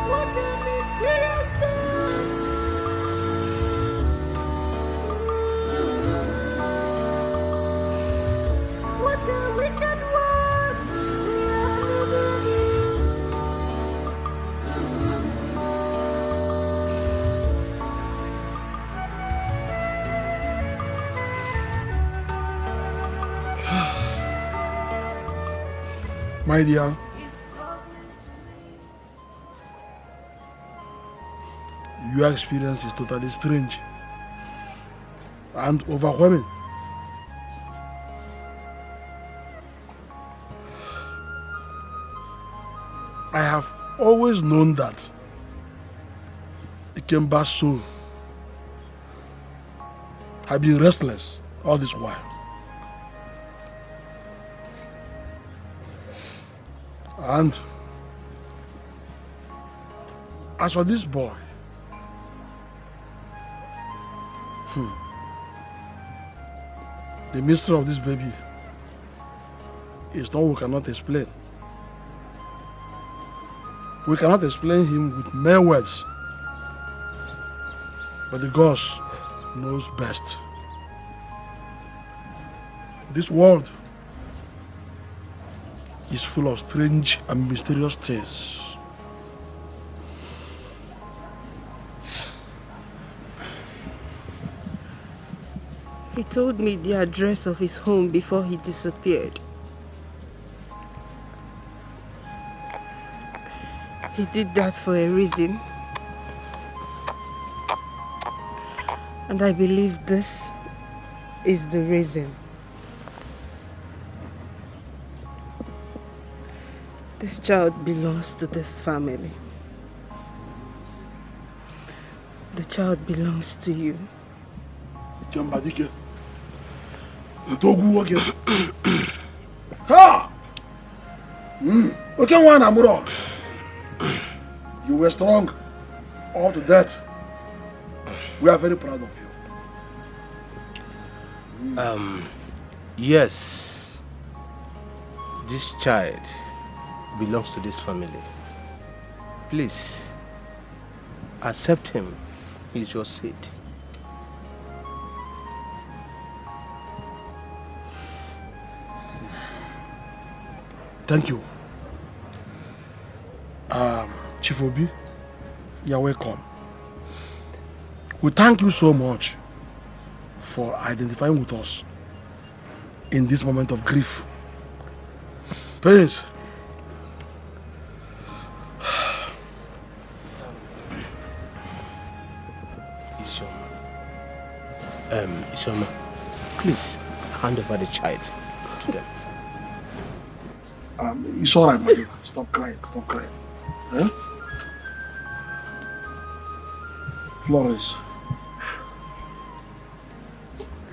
What a mysterious dance! What a wicked world we are living My dear, your experience is totally strange and overwhelming. I have always known that Ikemba's soul had been restless all this while. And as for this boy, the mystery of this baby is one we cannot explain. We cannot explain him with mere words, but the gods knows best. This world is full of strange and mysterious things. He told me the address of his home before he disappeared. He did that for a reason. And I believe this is the reason. This child belongs to this family. The child belongs to you. Jambadike. Ntogu again. Ha! Okay, one Amuro. You were strong up to that. We are very proud of you. Yes. This child belongs to this family. Please, accept him. He's your seed. Thank you. Chief Obi, you're welcome. We thank you so much for identifying with us in this moment of grief. Please. Isoma, please hand over the child to them. It's all right, my dear. Stop crying. Stop crying. Huh? Flores.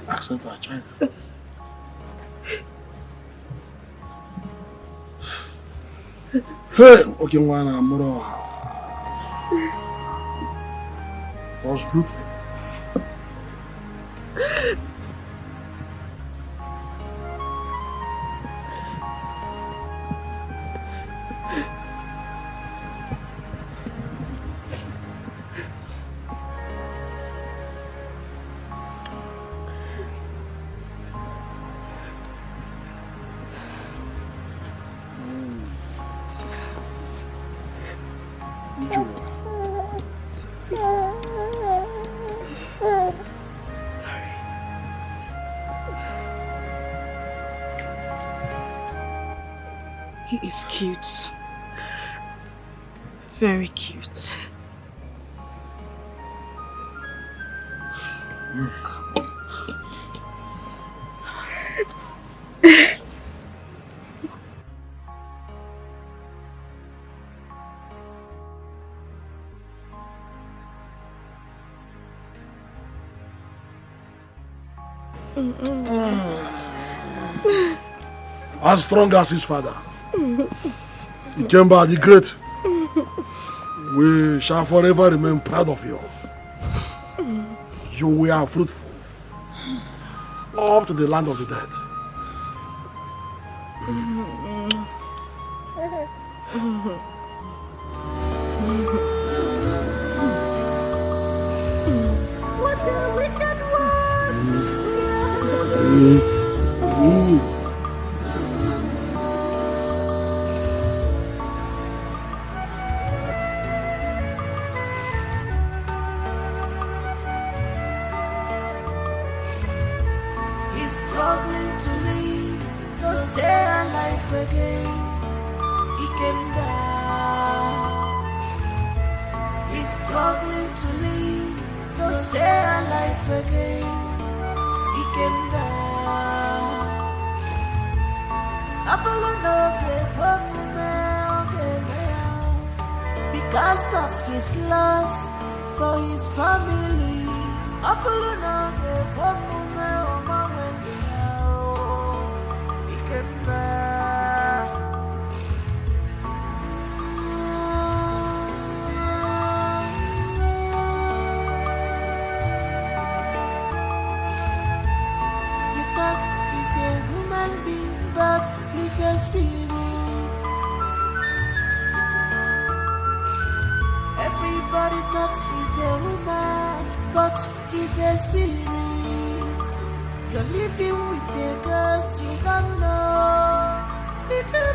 Accept our child. Hey, okay, one Amuro was fruitful. He is cute. Very cute. As strong as his father. Ikemba the Great, we shall forever remain proud of you. You were fruitful up to the land of the dead. What a wicked one! Because of his love for his family, but he's a spirit. Everybody thought he's a woman, but he's a spirit. You're living with a ghost you don't know. He can